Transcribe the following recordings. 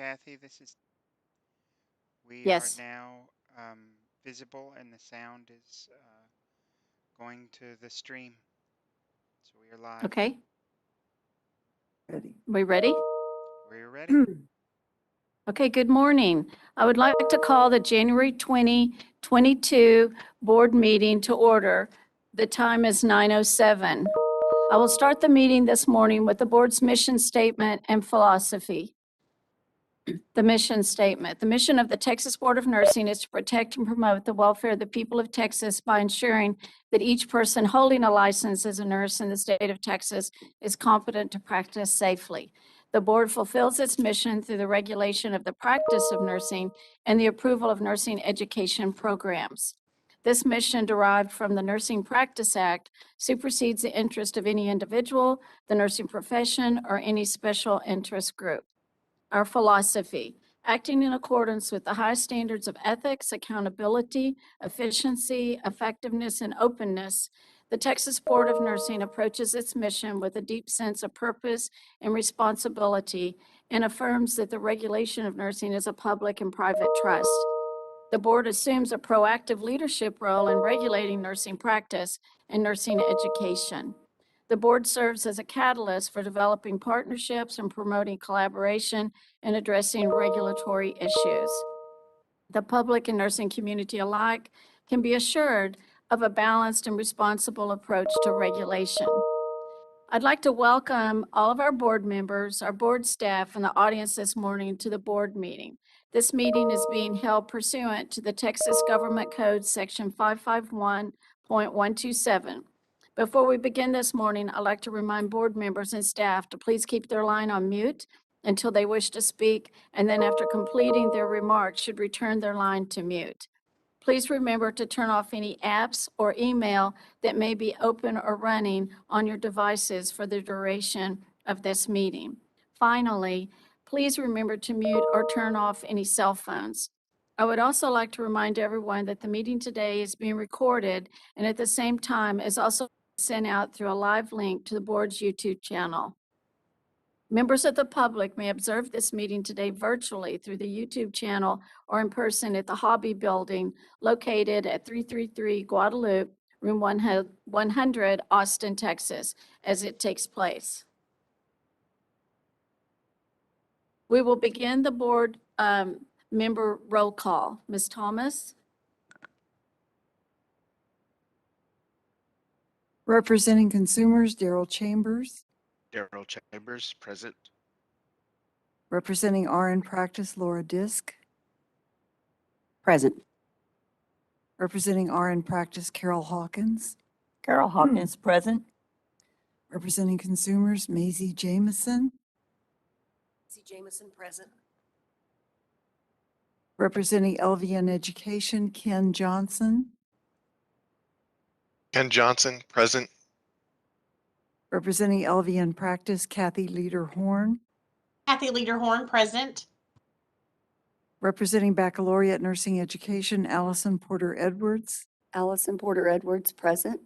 Kathy. We are Yes. now visible and the sound is going to the stream. So we are live. Okay. Ready. We ready? We're ready. Okay, good morning. I would like to call the January 2022 board meeting to order. The time is 9:07. I will start the meeting this morning with the board's mission statement and philosophy. The mission statement. The mission of the Texas Board of Nursing is to protect and promote the welfare of the people of Texas by ensuring that each person holding a license as a nurse in the state of Texas is competent to practice safely. The board fulfills its mission through the regulation of the practice of nursing and the approval of nursing education programs. This mission, derived from the Nursing Practice Act, supersedes the interest of any individual, the nursing profession, or any special interest group. Our philosophy: acting in accordance with the high standards of ethics, accountability, efficiency, effectiveness, and openness, the Texas Board of Nursing approaches its mission with a deep sense of purpose and responsibility and affirms that the regulation of nursing is a public and private trust. The board assumes a proactive leadership role in regulating nursing practice and nursing education. The board serves as a catalyst for developing partnerships and promoting collaboration and addressing regulatory issues. The public and nursing community alike can be assured of a balanced and responsible approach to regulation. I'd like to welcome all of our board members, our board staff, and the audience this morning to the board meeting. This meeting is being held pursuant to the Texas Government Code, Section 551.127. Before we begin this morning, I'd like to remind board members and staff to please keep their line on mute until they wish to speak, and then after completing their remarks, should return their line to mute. Please remember to turn off any apps or email that may be open or running on your devices for the duration of this meeting. Finally, please remember to mute or turn off any cell phones. I would also like to remind everyone that the meeting today is being recorded and at the same time is also sent out through a live link to the board's YouTube channel. Members of the public may observe this meeting today virtually through the YouTube channel or in person at the Hobby Building located at 333 Guadalupe, room 100, Austin, Texas, as it takes place. We will begin the board member roll call. Ms. Thomas? Representing consumers, Daryl Chambers. Daryl Chambers, present. Representing RN Practice, Laura Disk. Present. Representing RN Practice, Carol Hawkins. Carol Hawkins, present. Representing consumers, Maisie Jameson. Maisie Jameson, present. Representing LVN Education, Ken Johnson. Ken Johnson, present. Representing LVN Practice, Kathy Leader-Horn. Kathy Leader-Horn, present. Representing Baccalaureate Nursing Education, Allison Porter-Edwards. Allison Porter-Edwards, present.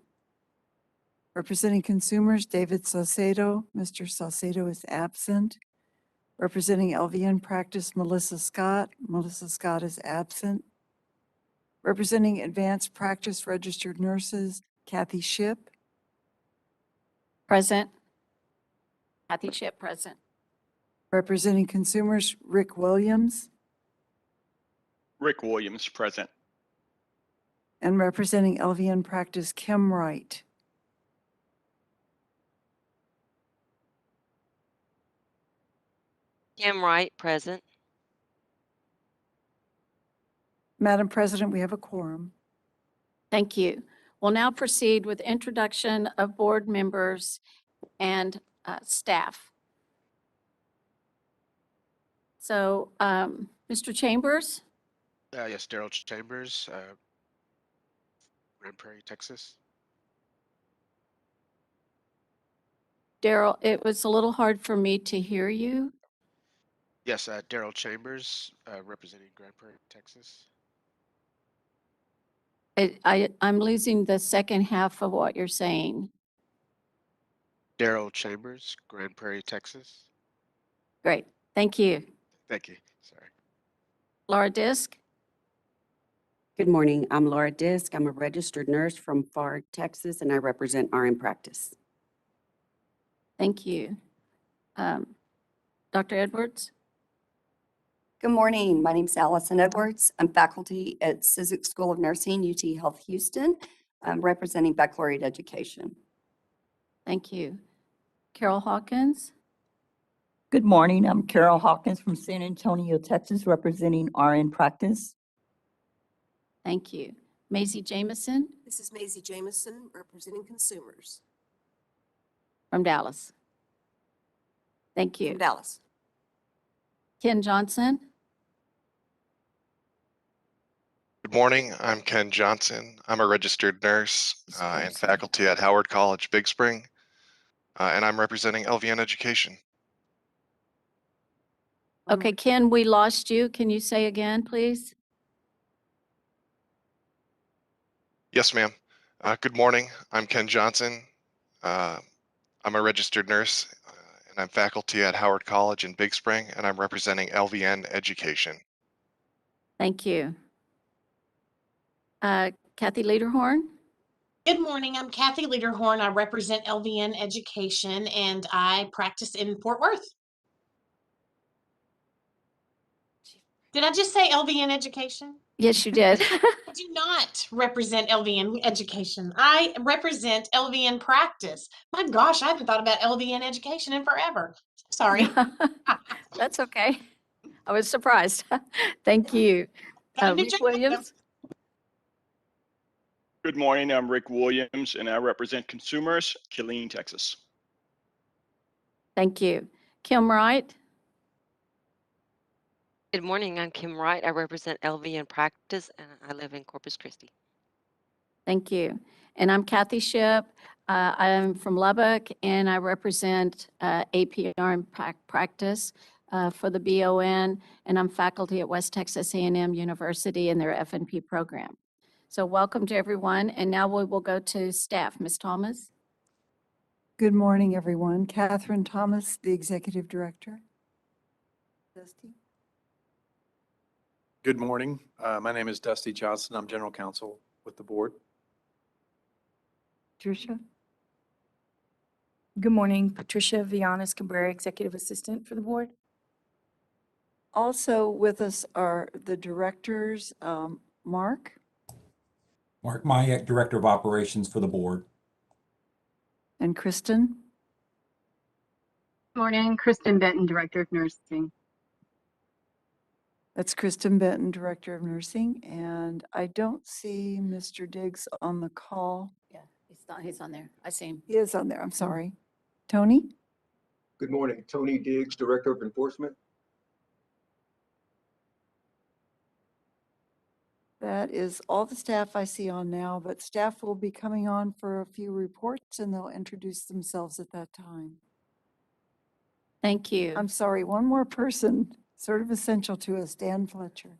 Representing consumers, David Saucedo. Mr. Saucedo is absent. Representing LVN Practice, Melissa Scott. Melissa Scott is absent. Representing Advanced Practice Registered Nurses, Kathy Ship. Present. Kathy Ship, present. Representing consumers, Rick Williams. Rick Williams, present. And representing LVN Practice, Kim Wright. Kim Wright, present. Madam President, we have a quorum. Thank you. We'll now proceed with introduction of board members and staff. So, Mr. Chambers? Yes, Daryl Chambers, Grand Prairie, Texas. Daryl, it was a little hard for me to hear you. Yes, Daryl Chambers, representing Grand Prairie, Texas. I'm losing the second half of what you're saying. Daryl Chambers, Grand Prairie, Texas. Great, thank you. Thank you. Sorry. Laura Disk. Good morning. I'm Laura Disk. I'm a registered nurse from Pharr, Texas, and I represent RN Practice. Thank you. Dr. Edwards? Good morning. My name is Allison Edwards. I'm faculty at Cizik School of Nursing, UT Health Houston. I'm representing baccalaureate education. Thank you. Carol Hawkins? Good morning. I'm Carol Hawkins from San Antonio, Texas, representing RN Practice. Thank you. Maisie Jameson This is Maisie Jameson, representing consumers from Dallas. Thank from you. Dallas. Ken Johnson? Good morning. I'm Ken Johnson. I'm a registered nurse and faculty at Howard College, Big Spring, and I'm representing LVN Education. Okay, Ken, we lost you. Can you say again, please? Yes, ma'am. Good morning. I'm Ken Johnson. I'm a registered nurse and I'm faculty at Howard College in Big Spring, and I'm representing LVN Education. Thank you. Kathy Lederhorn? Good morning. I'm Kathy Lederhorn. I represent LVN Education and I practice in Fort Worth. Did I just say LVN Education? Yes, you did. I do not represent LVN Education. I represent LVN Practice. My gosh, I haven't thought about LVN Education in forever. Sorry. That's okay. I was surprised. Thank you. Got a new Rick job. Williams? Good morning. I'm Rick Williams, and I represent consumers, Killeen, Texas. Thank you. Kim Wright? Good morning. I'm Kim Wright. I represent LVN Practice, and I live in Corpus Christi. Thank you. And I'm Kathy Ship. I'm from Lubbock, and I represent APR and Practice for the BON, and I'm faculty at West Texas A&M University in their F&P program. So welcome to everyone, and now we will go to staff. Ms. Thomas? Good morning, everyone. Catherine Thomas, the Executive Director. Dusty? Good morning. My name is Dusty Johnson. I'm General Counsel with the board. Tricia? Good morning, Patricia Villanas Cabrera, Executive Assistant for the board. Also with us are the directors, Mark? Mark Mayak, Director of Operations for the board. And Kristen? Good morning, Kristen Benton, Director of Nursing. That's Kristen Benton, Director of Nursing, and I don't see Mr. Diggs on the call. Yeah, he's on there. I see him. He is on there, I'm sorry. Tony? Good morning, Tony Diggs, Director of Enforcement. That is all the staff I see on now, but staff will be coming on for a few reports and they'll introduce themselves at that time. Thank you. I'm sorry, one more person, sort of essential to us, Dan Fletcher.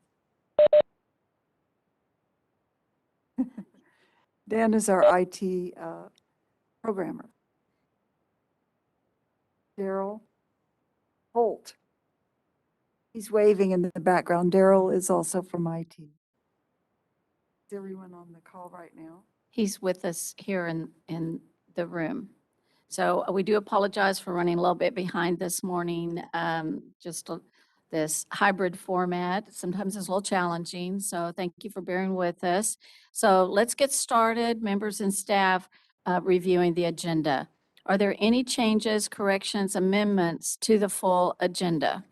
Dan is our IT programmer. Daryl Holt. He's waving in the background. Daryl is also from IT. Is everyone on the call right now? He's with us here in the room. So we do apologize for running a little bit behind this morning. This hybrid format sometimes is a little challenging. So thank you for bearing with us. So let's get started, members and staff reviewing the agenda. Are there any changes, corrections, amendments to the full agenda?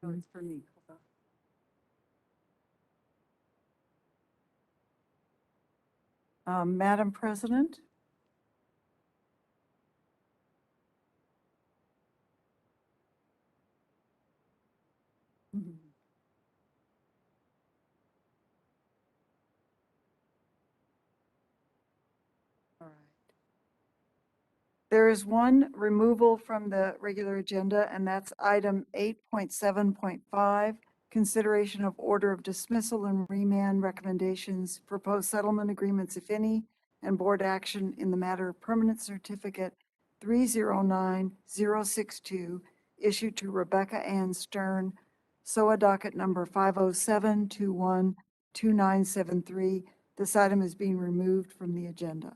No, it's for me. Hold on. Madam President? All right. There is one removal from the regular agenda, and that's item 8.7.5, consideration of order of dismissal and remand recommendations, proposed settlement agreements, if any, and board action in the matter of permanent certificate 309062 issued to Rebecca Ann Stern, SOA docket number 507212973. This item is being removed from the agenda.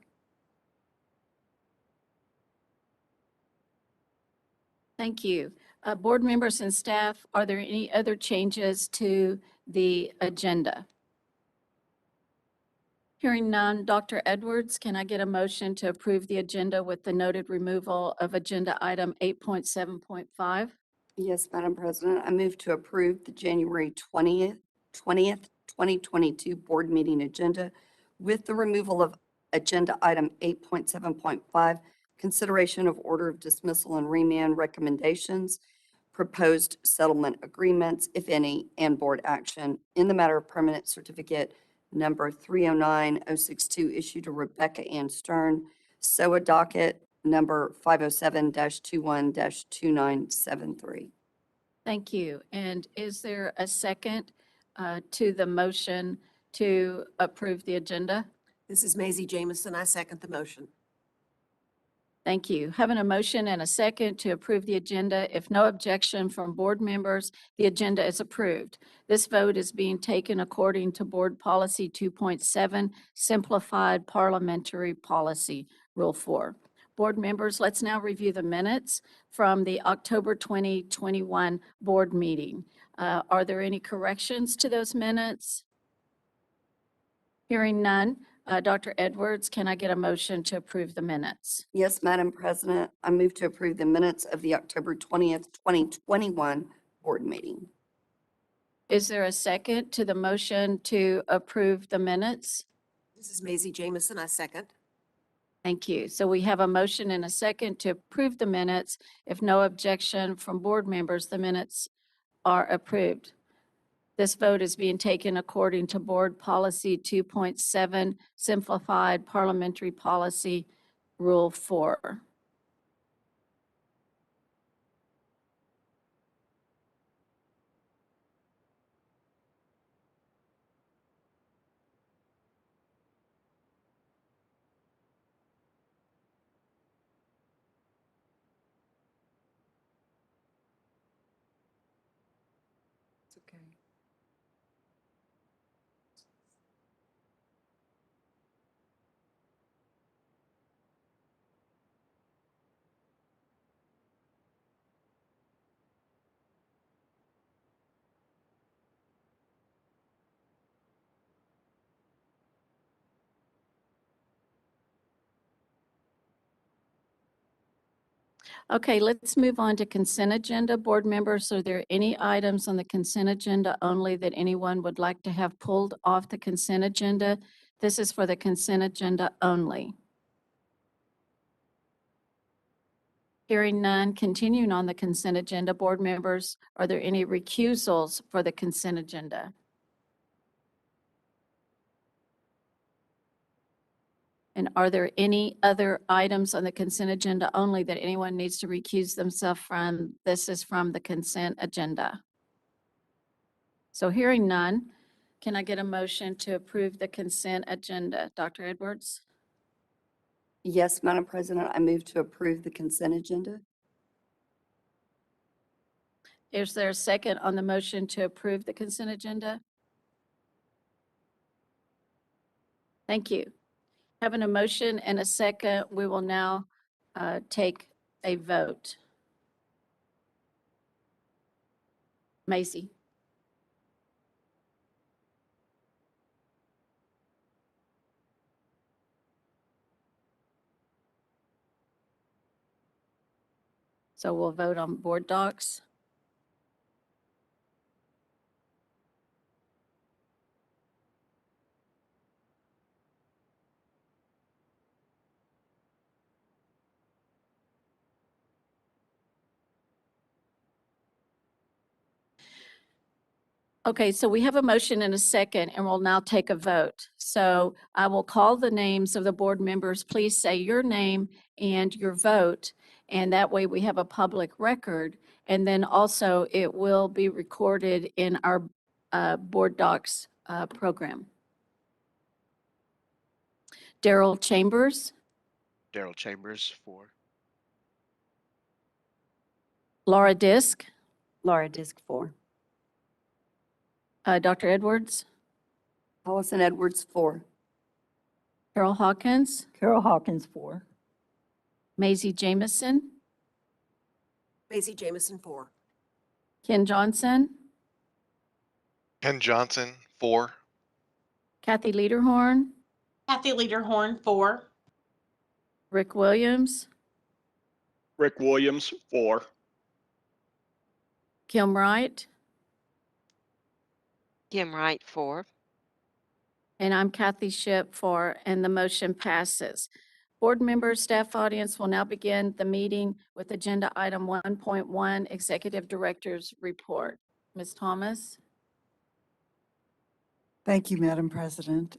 Thank you. Board members and staff, are there any other changes to the agenda? Hearing none, Dr. Edwards, can I get a motion to approve the agenda with the noted removal of agenda item 8.7.5? Yes, Madam President, I move to approve the January 20th, 2022 board meeting agenda with the removal of agenda item 8.7.5, consideration of order of dismissal and remand recommendations, proposed settlement agreements, if any, and board action in the matter of permanent certificate number 309062 issued to Rebecca Ann Stern, SOA docket number 507-21-2973. Thank you. And is there a second to the motion to approve the agenda? This is Maisie Jamison. I second the motion. Thank you. Having a motion and a second to approve the agenda. If no objection from board members, the agenda is approved. This vote is being taken according to Board Policy 2.7, Simplified Parliamentary Policy, Rule 4. Board members, let's now review the minutes from the October 2021 board meeting. Are there any corrections to those minutes? Hearing none. Dr. Edwards, can I get a motion to approve the minutes? Yes, Madam President, I move to approve the minutes of the October 20th, 2021 board meeting. Is there a second to the motion to approve the minutes? This is Maisie Jamison. I second. Thank you. So we have a motion and a second to approve the minutes. If no objection from board members, the minutes are approved. This vote is being taken according to Board Policy 2.7, Simplified Parliamentary Policy, Rule 4. It's okay. Okay, let's move on to consent agenda. Board members, are there any items on the consent agenda only that anyone would like to have pulled off the consent agenda? This is for the consent agenda only. Hearing none, continuing on the consent agenda, board members, are there any recusals for the consent agenda? And are there any other items on the consent agenda only that anyone needs to recuse themselves from? This is from the consent agenda. So hearing none, can I get a motion to approve the consent agenda? Dr. Edwards? Yes, Madam President, I move to approve the consent agenda. Is there a second on the motion to approve the consent agenda? Thank you. Having a motion and a second, we will now take a vote. Macy? So we'll vote on board docs. Okay, so we have a motion and a second, and we'll now take a vote. So I will call the names of the board members. Please say your name and your vote, and that way we have a public record. And then also it will be recorded in our board docs program. Daryl Chambers, Daryl Chambers, 4. Laura Disk, Laura Disk, 4. Dr. Edwards, Allison Edwards, 4. Carol Hawkins, Carol Hawkins, 4. Maisie Jamison, Maisie Jamison, 4. Ken Johnson, Ken Johnson, 4. Kathy Lederhorn, Kathy Lederhorn, 4. Rick Williams, Rick Williams, 4. Kim Wright, Kim Wright, 4. and I'm Kathy Ship, 4, and the motion passes. Board members, staff audience will now begin the meeting with agenda item 1.1, Executive Director's Report. Ms. Thomas? Thank you, Madam President.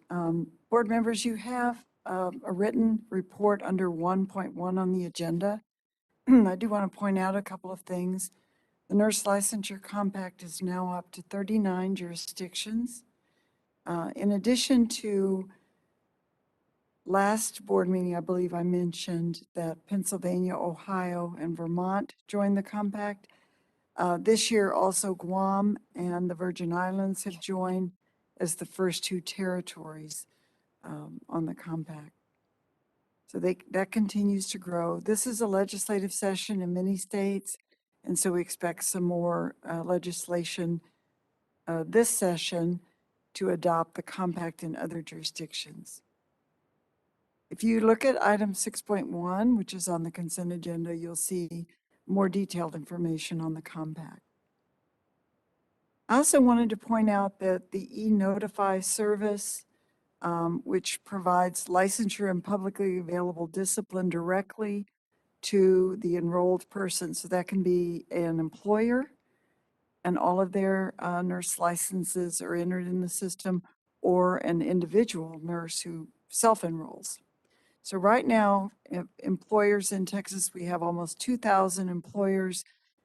Board members, you have a written report under 1.1 on the agenda. I do want to point out a couple of things. The Nurse Licensure Compact is now up to 39 jurisdictions. In addition to last board meeting, I believe I mentioned that Pennsylvania, Ohio, and Vermont joined the compact. This year also Guam and the Virgin Islands have joined as the first 2 territories on the compact. So that continues to grow. This is a legislative session in many states, and so we expect some more legislation this session to adopt the compact in other jurisdictions. If you look at item 6.1, which is on the consent agenda, you'll see more detailed information on the compact. I also wanted to point out that the e-Notify service, which provides licensure and publicly available discipline directly to the enrolled person. So that can be an employer, and all of their nurse licenses are entered in the system, or an individual nurse who self-enrolls. So right now, employers in Texas, we have almost 2,000 employers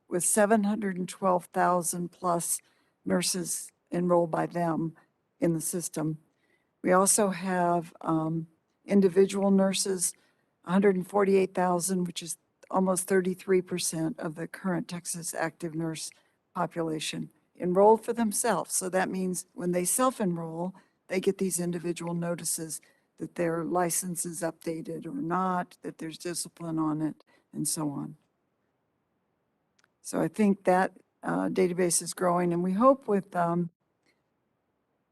with 712,000 plus nurses enrolled by them in the system. We also have individual nurses, 148,000, which is almost 33% of the current Texas active nurse population, enrolled for themselves. So that means when they self-enroll, they get these individual notices that their license is updated or not, that there's discipline on it, and so on. So I think that database is growing, and we hope with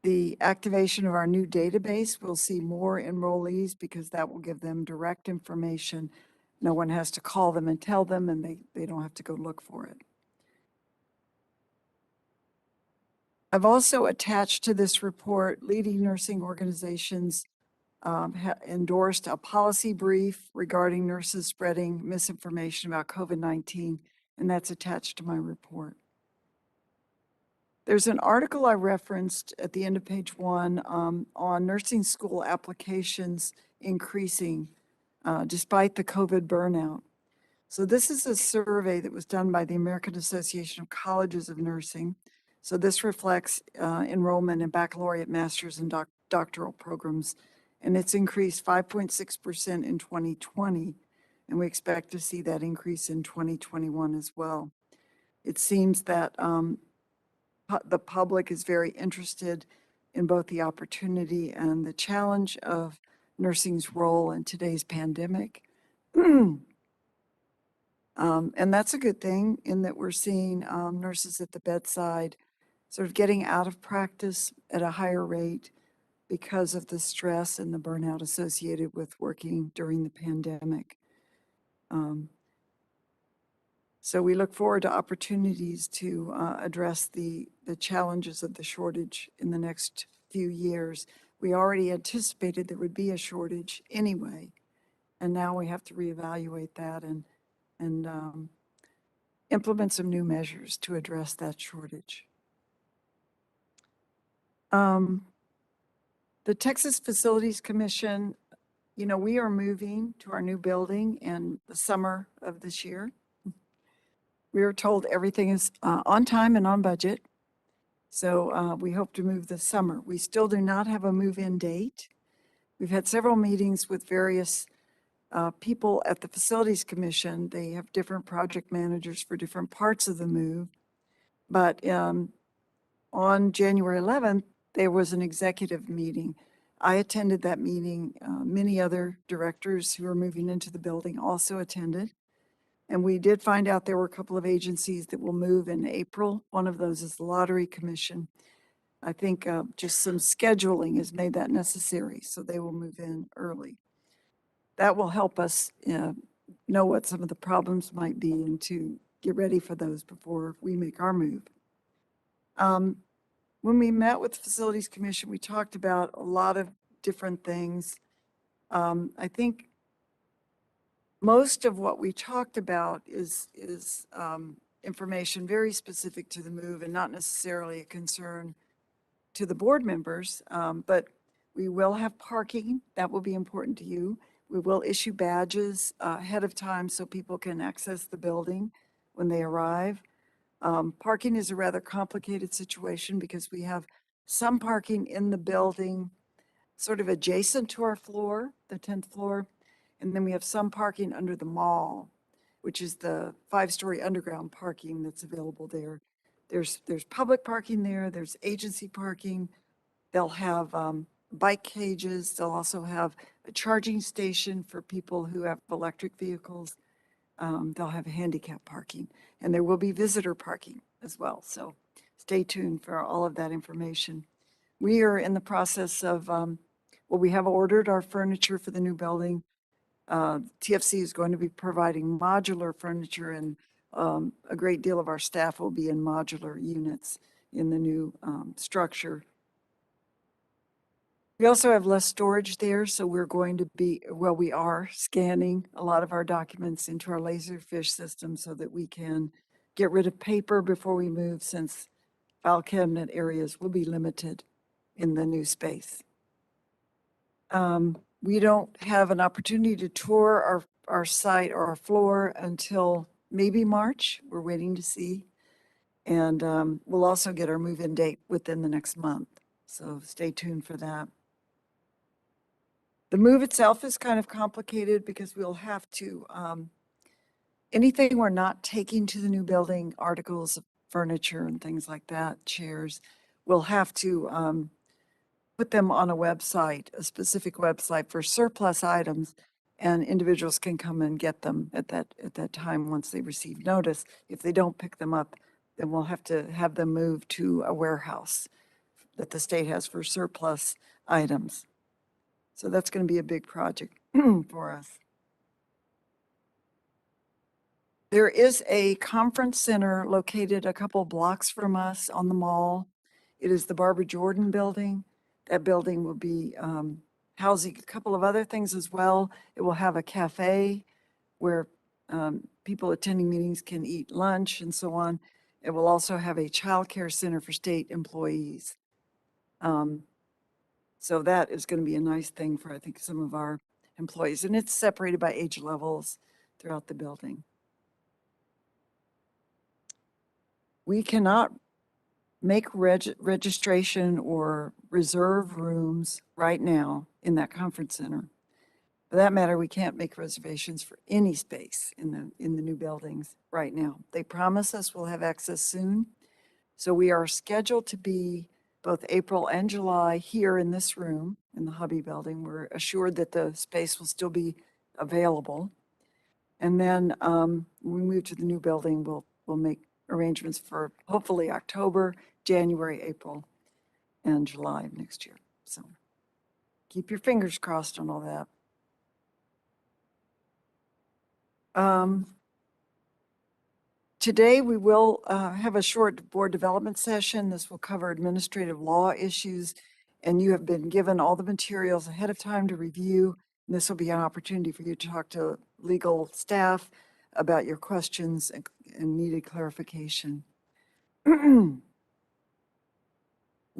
the activation of our new database, we'll see more enrollees because that will give them direct information. No one has to call them and tell them, and they don't have to go look for it. I've also attached to this report, leading nursing organizations endorsed a policy brief regarding nurses spreading misinformation about COVID-19, and that's attached to my report. There's an article I referenced at the end of page 1 on nursing school applications increasing despite the COVID burnout. So this is a survey that was done by the American Association of Colleges of Nursing. So this reflects enrollment in baccalaureate, master's, and doctoral programs. And it's increased 5.6% in 2020. And we expect to see that increase in 2021 as well. It seems that the public is very interested in both the opportunity and the challenge of nursing's role in today's pandemic. And that's a good thing in that we're seeing nurses at the bedside sort of getting out of practice at a higher rate because of the stress and the burnout associated with working during the pandemic. So we look forward to opportunities to address the challenges of the shortage in the next few years. We already anticipated there would be a shortage anyway, and now we have to reevaluate that and implement some new measures to address that shortage. The Texas Facilities Commission, you know, we are moving to our new building in the summer of this year. We are told everything is on time and on budget. So we hope to move this summer. We still do not have a move-in date. We've had several meetings with various people at the Facilities Commission. They have different project managers for different parts of the move. But on January 11th, there was an executive meeting. I attended that meeting. Many other directors who are moving into the building also attended. And we did find out there were a couple of agencies that will move in April. One of those is the Lottery Commission. I think just some scheduling has made that necessary, so they will move in early. That will help us know what some of the problems might be and to get ready for those before we make our move. When we met with the Facilities Commission, we talked about a lot of different things. I think most of what we talked about is information very specific to the move and not necessarily a concern to the board members, but we will have parking. That will be important to you. We will issue badges ahead of time so people can access the building when they arrive. Parking is a rather complicated situation because we have some parking in the building sort of adjacent to our floor, the 10th floor, and then we have some parking under the mall, which is the 5-story underground parking that's available there. There's public parking there, there's agency parking. They'll have bike cages. They'll also have a charging station for people who have electric vehicles. They'll have handicap parking, and there will be visitor parking as well. So stay tuned for all of that information. We are in the process of, well, we have ordered our furniture for the new building. TFC is going to be providing modular furniture, and a great deal of our staff will be in modular units in the new structure. We also have less storage there, so we're going to be, well, we are scanning a lot of our documents into our Laserfish system so that we can get rid of paper before we move, since file cabinet areas will be limited in the new space. We don't have an opportunity to tour our site or our floor until maybe March. We're waiting to see. And we'll also get our move-in date within the next month. So stay tuned for that. The move itself is kind of complicated because we'll have to, anything we're not taking to the new building, articles of furniture and things like that, chairs, we'll have to put them on a website, a specific website for surplus items, and individuals can come and get them at that time once they receive notice. If they don't pick them up, then we'll have to have them moved to a warehouse that the state has for surplus items. So that's going to be a big project for us. There is a conference center located a couple blocks from us on the mall. It is the Barbara Jordan building. That building will be housing a couple of other things as well. It will have a cafe where people attending meetings can eat lunch and so on. It will also have a child care center for state employees. So that is going to be a nice thing for, I think, some of our employees. And it's separated by age levels throughout the building. We cannot make registration or reserve rooms right now in that conference center. For that matter, we can't make reservations for any space in the new buildings right now. They promise us we'll have access soon. So we are scheduled to be both April and July here in this room in the Hubby building. We're assured that the space will still be available. And then when we move to the new building, we'll make arrangements for hopefully October, January, April, and July of next year. So keep your fingers crossed on all that. Today we will have a short board development session. This will cover administrative law issues, and you have been given all the materials ahead of time to review. And this will be an opportunity for you to talk to legal staff about your questions and needed clarification.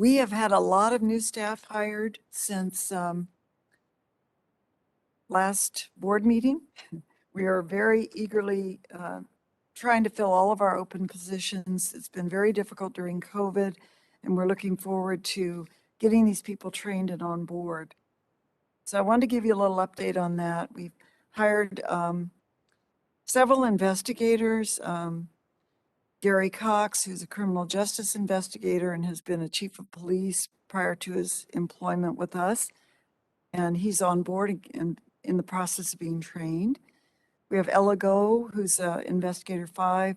We have had a lot of new staff hired since last board meeting. We are very eagerly trying to fill all of our open positions. It's been very difficult during COVID, and we're looking forward to getting these people trained and on board. So I wanted to give you a little update on that. We've hired several investigators. Gary Cox, who's a criminal justice investigator and has been a chief of police prior to his employment with us. And he's on board and in the process of being trained. We have Ella Go, who's investigator 5.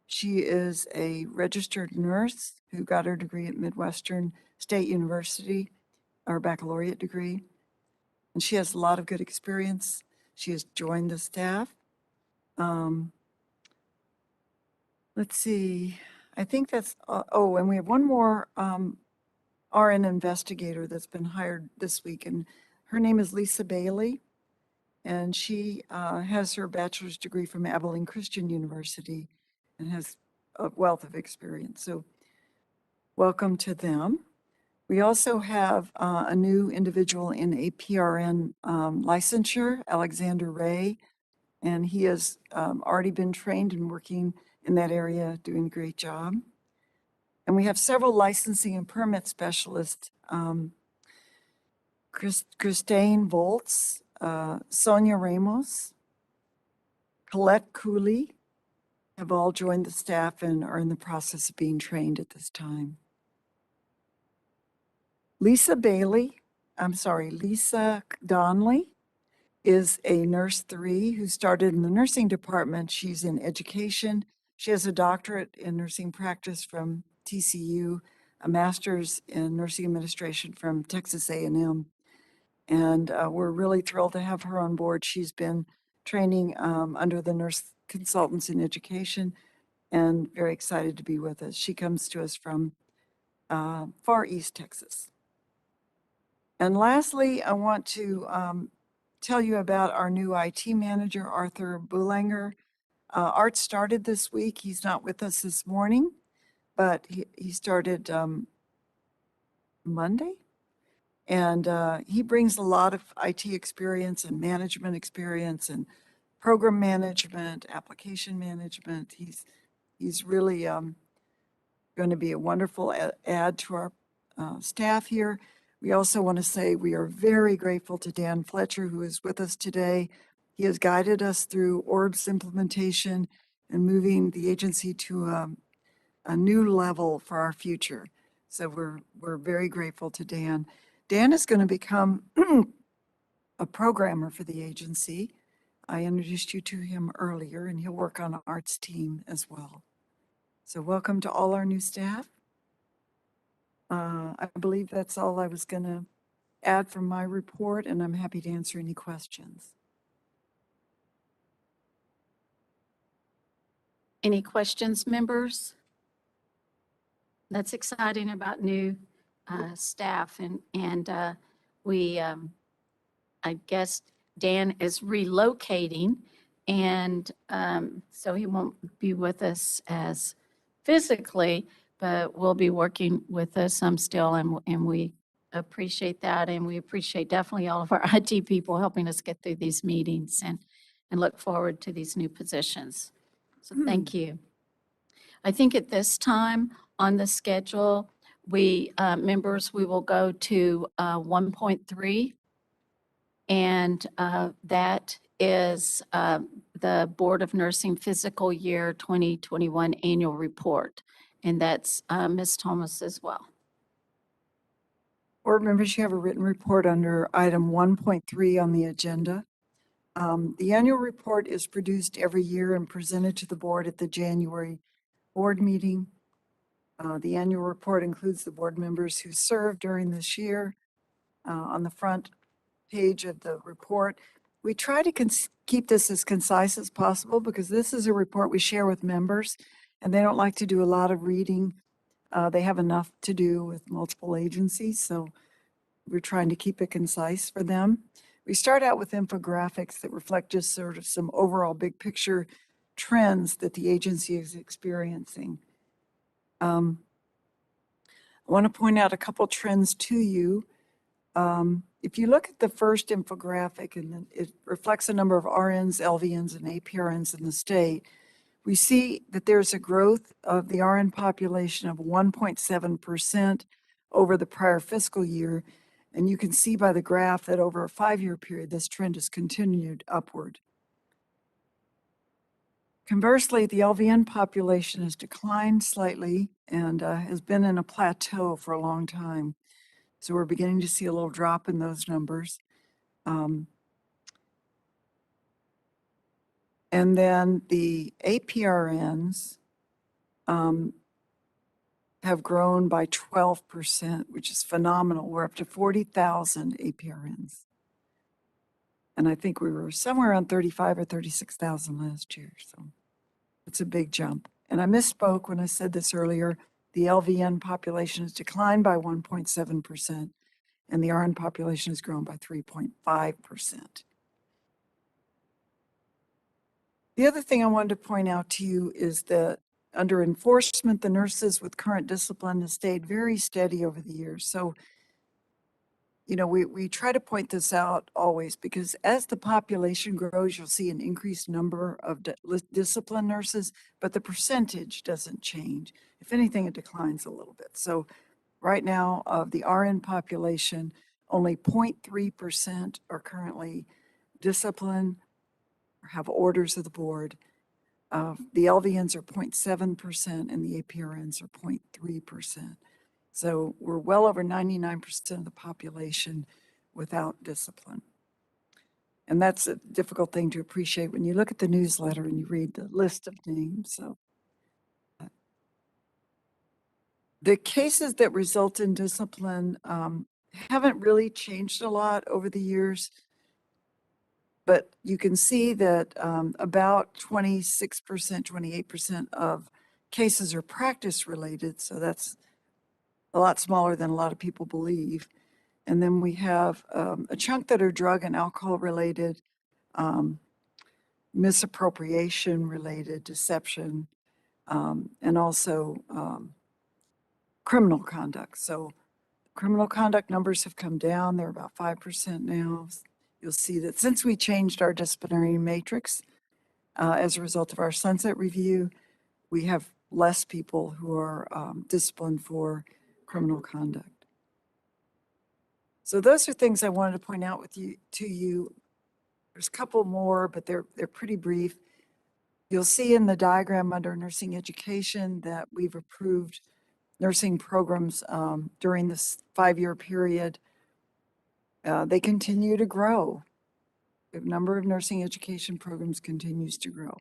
She is a registered nurse who got her degree at Midwestern State University, our baccalaureate degree. And she has a lot of good experience. She has joined the staff. Let's see, I think that's, oh, and we have one more RN investigator that's been hired this week, and her name is Lisa Bailey. And she has her bachelor's degree from Abilene Christian University and has a wealth of experience. So welcome to them. We also have a new individual in a PRN licensure, Alexander Ray, and he has already been trained and working in that area, doing a great job. And we have several licensing and permit specialists, Christine Volts, Sonia Ramos, Colette Cooley, have all joined the staff and are in the process of being trained at this time. Lisa Donnelly is a nurse 3 who started in the nursing department. She's in education. She has a doctorate in nursing practice from TCU, a master's in nursing administration from Texas A&M. And we're really thrilled to have her on board. She's been training under the nurse consultants in education and very excited to be with us. She comes to us from far East Texas. And lastly, I want to tell you about our new IT manager, Arthur Boulanger. Art started this week. He's not with us this morning, but he started Monday. And he brings a lot of IT experience and management experience and program management, application management. He's really going to be a wonderful add to our staff here. We also want to say we are very grateful to Dan Fletcher, who is with us today. He has guided us through ORB's implementation and moving the agency to a new level for our future. So we're very grateful to Dan. Dan is going to become a programmer for the agency. I introduced you to him earlier, and he'll work on Art's team as well. So welcome to all our new staff. I believe that's all I was going to add from my report, and I'm happy to answer any questions. Any questions, members? That's exciting about new staff, and we, I guess Dan is relocating, and so he won't be with us as physically, but will be working with us still, and we appreciate that, and we appreciate definitely all of our IT people helping us get through these meetings and look forward to these new positions. So thank you. I think at this time on the schedule, we will go to 1.3, and that is the Board of Nursing Fiscal Year 2021 Annual Report, and that's Ms. Thomas as well. Board members, you have a written report under item 1.3 on the agenda. The annual report is produced every year and presented to the board at the January board meeting. The annual report includes the board members who served during this year. On the front page of the report, we try to keep this as concise as possible because this is a report we share with members, and they don't like to do a lot of reading. They have enough to do with multiple agencies, so we're trying to keep it concise for them. We start out with infographics that reflect just sort of some overall big picture trends that the agency is experiencing. I want to point out a couple trends to you. If you look at the first infographic, and then it reflects the number of RNs, LVNs, and APRNs in the state, we see that there's a growth of the RN population of 1.7% over the prior fiscal year. And you can see by the graph that over a 5-year period, this trend has continued upward. Conversely, the LVN population has declined slightly and has been in a plateau for a long time. So we're beginning to see a little drop in those numbers. And then the APRNs have grown by 12%, which is phenomenal. We're up to 40,000 APRNs. And I think we were somewhere around 35 or 36,000 last year. So it's a big jump. And I misspoke when I said this earlier. The LVN population has declined by 1.7%, and the RN population has grown by 3.5%. The other thing I wanted to point out to you is that under enforcement, the nurses with current discipline have stayed very steady over the years. So, you know, we try to point this out always because as the population grows, you'll see an increased number of discipline nurses, but the percentage doesn't change. If anything, it declines a little bit. So right now of the RN population, only 0.3% are currently disciplined or have orders of the board. The LVNs are 0.7% and the APRNs are 0.3%. So we're well over 99% of the population without discipline. And that's a difficult thing to appreciate when you look at the newsletter and you read the list of names. So the cases that result in discipline haven't really changed a lot over the years. But you can see that about 26%, 28% of cases are practice related. So that's a lot smaller than a lot of people believe. And then we have a chunk that are drug and alcohol related, misappropriation related, deception, and also criminal conduct. So criminal conduct numbers have come down. They're about 5% now. You'll see that since we changed our disciplinary matrix as a result of our sunset review, we have less people who are disciplined for criminal conduct. So those are things I wanted to point out to you. There's a couple more, but they're pretty brief. You'll see in the diagram under nursing education that we've approved nursing programs during this 5-year period. They continue to grow. The number of nursing education programs continues to grow.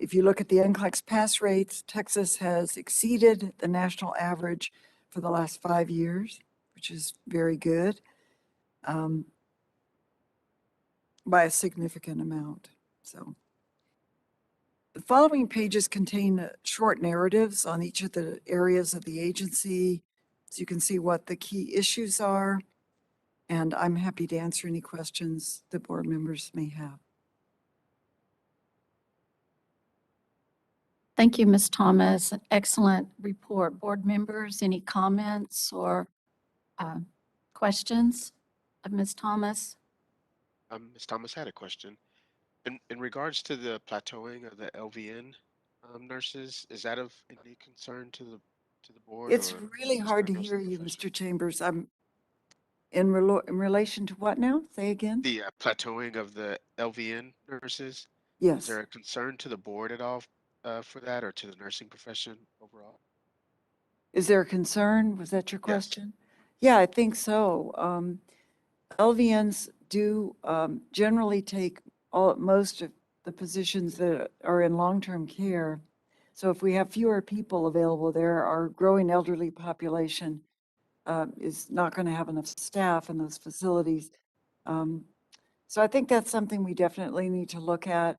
If you look at the NCLEX pass rates, Texas has exceeded the national average for the last 5 years, which is very good, by a significant amount. So the following pages contain short narratives on each of the areas of the agency, so you can see what the key issues are. And I'm happy to answer any questions that board members may have. Thank you, Ms. Thomas. An excellent report. Board members, any comments or questions of Ms. Thomas? Ms. Thomas had a question. In regards to the plateauing of the LVN nurses, is that of any concern to the board? It's really hard to hear you, Mr. Chambers. I'm in relation to what now? Say again. The plateauing of the LVN nurses. Yes. Is there a concern to the board at all for that, or to the nursing profession overall? Is there a concern? Was that your question? Yeah, I think so. LVNs do generally take most of the positions that are in long-term care. So if we have fewer people available there, our growing elderly population is not going to have enough staff in those facilities. So I think that's something we definitely need to look at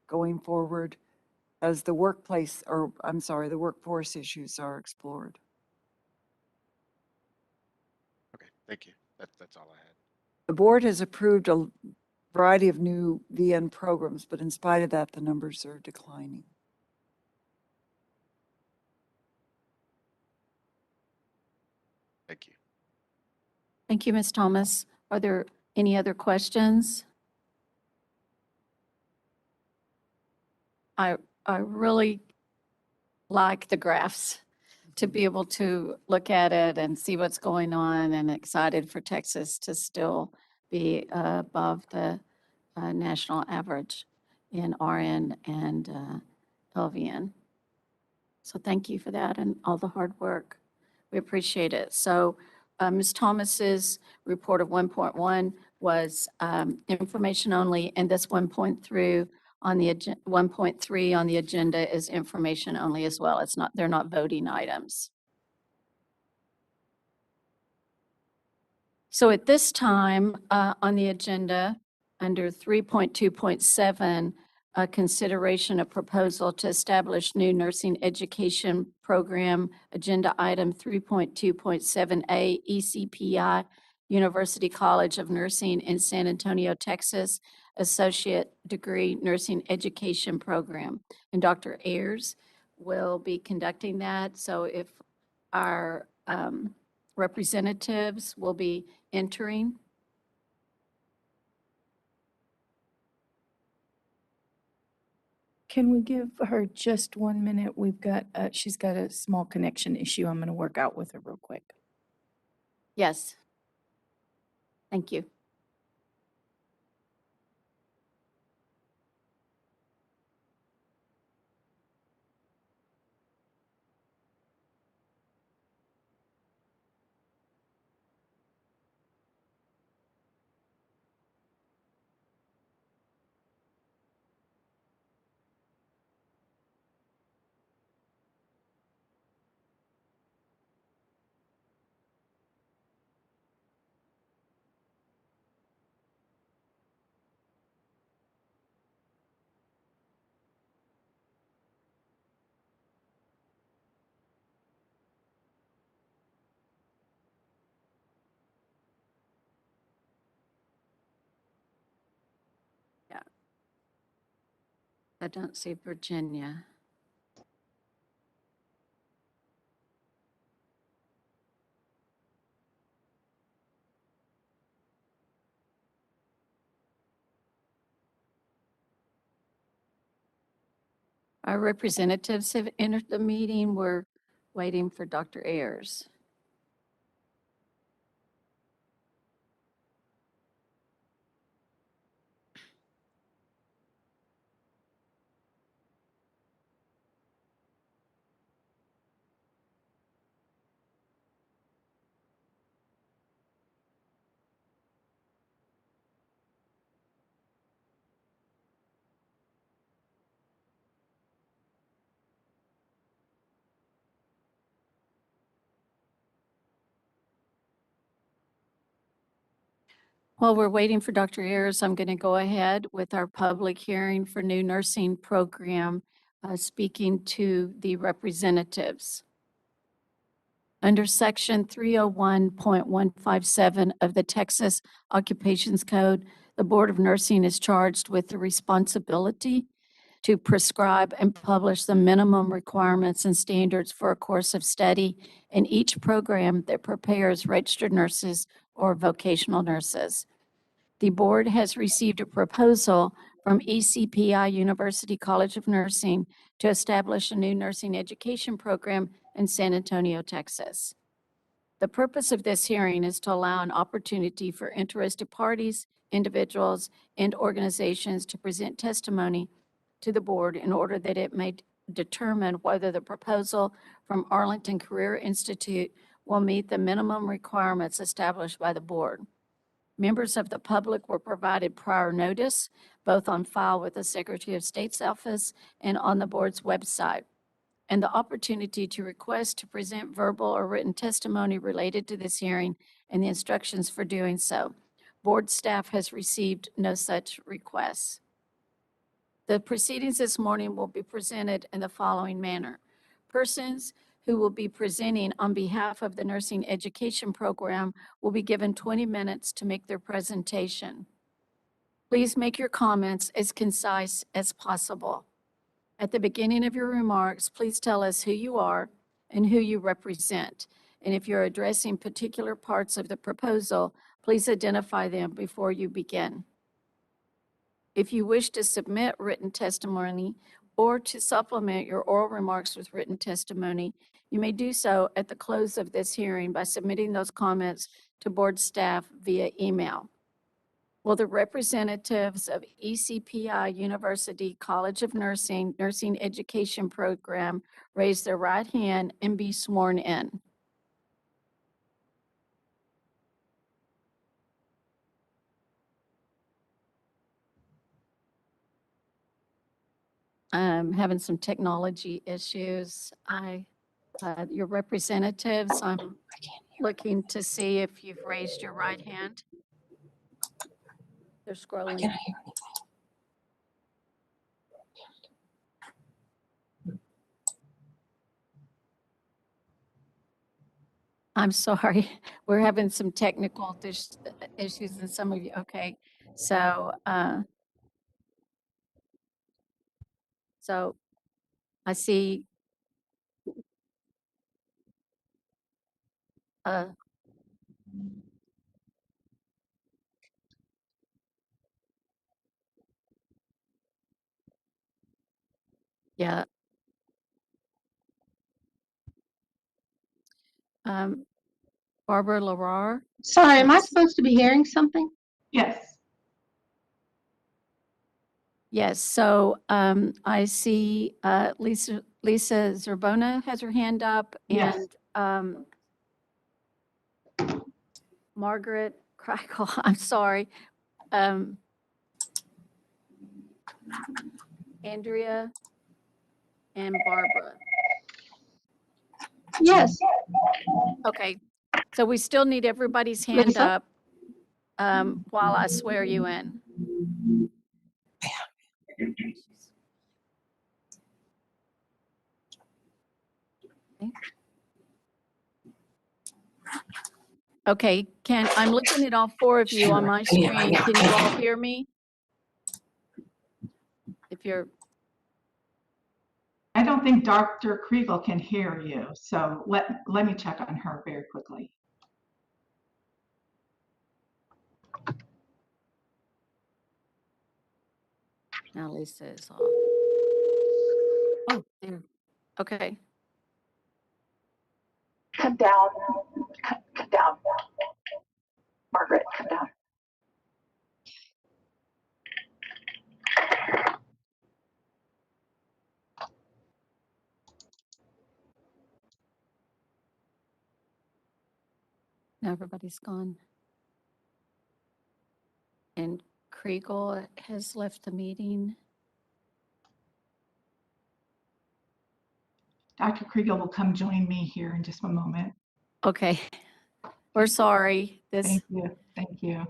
going forward as the the workforce issues are explored. Okay, thank you. That's all I had. The board has approved a variety of new VN programs, but in spite of that, the numbers are declining. Thank you. Thank you, Ms. Thomas. Are there any other questions? I really like the graphs, to be able to look at it and see what's going on, and excited for Texas to still be above the national average in RN and LVN. So thank you for that and all the hard work. We appreciate it. So Ms. Thomas's report of 1.1 was information only, and this 1.3 on the 1.3 on the agenda is information only as well. It's not, they're not voting items. So at this time on the agenda, under 3.2.7, consideration of proposal to establish new nursing education program, agenda item 3.2.7A, ECPI, University College of Nursing in San Antonio, Texas, Associate Degree Nursing Education Program. And Dr. Ayers will be conducting that. So if our representatives will be entering. Can we give her just 1 minute? We've got, she's got a small connection issue I'm going to work out with her real quick. Yes. Thank you. Yeah. I don't see Virginia. Our representatives have entered the meeting. We're waiting for Dr. Ayers. While we're waiting for Dr. Ayers, I'm going to go ahead with our public hearing for new nursing program, speaking to the representatives. Under Section 301.157 of the Texas Occupations Code, the Board of Nursing is charged with the responsibility to prescribe and publish the minimum requirements and standards for a course of study in each program that prepares registered nurses or vocational nurses. The board has received a proposal from ECPI University College of Nursing to establish a new nursing education program in San Antonio, Texas. The purpose of this hearing is to allow an opportunity for interested parties, individuals, and organizations to present testimony to the board in order that it may determine whether the proposal from Arlington Career Institute will meet the minimum requirements established by the board. Members of the public were provided prior notice, both on file with the Secretary of State's office and on the board's website, and the opportunity to request to present verbal or written testimony related to this hearing and the instructions for doing so. Board staff has received no such requests. The proceedings this morning will be presented in the following manner. Persons who will be presenting on behalf of the nursing education program will be given 20 minutes to make their presentation. Please make your comments as concise as possible. At the beginning of your remarks, please tell us who you are and who you represent. and if you're addressing particular parts of the proposal, please identify them before you begin. If you wish to submit written testimony or to supplement your oral remarks with written testimony, you may do so at the close of this hearing by submitting those comments to board staff via email. Will the representatives of ECPI University College of Nursing, Nursing Education Program raise their right hand and be sworn in? I'm having some technology issues. Your representatives, I'm looking to see if you've raised your right hand. They're scrolling. I'm sorry, we're having some technical issues in some of you. Okay, so I see yeah. Barbara Larar. Sorry, am I supposed to be hearing something? Yes. Yes, so I see Lisa Zerbona has her hand up, Yes. and Margaret Crackle, I'm sorry. Andrea and Barbara. Yes. Okay, so we still need everybody's hand Lisa? up while I swear you in. Okay, I'm looking at all four of you on my screen. Can you all hear me? If you're, I don't think Dr. Kriegel can hear you, so let me check on her very quickly. now Lisa is off. Oh, there. Okay. Come down. Come down. Margaret, come down. Now everybody's gone. And Kriegel has left the meeting. Dr. Kriegel will come join me here in just one moment. Okay. We're sorry. This Thank you. Thank you.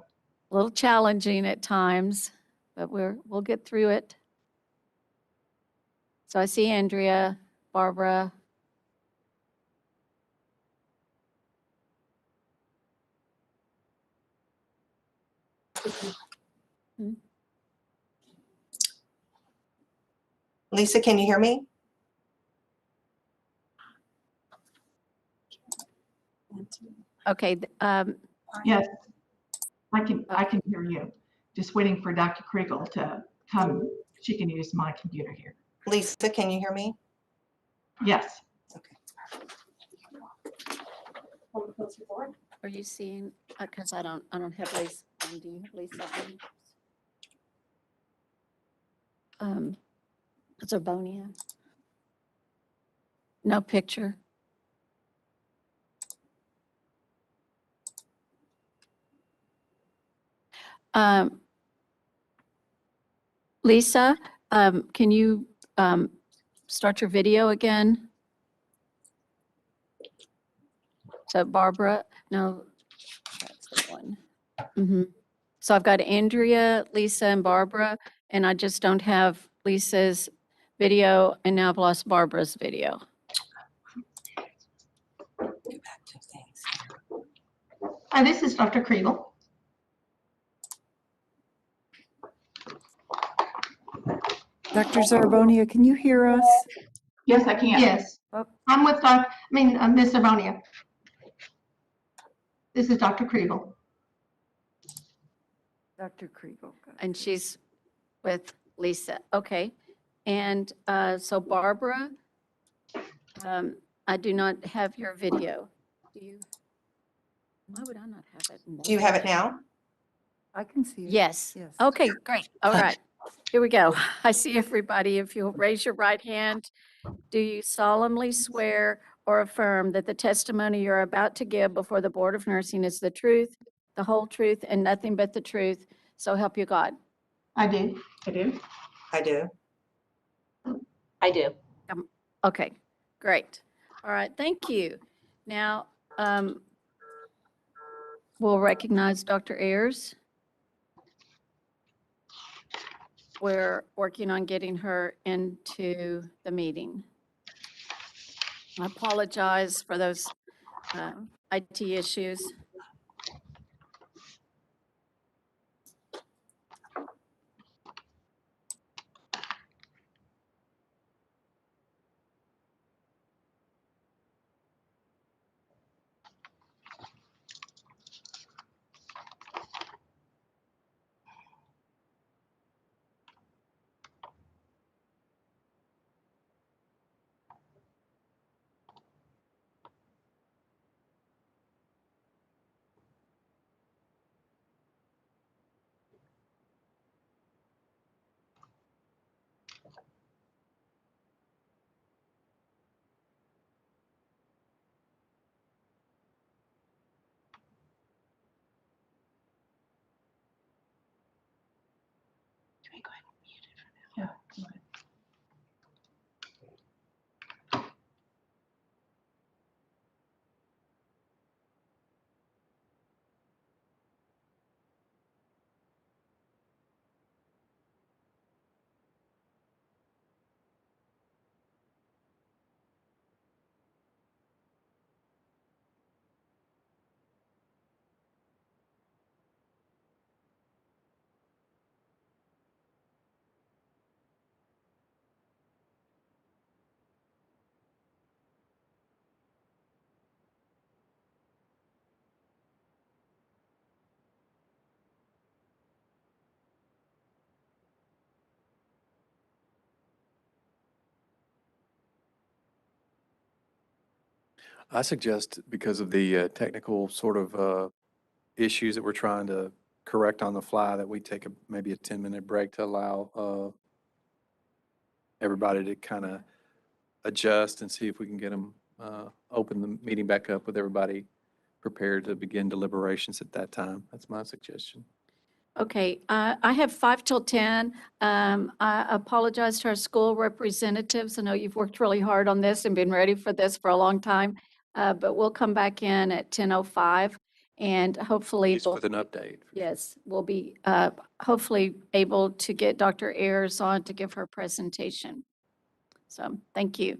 a little challenging at times, but we'll get through it. So I see Andrea, Barbara. Lisa, can you hear me? Okay. Yes, I can hear you. Just waiting for Dr. Kriegel to come. She can use my computer here. Lisa, can you hear me? Yes. Are you seeing? Because I don't have Lisa. Do you have Lisa on? Zerbonia. No picture. Lisa, can you start your video again? So Barbara, no, that's the one. So I've got Andrea, Lisa, and Barbara, and I just don't have Lisa's video, and now I've lost Barbara's video. Hi, this is Dr. Kriegel. Dr. Zarbonia, can you hear us? Yes, I can. Yes. Oh. I'm with Miss Savonia. This is Dr. Kriegel. Dr. Kriegel. And she's with Lisa. Okay. And so Barbara, I do not have your video. Do you? Why would I not have it? Do you have it now? I can see it. Yes. Yes. Okay, great. All right. Here we go. I see everybody. If you'll raise your right hand, do you solemnly swear or affirm that the testimony you're about to give before the Board of Nursing is the truth, the whole truth, and nothing but the truth? So help you God. I do. I do. I do. I do. Okay, great. All right, thank you. Now, we'll recognize Dr. Ayers. We're working on getting her into the meeting. I apologize for those IT issues. I suggest because of the technical sort of issues that we're trying to correct on the fly, that we take maybe a 10-minute break to allow everybody to kind of adjust and see if we can get them, open the meeting back up with everybody prepared to begin deliberations at that time. That's my suggestion. Okay, I have 5 till 10. I apologize to our school representatives. I know you've worked really hard on this and been ready for this for a long time, but we'll come back in at 10:05 and hopefully. Just with an update. Yes, we'll be hopefully able to get Dr. Ayers on to give her presentation. So, thank you.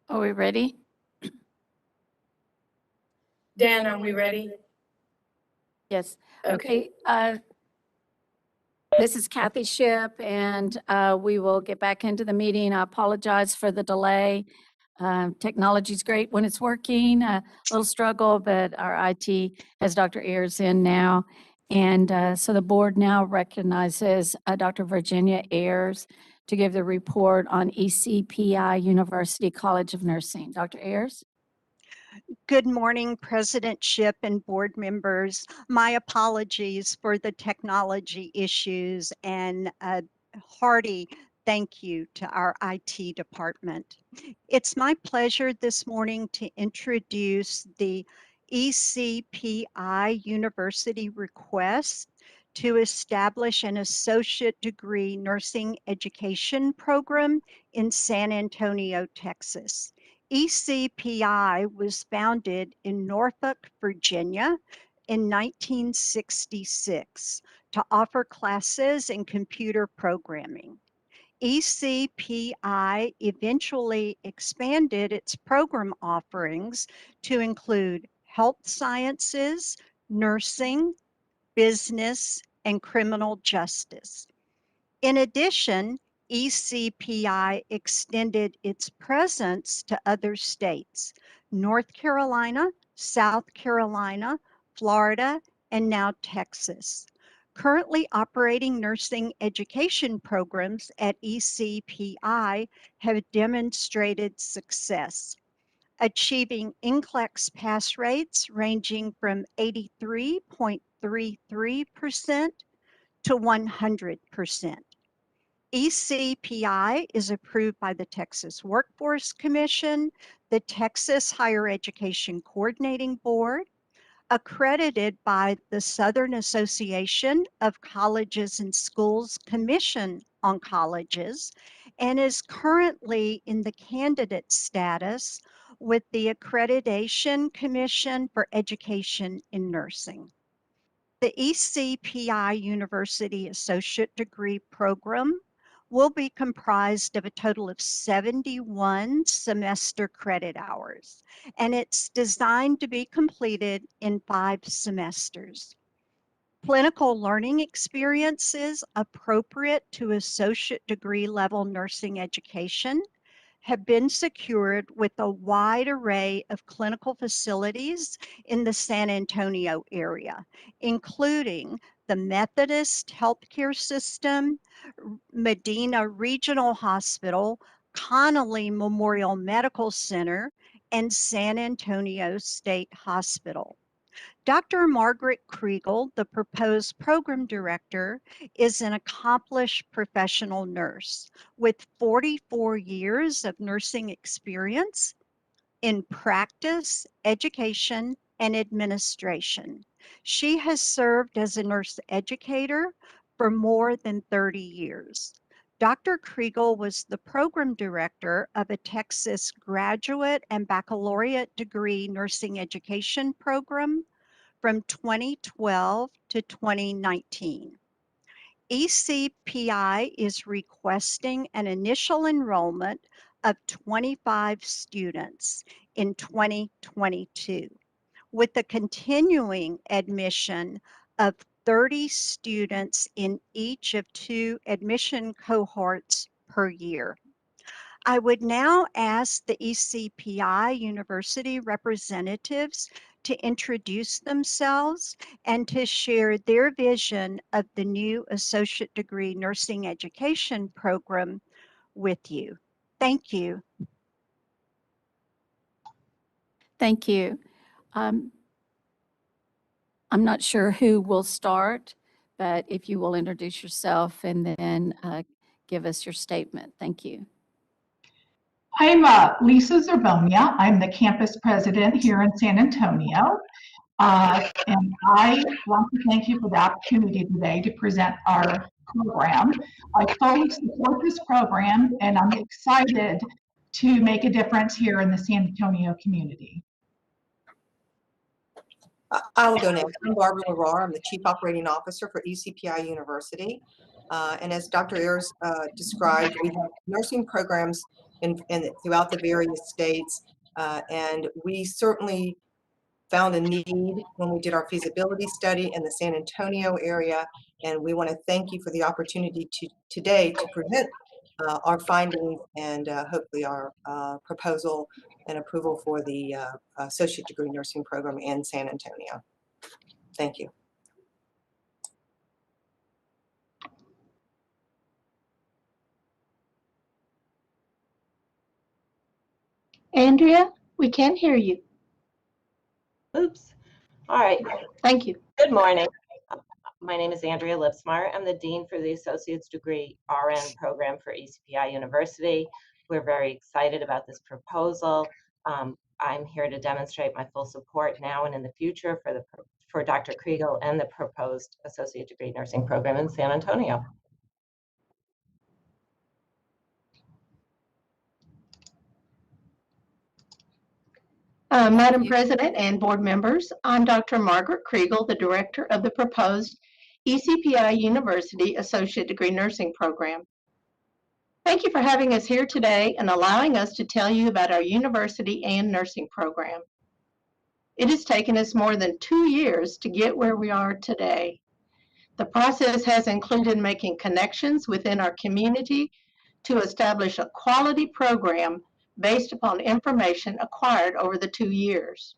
Are we ready? Dan, are we ready? Yes. Okay. This is Kathy Ship, and we will get back into the meeting. I apologize for the delay. Technology's great when it's working, a little struggle, but our IT has Dr. Ayers in now. And so the board now recognizes Dr. Virginia Ayers to give the report on ECPI University College of Nursing. Dr. Ayers? Good morning, President Ship and board members. My apologies for the technology issues and a hearty thank you to our IT department. It's my pleasure this morning to introduce the ECPI University request to establish an associate degree nursing education program in San Antonio, Texas. ECPI was founded in Norfolk, Virginia in 1966 to offer classes in computer programming. ECPI eventually expanded its program offerings to include health sciences, nursing, business, and criminal justice. In addition, ECPI extended its presence to other states, North Carolina, South Carolina, Florida, and now Texas. Currently operating nursing education programs at ECPI have demonstrated success, achieving NCLEX pass rates ranging from 83.33% to 100%. ECPI is approved by the Texas Workforce Commission, the Texas Higher Education Coordinating Board, accredited by the Southern Association of Colleges and Schools Commission on Colleges, and is currently in the candidate status with the Accreditation Commission for Education in Nursing. The ECPI University Associate Degree Program will be comprised of a total of 71 semester credit hours, and it's designed to be completed in 5 semesters. Clinical learning experiences appropriate to associate degree level nursing education have been secured with a wide array of clinical facilities in the San Antonio area, including the Methodist Healthcare System, Medina Regional Hospital, Connolly Memorial Medical Center, and San Antonio State Hospital. Dr. Margaret Kriegel, the proposed program director, is an accomplished professional nurse with 44 years of nursing experience in practice, education, and administration. She has served as a nurse educator for more than 30 years. Dr. Kriegel was the program director of a Texas graduate and baccalaureate degree nursing education program from 2012 to 2019. ECPI is requesting an initial enrollment of 25 students in 2022, with a continuing admission of 30 students in each of 2 admission cohorts per year. I would now ask the ECPI University representatives to introduce themselves and to share their vision of the new associate degree nursing education program with you. Thank you. Thank you. I'm not sure who will start, but if you will introduce yourself and then give us your statement. Thank you. I'm Lisa Zerbonia. I'm the campus president here in San Antonio. And I want to thank you for the opportunity today to present our program. I fully support this program, and I'm excited to make a difference here in the San Antonio community. I will go next. I'm Barbara Lerar. I'm the Chief Operating Officer for ECPI University. And as Dr. Ayers described, we have nursing programs throughout the various states. And we certainly found a need when we did our feasibility study in the San Antonio area. And we want to thank you for the opportunity today to present our findings and hopefully our proposal and approval for the associate degree nursing program in San Antonio. Thank you. Andrea, we can't hear you. Oops. All right. Thank you. Good morning. My name is Andrea Lipsmeyer. I'm the Dean for the Associate's Degree RN program for ECPI University. We're very excited about this proposal. I'm here to demonstrate my full support now and in the future for Dr. Kriegel and the proposed Associate Degree Nursing program in San Antonio. Madam President and board members, I'm Dr. Margaret Kriegel, the director of the proposed ECPI University Associate Degree Nursing Program. Thank you for having us here today and allowing us to tell you about our university and nursing program. It has taken us more than 2 years to get where we are today. The process has included making connections within our community to establish a quality program based upon information acquired over the 2 years.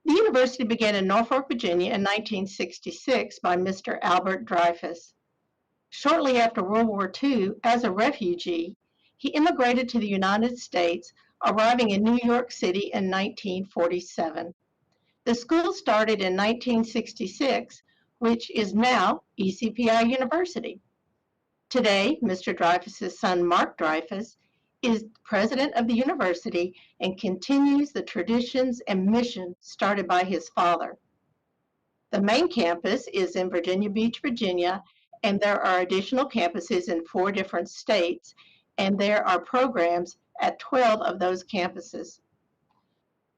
The university began in Norfolk, Virginia in 1966 by Mr. Albert Dreyfus. Shortly after World War II, as a refugee, he immigrated to the United States, arriving in New York City in 1947. The school started in 1966, which is now ECPI University. Today, Mr. Dreyfus's son, Mark Dreyfus, is president of the university and continues the traditions and mission started by his father. The main campus is in Virginia Beach, Virginia, and there are additional campuses in 4 different states, and there are programs at 12 of those campuses.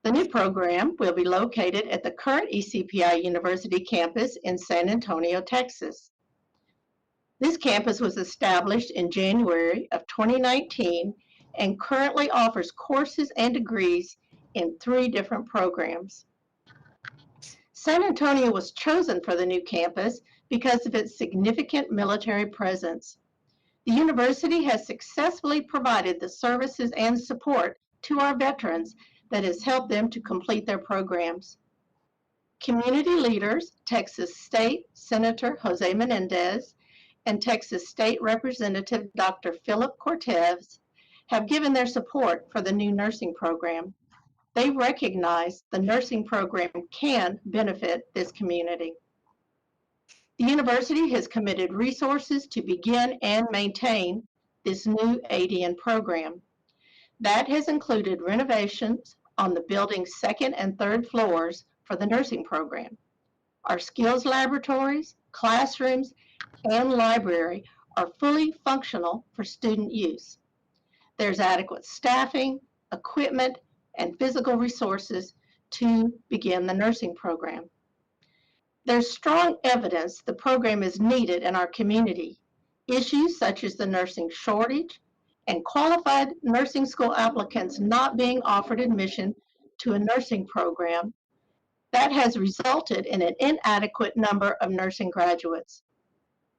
The new program will be located at the current ECPI University campus in San Antonio, Texas. This campus was established in January of 2019 and currently offers courses and degrees in 3 different programs. San Antonio was chosen for the new campus because of its significant military presence. The university has successfully provided the services and support to our veterans that has helped them to complete their programs. Community leaders, Texas State Senator Jose Menendez and Texas State Representative Dr. Philip Cortez, have given their support for the new nursing program. They recognize the nursing program can benefit this community. The university has committed resources to begin and maintain this new ADN program. That has included renovations on the building's 2nd and 3rd floors for the nursing program. Our skills laboratories, classrooms, and library are fully functional for student use. There's adequate staffing, equipment, and physical resources to begin the nursing program. There's strong evidence the program is needed in our community. Issues such as the nursing shortage and qualified nursing school applicants not being offered admission to a nursing program, that has resulted in an inadequate number of nursing graduates.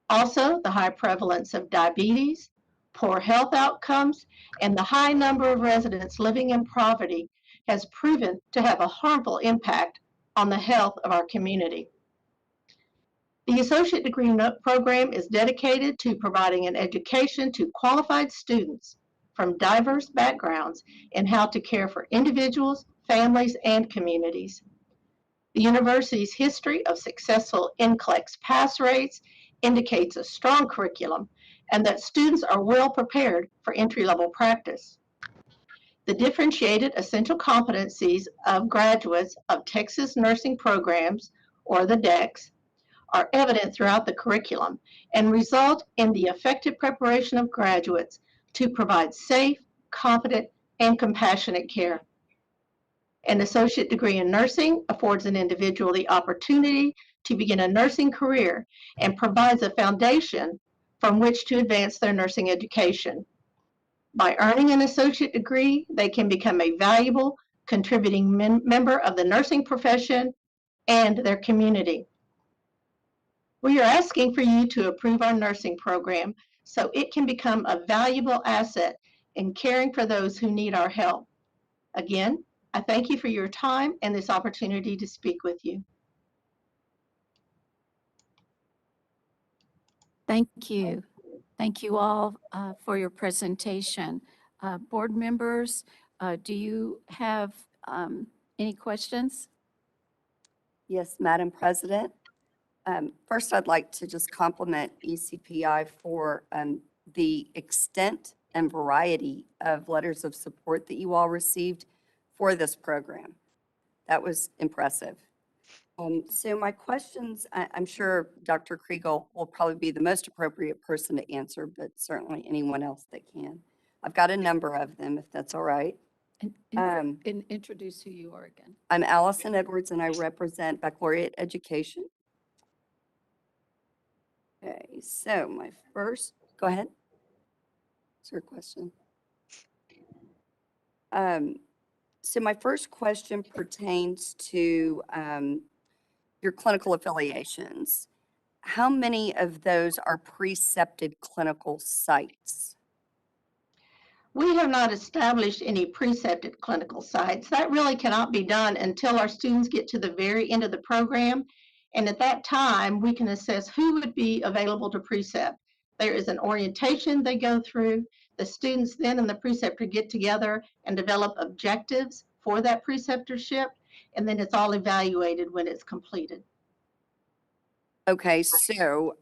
Also, the high prevalence of diabetes, poor health outcomes, and the high number of residents living in poverty has proven to have a harmful impact on the health of our community. The associate degree program is dedicated to providing an education to qualified students from diverse backgrounds in how to care for individuals, families, and communities. The university's history of successful NCLEX pass rates indicates a strong curriculum and that students are well prepared for entry-level practice. The differentiated essential competencies of graduates of Texas nursing programs, or the DECs, are evident throughout the curriculum and result in the effective preparation of graduates to provide safe, competent, and compassionate care. An associate degree in nursing affords an individual the opportunity to begin a nursing career and provides a foundation from which to advance their nursing education. By earning an associate degree, they can become a valuable, contributing member of the nursing profession and their community. We are asking for you to approve our nursing program so it can become a valuable asset in caring for those who need our help. Again, I thank you for your time and this opportunity to speak with you. Thank you. Thank you all for your presentation. Board members, do you have any questions? Yes, Madam President. First, I'd like to just compliment ECPI for the extent and variety of letters of support that you all received for this program. That was impressive. So my questions, I'm sure Dr. Kriegel will probably be the most appropriate person to answer, but certainly anyone else that can. I've got a number of them, if that's all right. And introduce who you are again. I'm Allison Edwards, and I represent Baccalaureate Education. Okay, so my first, go ahead. Is there a question? So my first question pertains to your clinical affiliations. How many of those are precepted clinical sites? We have not established any precepted clinical sites. That really cannot be done until our students get to the very end of the program. And at that time, we can assess who would be available to precept. There is an orientation they go through. The students then and the preceptor get together and develop objectives for that preceptorship. And then it's all evaluated when it's completed. Okay, so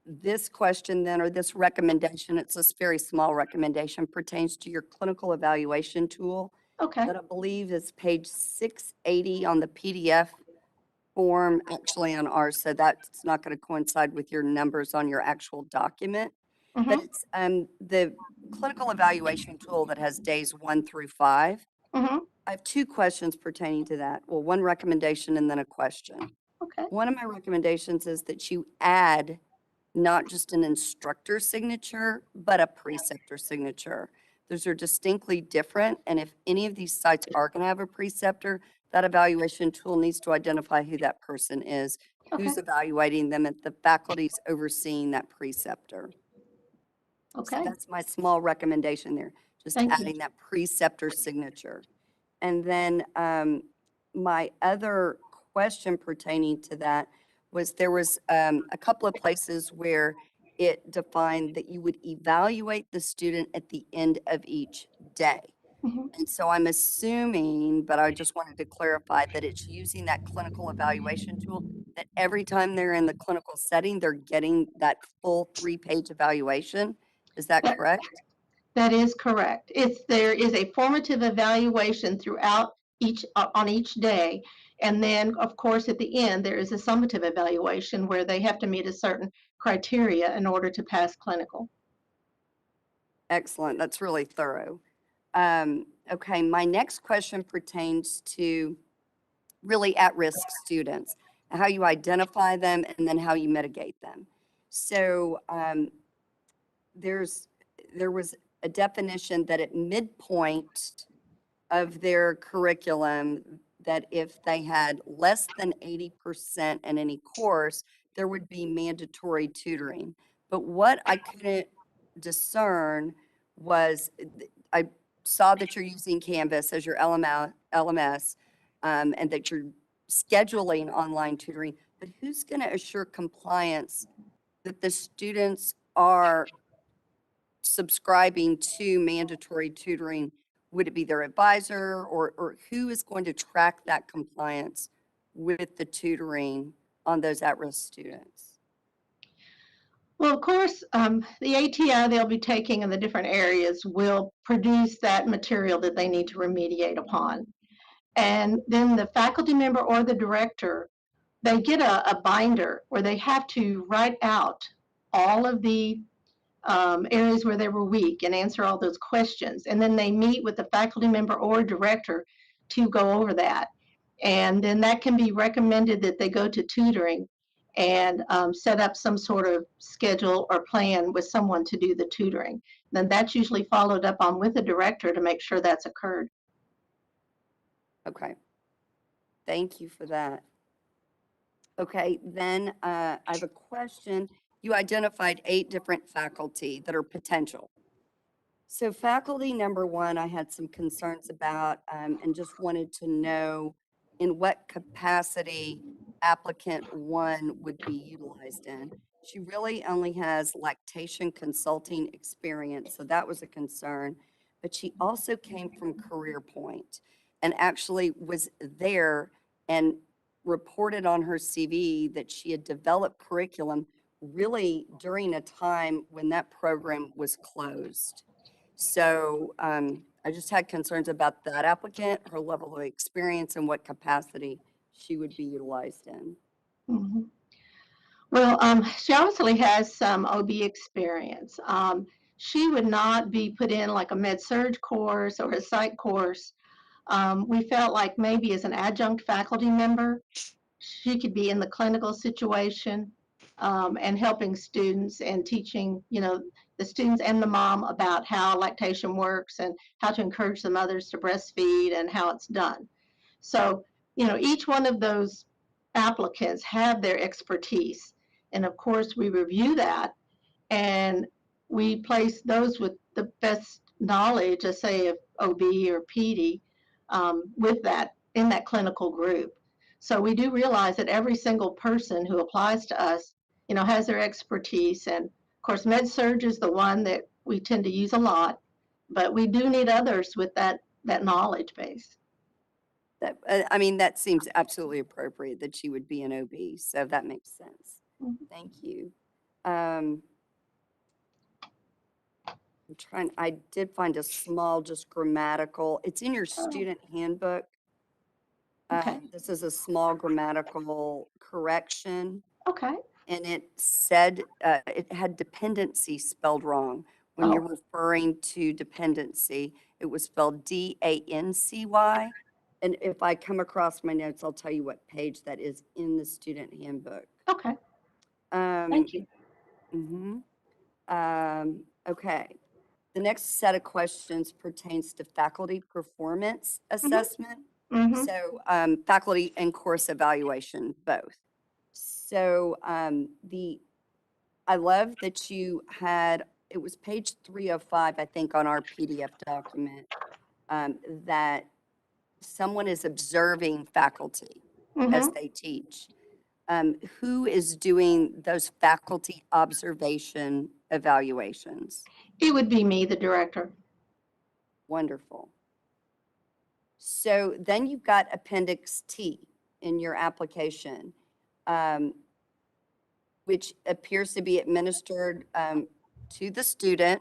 this question then, or this recommendation, it's this very small recommendation, pertains to your clinical evaluation tool. Okay. That I believe is page 680 on the PDF form, actually on ours, so that's not going to coincide with your numbers on your actual document. But it's the clinical evaluation tool that has days 1 through 5. I have 2 questions pertaining to that. Well, one recommendation and then a question. Okay. One of my recommendations is that you add not just an instructor signature, but a preceptor signature. Those are distinctly different, and if any of these sites are going to have a preceptor, that evaluation tool needs to identify who that person is, who's evaluating them, and the faculty's overseeing that preceptor. Okay. So that's my small recommendation there, just Thank you. adding that preceptor signature. And then my other question pertaining to that was there was a couple of places where it defined that you would evaluate the student at the end of each day. And so I'm assuming, but I just wanted to clarify that it's using that clinical evaluation tool, that every time they're in the clinical setting, they're getting that full 3-page evaluation. Is that correct? That is correct. There is a formative evaluation throughout on each day. And then, of course, at the end, there is a summative evaluation where they have to meet a certain criteria in order to pass clinical. Excellent. That's really thorough. Okay, my next question pertains to really at-risk students, how you identify them and then how you mitigate them. So there was a definition that at midpoint of their curriculum, that if they had less than 80% in any course, there would be mandatory tutoring. But what I couldn't discern was, I saw that you're using Canvas as your LMS and that you're scheduling online tutoring, but who's going to assure compliance that the students are subscribing to mandatory tutoring? Would it be their advisor, or who is going to track that compliance with the tutoring on those at-risk students? Well, of course, the ATI they'll be taking in the different areas will produce that material that they need to remediate upon. And then the faculty member or the director, they get a binder where they have to write out all of the areas where they were weak and answer all those questions. And then they meet with the faculty member or director to go over that. And then that can be recommended that they go to tutoring and set up some sort of schedule or plan with someone to do the tutoring. Then that's usually followed up on with the director to make sure that's occurred. Okay. Thank you for that. Okay, then I have a question. You identified 8 different faculty that are potential. So faculty number 1, I had some concerns about and just wanted to know in what capacity applicant 1 would be utilized in. She really only has lactation consulting experience, so that was a concern. But she also came from Career Point and actually was there and reported on her CV that she had developed curriculum really during a time when that program was closed. So I just had concerns about that applicant, her level of experience, and what capacity she would be utilized in. Mhm. Well, she obviously has some OB experience. She would not be put in like a med-surg course or a psych course. We felt like maybe as an adjunct faculty member, she could be in the clinical situation and helping students and teaching, the students and the mom about how lactation works and how to encourage the mothers to breastfeed and how it's done. So, each one of those applicants have their expertise. And of course, we review that and we place those with the best knowledge, let's say of OB or PD, with that in that clinical group. So we do realize that every single person who applies to us, has their expertise. And of course, med-surg is the one that we tend to use a lot, but we do need others with that knowledge base. That that seems absolutely appropriate that she would be an OB, so that makes sense. Thank you. I did find a small, just grammatical, it's in your student handbook. Okay. This is a small grammatical correction. Okay. And it said, it had dependency spelled wrong. When you're referring to dependency, it was spelled D-A-N-C-Y. And if I come across my notes, I'll tell you what page that is in the student handbook. Okay. Thank you. Okay. The next set of questions pertains to faculty performance assessment. So faculty and course evaluation, both. So I love that you had, it was page 305, I think, on our PDF document, that someone is observing faculty as they teach. Who is doing those faculty observation evaluations? It would be me, the director. Wonderful. So then you've got Appendix T in your application, which appears to be administered to the student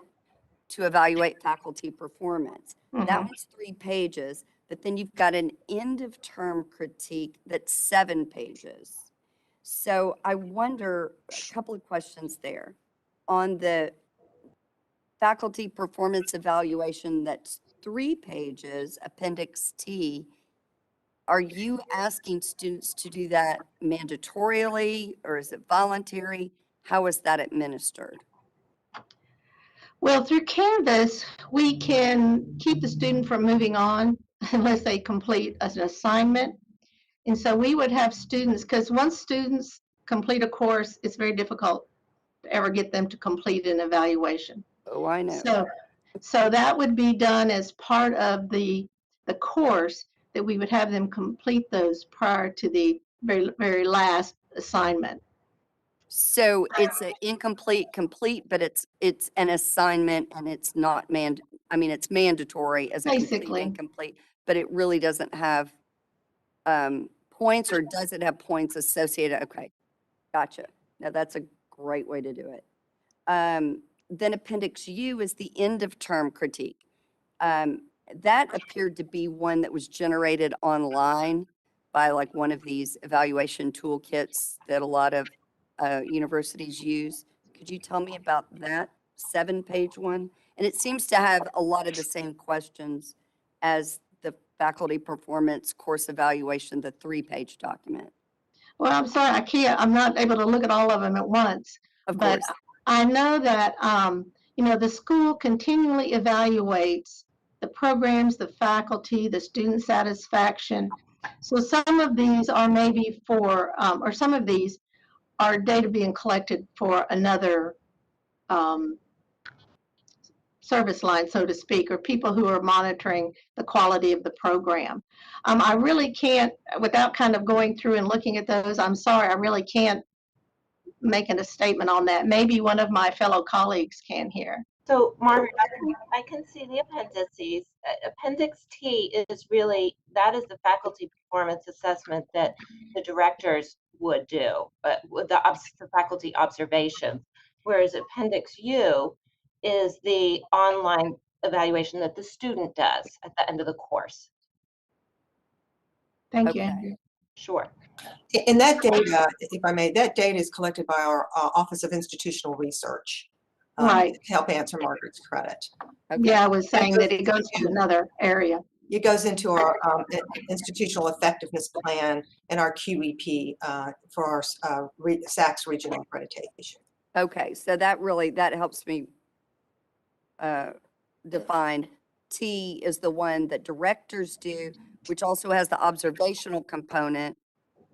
to evaluate faculty performance. That one's 3 pages, but then you've got an end of term critique that's 7 pages. So I wonder, a couple of questions there. On the faculty performance evaluation that's 3 pages, Appendix T, are you asking students to do that mandatorily or is it voluntary? How is that administered? Well, through Canvas, we can keep the student from moving on unless they complete an assignment. And so we would have students, because once students complete a course, it's very difficult to ever get them to complete an evaluation. Oh, I know. So that would be done as part of the course, that we would have them complete those prior to the very, very last assignment. So it's an incomplete, complete, but it's an assignment and it's not it's mandatory as a complete, Basically. incomplete, but it really doesn't have points, or does it have points associated? Okay, gotcha. Now that's a great way to do it. Then Appendix U is the end of term critique. That appeared to be one that was generated online by like one of these evaluation toolkits that a lot of universities use. Could you tell me about that 7-page one? And it seems to have a lot of the same questions as the faculty performance course evaluation, the 3-page document. Well, I'm sorry, I'm not able to look at all of them at once. Of But course. I know that, the school continually evaluates the programs, the faculty, the student satisfaction. So some of these are maybe or some of these are data being collected for another service line, so to speak, or people who are monitoring the quality of the program. I really can't, without kind of going through and looking at those, I'm sorry, I really can't make a statement on that. Maybe one of my fellow colleagues can here. So, Margaret, I can see the appendices. Appendix T is really, that is the faculty performance assessment that the directors would do, but with the faculty observations. Whereas Appendix U is the online evaluation that the student does at the end of the course. Thank you, Andrea. Sure. And that data, if I may, that data is collected by our Office of Institutional Research. Right. To help answer Margaret's credit. Yeah, I was saying that it goes to another area. It goes into our institutional effectiveness plan and our QEP for our SACS regional accreditation. Okay, so that helps me define. T is the one that directors do, which also has the observational component.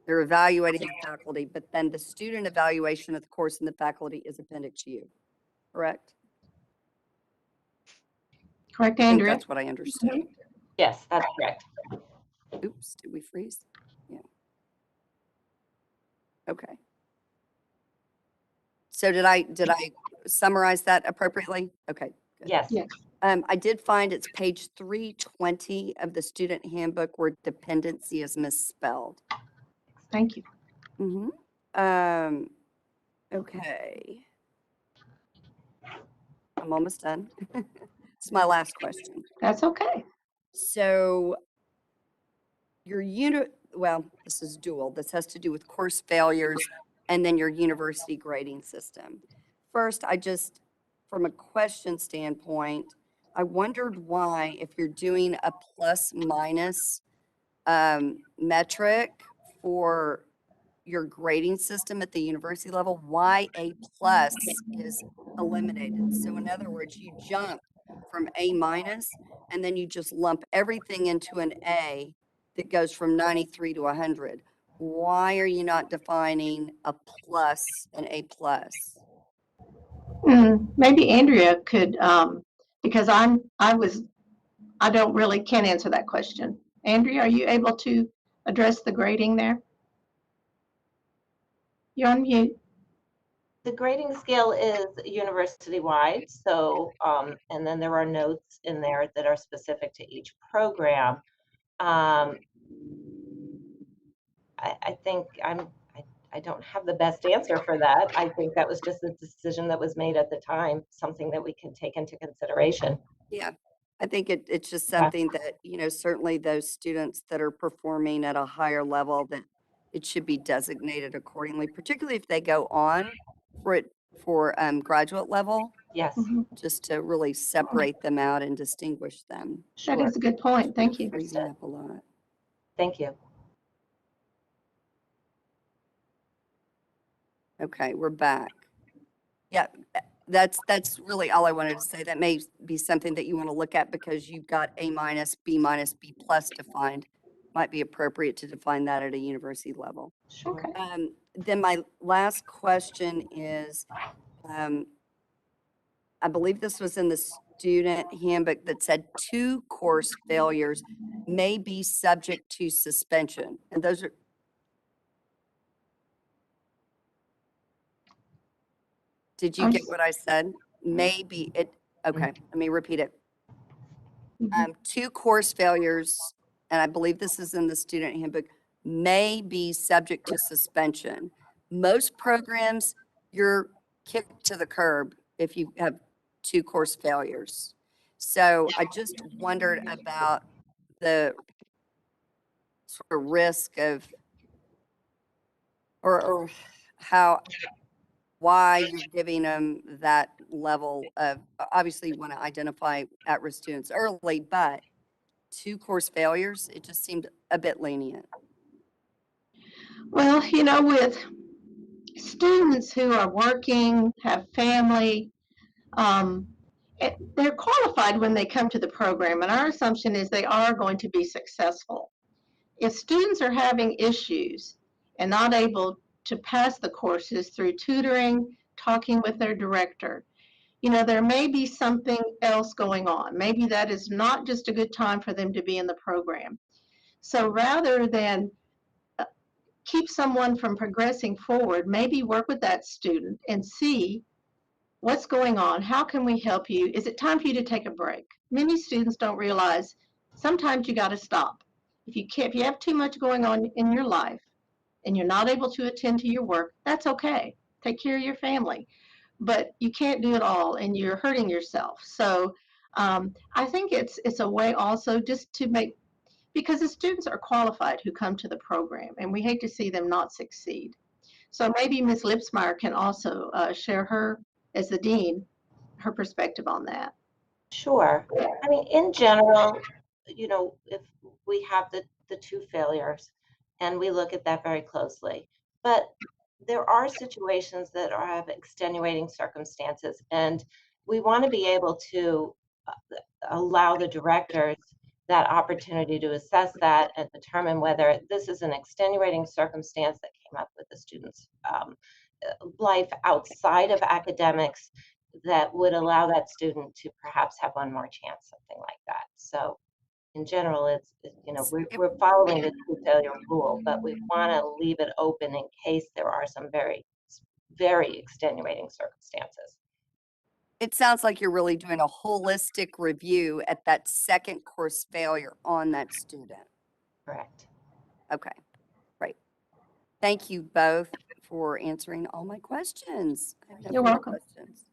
They're evaluating the faculty, but then the student evaluation of the course and the faculty is Appendix U, correct? Correct, I think Andrea? that's what I understood. Yes, that's correct. Oops, did we freeze? Yeah. Okay. So did I summarize that appropriately? Okay. Good. Yes. Yes. I did find it's page 320 of the student handbook where dependency is misspelled. Thank you. Okay. I'm almost done. It's my last question. That's okay. So your this is dual. This has to do with course failures and then your university grading system. First, from a question standpoint, I wondered why, if you're doing a plus minus metric for your grading system at the university level, why A plus is eliminated. So in other words, you jump from A minus and then you just lump everything into an A that goes from 93 to 100. Why are you not defining a plus and A plus? Maybe Andrea could, because can't answer that question. Andrea, are you able to address the grading there? You're on mute. The grading scale is university-wide, so, and then there are notes in there that are specific to each program. I think I don't have the best answer for that. I think that was just a decision that was made at the time, something that we can take into consideration. Yeah, I think it's just something that, certainly those students that are performing at a higher level, that it should be designated accordingly, particularly if they go on for graduate level. Yes. Just to really separate them out and distinguish them. That is a good point. Thank you. Freezing up a lot. Thank you. Okay, we're back. Yeah, that's really all I wanted to say. That may be something that you want to look at because you've got A minus, B plus defined. Might be appropriate to define that at a university level. Sure. Then my last question is, I believe this was in the student handbook that said 2 course failures may be subject to suspension. And those are, did you get what I said? Maybe it, okay, let me repeat it. 2 course failures, and I believe this is in the student handbook, may be subject to suspension. Most programs, you're kicked to the curb if you have 2 course failures. So I just wondered about the sort of risk of, or why you're giving them that level of, obviously you want to identify at-risk students early, but 2 course failures? It just seemed a bit lenient. Well, with students who are working, have family, they're qualified when they come to the program, and our assumption is they are going to be successful. If students are having issues and not able to pass the courses through tutoring, talking with their director, there may be something else going on. Maybe that is not just a good time for them to be in the program. So rather than keep someone from progressing forward, maybe work with that student and see what's going on. How can we help you? Is it time for you to take a break? Many students don't realize sometimes you got to stop. If you have too much going on in your life and you're not able to attend to your work, that's okay. Take care of your family. But you can't do it all and you're hurting yourself. So I think it's a way also just to make, because the students are qualified who come to the program and we hate to see them not succeed. So maybe Ms. Lipsmeyer can also share her, as the dean, her perspective on that. Sure. I mean, in general, if we have the 2 failures and we look at that very closely, but there are situations that have extenuating circumstances, and we want to be able to allow the directors that opportunity to assess that and determine whether this is an extenuating circumstance that came up with the student's life outside of academics that would allow that student to perhaps have one more chance, something like that. So in general, we're following the 2 failure rule, but we want to leave it open in case there are some very, very extenuating circumstances. It sounds like you're really doing a holistic review at that second course failure on that student. Correct. Okay, great. Thank you both for answering all my questions. I have no You're further welcome. questions.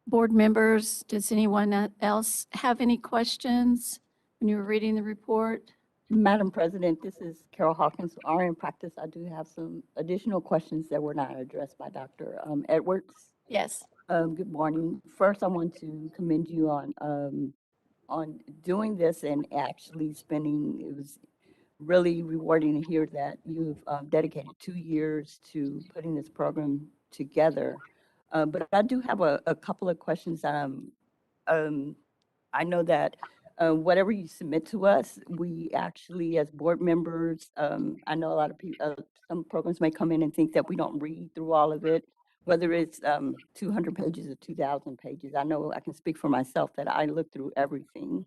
Board members, does anyone else have any questions when you were reading the report? Madam President, this is Carol Hawkins, RN practice. I do have some additional questions that were not addressed by Dr. Edwards. Yes. Good morning. First, I want to commend you on doing this and actually spending, it was really rewarding to hear that you've dedicated 2 years to putting this program together. But I do have a couple of questions. I know that whatever you submit to us, we actually, as board members, I know a lot of people, some programs may come in and think that we don't read through all of it, whether it's 200 pages or 2,000 pages. I know I can speak for myself that I look through everything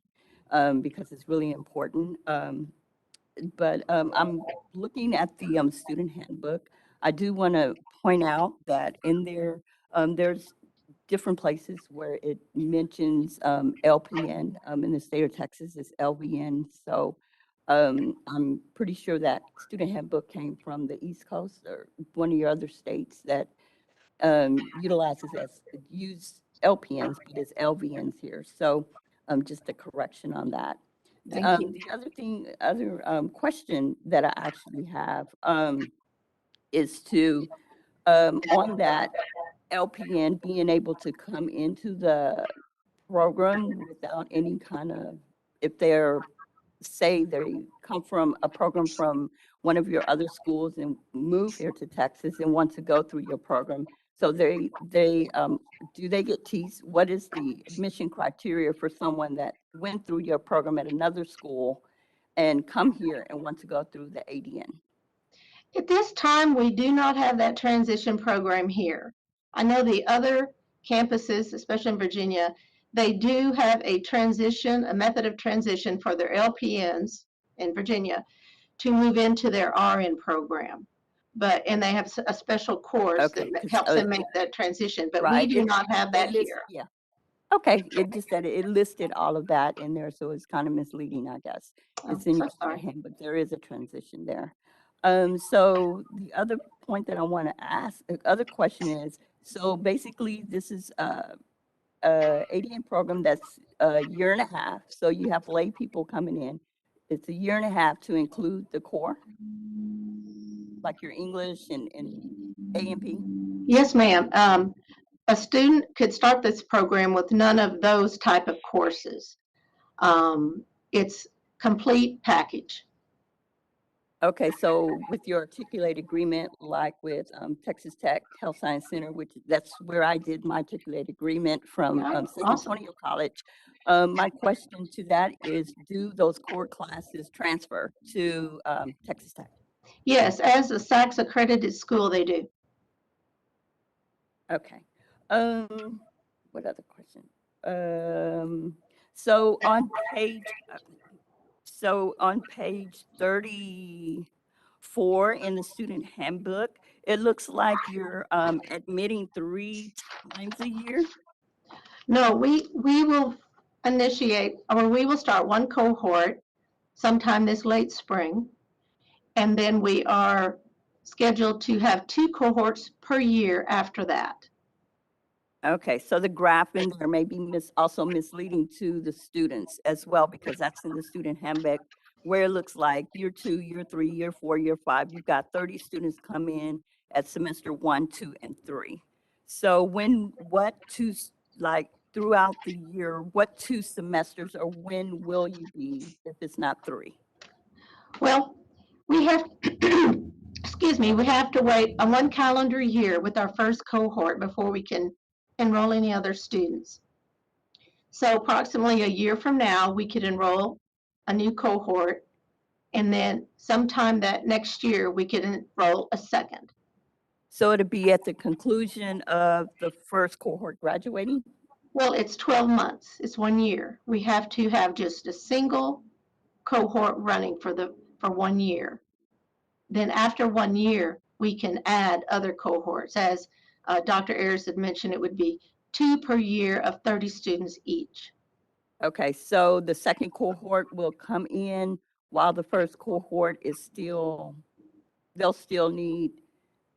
because it's really important. But I'm looking at the student handbook. I do want to point out that in there, there's different places where it mentions LPN. In the state of Texas is LVN. So I'm pretty sure that student handbook came from the East Coast or one of your other states that use LPNs, but it's LVNs here. So just a correction on that. Thank you. The other question that I actually have is to on that LPN being able to come into the program without any kind of, if they're, say they come from a program from one of your other schools and move here to Texas and want to go through your program. So do they get teased? What is the admission criteria for someone that went through your program at another school and come here and want to go through the ADN? At this time, we do not have that transition program here. I know the other campuses, especially in Virginia, they do have a method of transition for their LPNs in Virginia to move into their RN program. And they have a special course that helps them make that transition, but we do not have that here. Yeah. Okay, it just said it listed all of that in there, so it's kind of misleading, I guess. It's in your student handbook, but there is a transition there. So the other point that I want to ask, the other question is, so basically this is a ADN program that's a year and a half. So you have lay people coming in. It's a year and a half to include the core, like your English and A&P. Yes, ma'am. a student could start this program with none of those type of courses. It's complete package. Okay, so with your articulated agreement, like with Texas Tech Health Science Center, which that's where I did my articulated agreement from San Awesome. Antonio College. My question to that is, do those core classes transfer to Texas Tech? Yes, as a SACS accredited school, they do. Okay. What other question? So on page 34 in the student handbook, it looks like you're admitting 3 times a year. No, we will initiate, or we will start one cohort sometime this late spring. And then we are scheduled to have 2 cohorts per year after that. Okay, so the graph in there may be also misleading to the students as well, because that's in the student handbook, where it looks like year 2, year 3, year 4, year 5, you've got 30 students come in at semester 1, 2, and 3. So throughout the year, what 2 semesters, or when will you be if it's not 3? Well, we have, excuse me, we have to wait a 1 calendar year with our first cohort before we can enroll any other students. So approximately a year from now, we could enroll a new cohort, and then sometime that next year, we could enroll a second. So it'll be at the conclusion of the first cohort graduating? Well, it's 12 months. It's 1 year. We have to have just a single cohort running for 1 year. Then after 1 year, we can add other cohorts. As Dr. Ayers had mentioned, it would be 2 per year of 30 students each. Okay, so the second cohort will come in while the first cohort is still, they'll still need,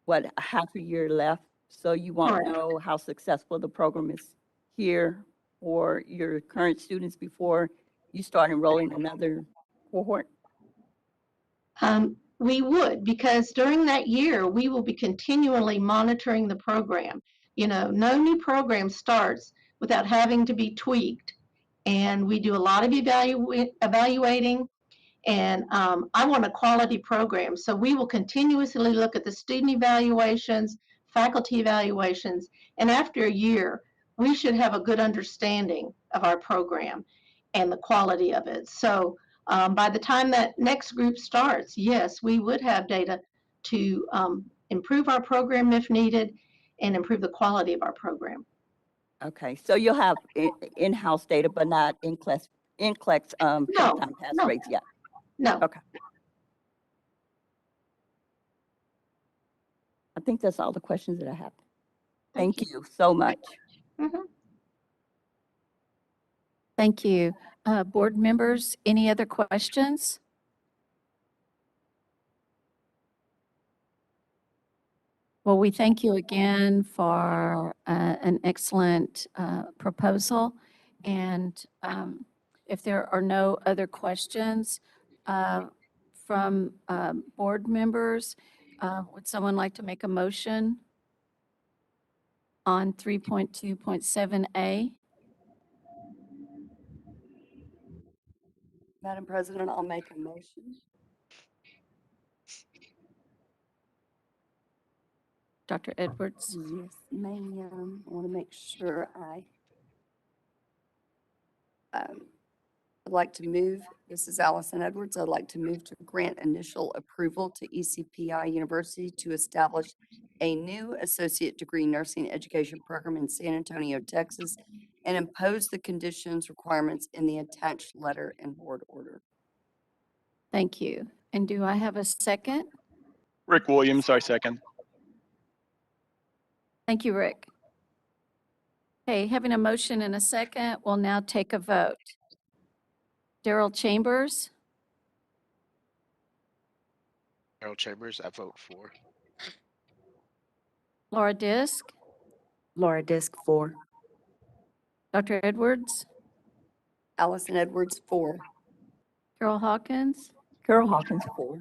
what, a half a year left? So you won't Correct. know how successful the program is here for your current students before you start enrolling another cohort? We would, because during that year, we will be continually monitoring the program. You know, no new program starts without having to be tweaked. And we do a lot of evaluating, and I want a quality program. So we will continuously look at the student evaluations, faculty evaluations, and after a year, we should have a good understanding of our program and the quality of it. So by the time that next group starts, yes, we would have data to improve our program if needed and improve the quality of our program. Okay, so you'll have in-house data, but not NCLEX first-time pass no. rates yet? No. Okay. I think that's all the questions that I have. Thank you so much. Mhm. Thank you. Board members, any other questions? Well, we thank you again for an excellent proposal. And if there are no other questions from board members, would someone like to make a motion on 3.2.7A? Madam President, I'll make a motion. Dr. Edwards? Yes, ma'am. I want to make sure I'd like to move, this is Allison Edwards, I'd like to move to grant initial approval to ECPI University to establish a new associate degree nursing education program in San Antonio, Texas, and impose the conditions, requirements in the attached letter and board order. Thank you. And do I have a second? Rick Williams, I second. Thank you, Rick. Okay, having a motion and a second, we'll now take a vote. Daryl Chambers, Harold Chambers, I vote for. Laura Disk, Laura Disk, 4. Dr. Edwards, Allison Edwards, 4. Carol Hawkins, Carol Hawkins, 4.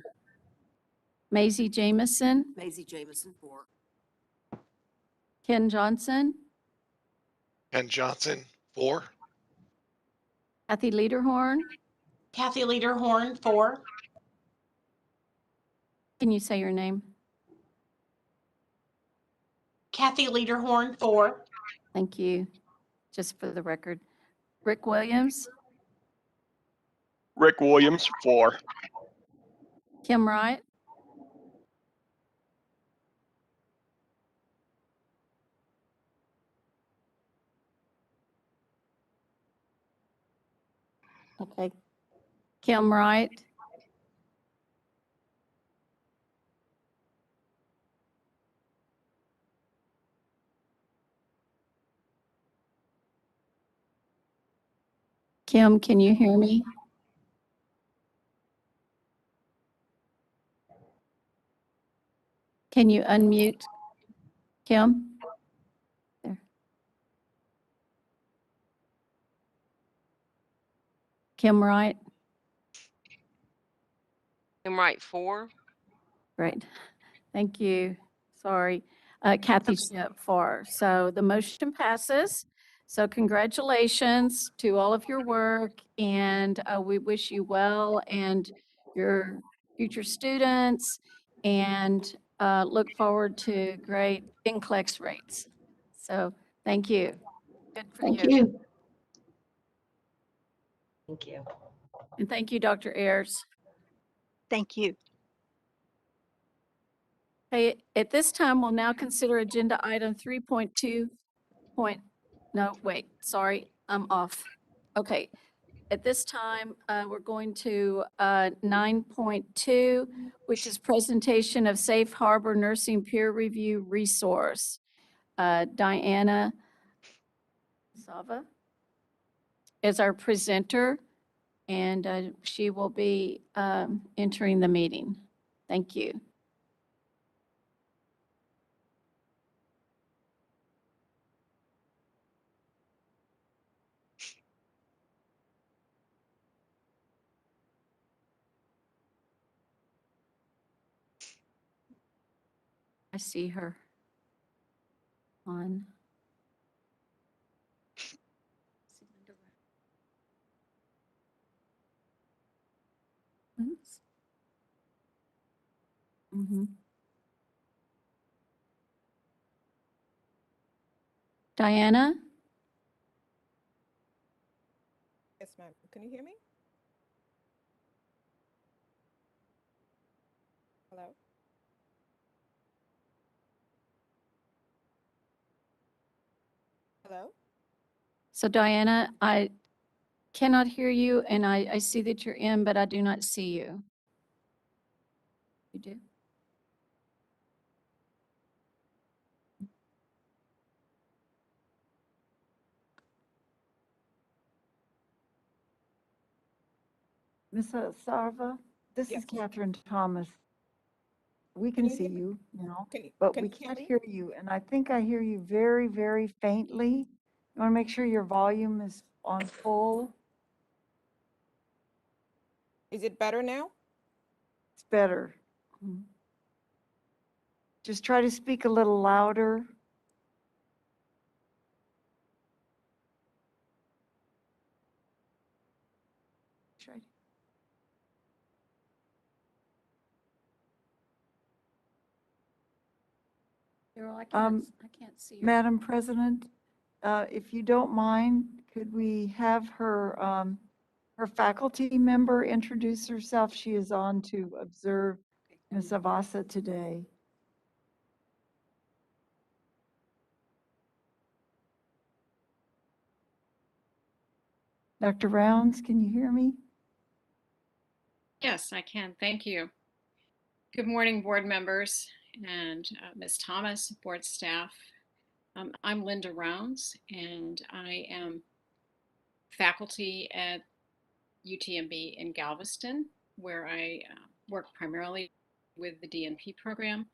Maisie Jamison, Maisie Jamison, 4. Ken Johnson, Ken Johnson, 4. Kathy Lederhorn, Kathy Lederhorn, 4. can you say your name? Kathy Lederhorn, 4. Thank you. Just for the record. Rick Williams, Rick Williams, 4. Kim Wright, okay. Kim Wright, Kim, can you hear me? Can you unmute Kim? There. Kim Wright, I'm right, 4. great. Thank you. Sorry. Kathy Ship, 4. So the motion passes. So congratulations to all of your work, and we wish you well and your future students, and look forward to great NCLEX rates. So thank you. Good for Thank you. you. Thank you. And thank you, Dr. Ayers. Thank you. Okay, at this time, we'll now consider agenda item 3.2 no, wait, sorry, I'm off. Okay, at this time, we're going to 9.2, which is presentation of Safe Harbor Nursing Peer Review Resource. Diana Sava is our presenter, and she will be entering the meeting. Thank you. I see her on. Oops. Mhm. Diana? Yes, ma'am. Can you hear me? Hello? Hello? So Diana, I cannot hear you, and I see that you're in, but I do not see you. You do? Ms. Sarva, this is Yes. Catherine Thomas. We Can can you see hear me? you now, Can you, but can we you hear can't me? hear you, and I think I hear you very, very faintly. You want to make sure your volume is on full. Is it better now? It's better. Just try to speak a little louder. Try. Daryl, Um, I can't see your. Madam President, if you don't mind, could we have her faculty member introduce herself? She is on to observe Ms. Avasa today. Dr. Rounds, can you hear me? Yes, I can. Thank you. Good morning, board members and Ms. Thomas, board staff. I'm Linda Rounds, and I am faculty at UTMB in Galveston, where I work primarily with the DNP program.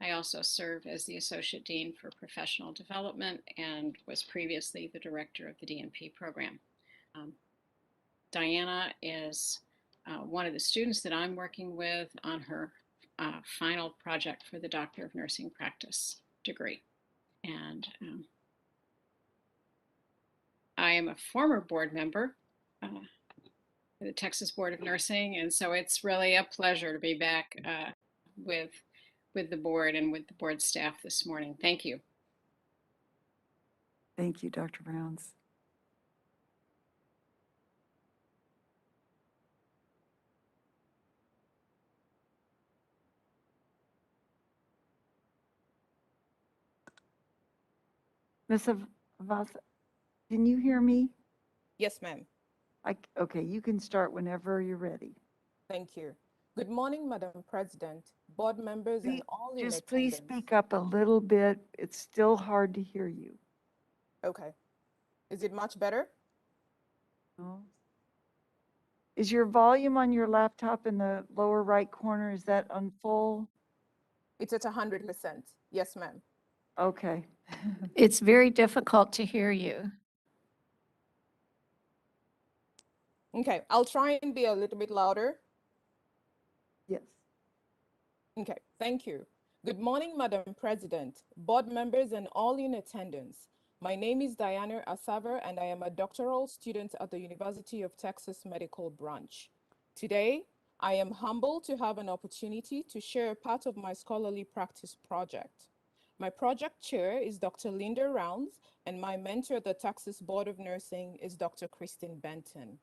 I also serve as the Associate Dean for Professional Development and was previously the director of the DNP program. Diana is one of the students that I'm working with on her final project for the Doctor of Nursing Practice degree. And I am a former board member for the Texas Board of Nursing, and so it's really a pleasure to be back with the board and with the board staff this morning. Thank you. Thank you, Dr. Rounds. Ms. Avasa, can you hear me? Yes, ma'am. Okay, you can start whenever you're ready. Thank you. Good morning, Madam President, board members, and all in Just please attendance. speak up a little bit. It's still hard to hear you. Okay. Is it much better? No. Is your volume on your laptop in the lower right corner, is that on full? It's at 100%. Yes, ma'am. Okay. It's very difficult to hear you. Okay, I'll try and be a little bit louder. Yes. Okay, thank you. Good morning, Madam President, board members, and all in attendance. My name is Diana Asaver, and I am a doctoral student at the University of Texas Medical Branch. Today, I am humbled to have an opportunity to share a part of my scholarly practice project. My project chair is Dr. Linda Rounds, and my mentor at the Texas Board of Nursing is Dr. Kristen Benton.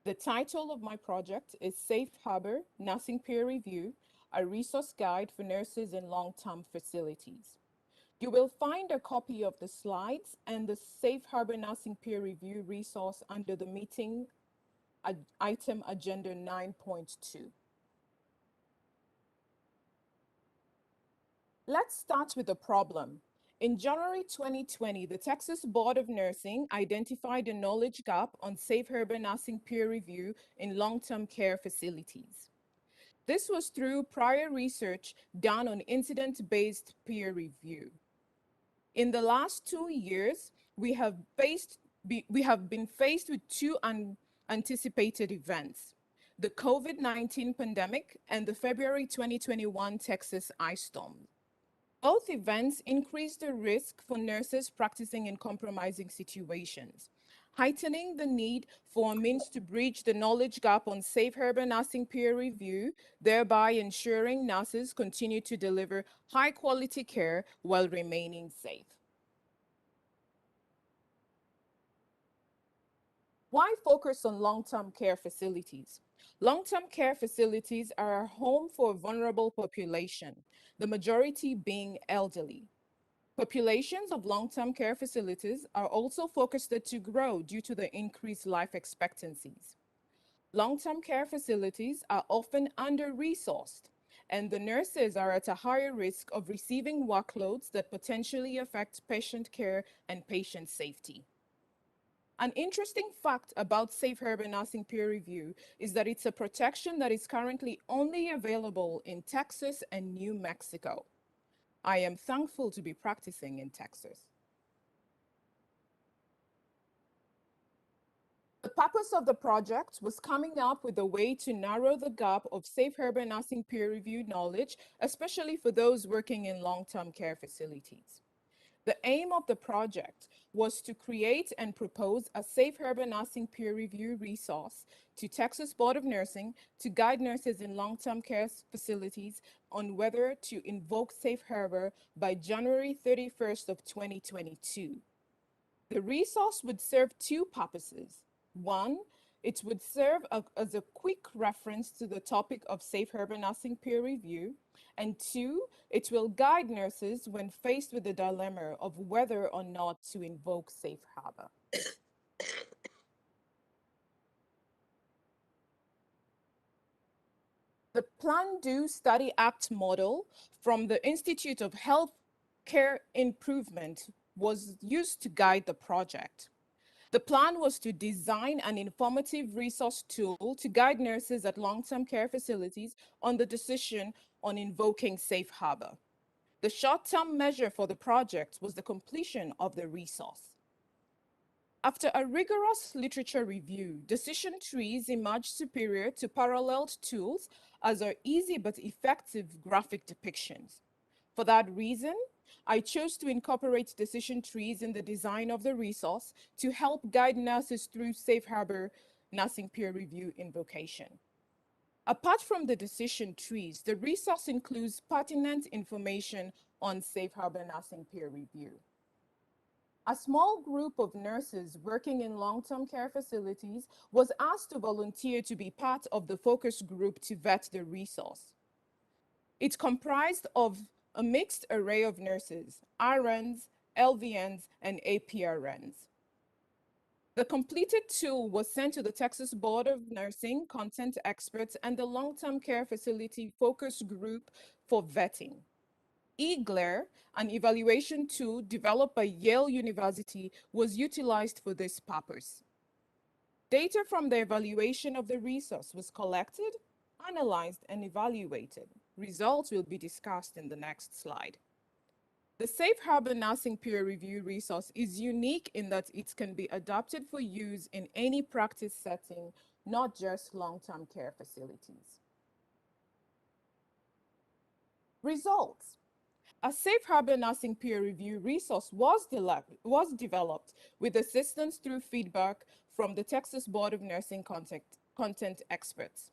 The title of my project is Safe Harbor Nursing Peer Review, a resource guide for nurses in long-term facilities. You will find a copy of the slides and the Safe Harbor Nursing Peer Review resource under the meeting item agenda 9.2. Let's start with the problem. In January 2020, the Texas Board of Nursing identified a knowledge gap on Safe Harbor Nursing Peer Review in long-term care facilities. This was through prior research done on incident-based peer review. In the last 2 years, we have been faced with two unanticipated events: the COVID-19 pandemic and the February 2021 Texas ice storm. Both events increased the risk for nurses practicing in compromising situations, heightening the need for a means to bridge the knowledge gap on Safe Harbor Nursing Peer Review, thereby ensuring nurses continue to deliver high-quality care while remaining safe. Why focus on long-term care facilities? Long-term care facilities are a home for a vulnerable population, the majority being elderly. Populations of long-term care facilities are also forecasted to grow due to the increased life expectancies. Long-term care facilities are often under-resourced, and the nurses are at a higher risk of receiving workloads that potentially affect patient care and patient safety. An interesting fact about Safe Harbor Nursing Peer Review is that it's a protection that is currently only available in Texas and New Mexico. I am thankful to be practicing in Texas. The purpose of the project was coming up with a way to narrow the gap of Safe Harbor Nursing Peer Review knowledge, especially for those working in long-term care facilities. The aim of the project was to create and propose a Safe Harbor Nursing Peer Review resource to Texas Board of Nursing to guide nurses in long-term care facilities on whether to invoke Safe Harbor by January 31st of 2022. The resource would serve two purposes. One, it would serve as a quick reference to the topic of Safe Harbor Nursing Peer Review. And two, it will guide nurses when faced with the dilemma of whether or not to invoke Safe Harbor. The Plan, Do, Study, Act model from the Institute of Health Care Improvement was used to guide the project. The plan was to design an informative resource tool to guide nurses at long-term care facilities on the decision on invoking Safe Harbor. The short-term measure for the project was the completion of the resource. After a rigorous literature review, decision trees emerged superior to paralleled tools as are easy but effective graphic depictions. For that reason, I chose to incorporate decision trees in the design of the resource to help guide nurses through safe harbor nursing peer review invocation. Apart from the decision trees, the resource includes pertinent information on safe harbor nursing peer review. A small group of nurses working in long-term care facilities was asked to volunteer to be part of the focus group to vet the resource. It comprised of a mixed array of nurses, RNs, LVNs, and APRNs. The completed tool was sent to the Texas Board of Nursing, content experts, and the long-term care facility focus group for vetting. eGlare, an evaluation tool developed by Yale University, was utilized for this purpose. Data from the evaluation of the resource was collected, analyzed, and evaluated. Results will be discussed in the next slide. The Safe Harbor Nursing Peer Review resource is unique in that it can be adapted for use in any practice setting, not just long-term care facilities. Results. A Safe Harbor Nursing Peer Review resource was developed with assistance through feedback from the Texas Board of Nursing content experts.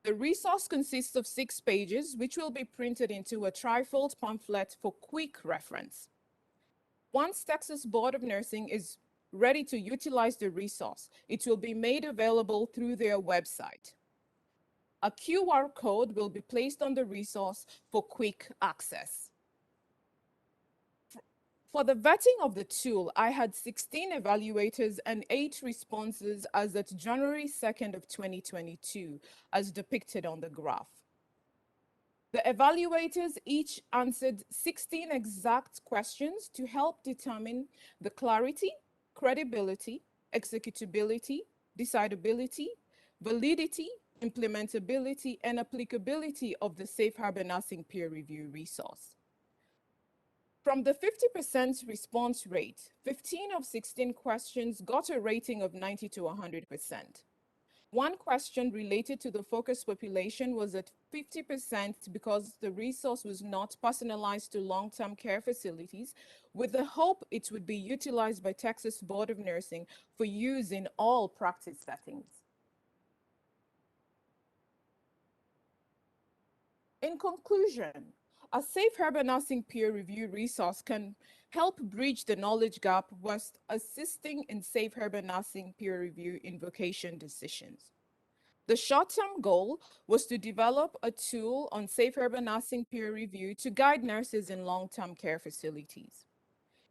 The resource consists of 6 pages, which will be printed into a trifold pamphlet for quick reference. Once Texas Board of Nursing is ready to utilize the resource, it will be made available through their website. A QR code will be placed on the resource for quick access. For the vetting of the tool, I had 16 evaluators and 8 responses as at January 2nd of 2022, as depicted on the graph. The evaluators each answered 16 exact questions to help determine the clarity, credibility, executability, decidability, validity, implementability, and applicability of the Safe Harbor Nursing Peer Review resource. From the 50% response rate, 15 of 16 questions got a rating of 90 to 100%. One question related to the focus population was at 50% because the resource was not personalized to long-term care facilities, with the hope it would be utilized by Texas Board of Nursing for use in all practice settings. In conclusion, a Safe Harbor Nursing Peer Review resource can help bridge the knowledge gap whilst assisting in Safe Harbor Nursing Peer Review invocation decisions. The short-term goal was to develop a tool on Safe Harbor Nursing Peer Review to guide nurses in long-term care facilities.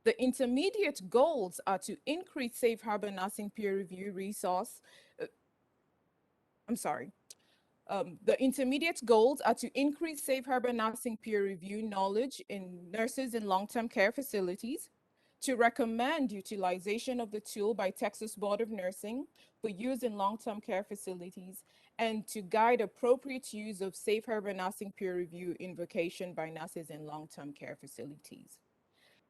The intermediate goals are to increase Safe Harbor Nursing Peer Review resource. The intermediate goals are to increase Safe Harbor Nursing peer review knowledge in nurses in long-term care facilities, to recommend utilization of the tool by Texas Board of Nursing for use in long-term care facilities, and to guide appropriate use of Safe Harbor Nursing peer review invocation by nurses in long-term care facilities.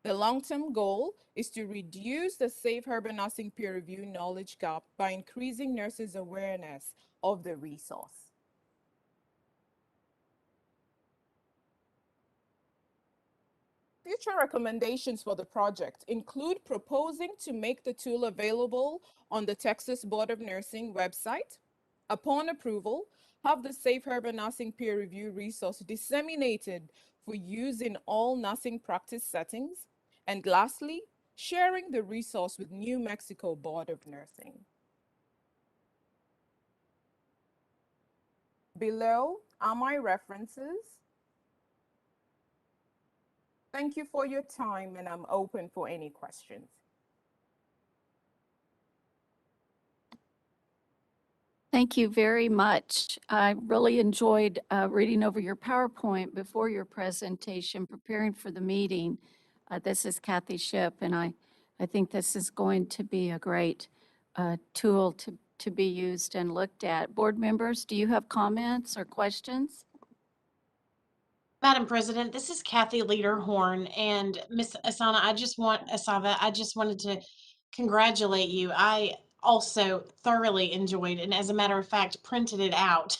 The long-term goal is to reduce the Safe Harbor Nursing peer review knowledge gap by increasing nurses' awareness of the resource. Future recommendations for the project include proposing to make the tool available on the Texas Board of Nursing website. Upon approval, have the Safe Harbor Nursing peer review resource disseminated for use in all nursing practice settings. And lastly, sharing the resource with New Mexico Board of Nursing. Below are my references. Thank you for your time, and I'm open for any questions. Thank you very much. I really enjoyed reading over your PowerPoint before your presentation, preparing for the meeting. This is Kathy Shipp, and I think this is going to be a great tool to be used and looked at. Board members, do you have comments or questions? Madam President, this is Kathy Lederhorn, and Miss Asana, Asava, I just wanted to congratulate you. I also thoroughly enjoyed, and as a matter of fact, printed it out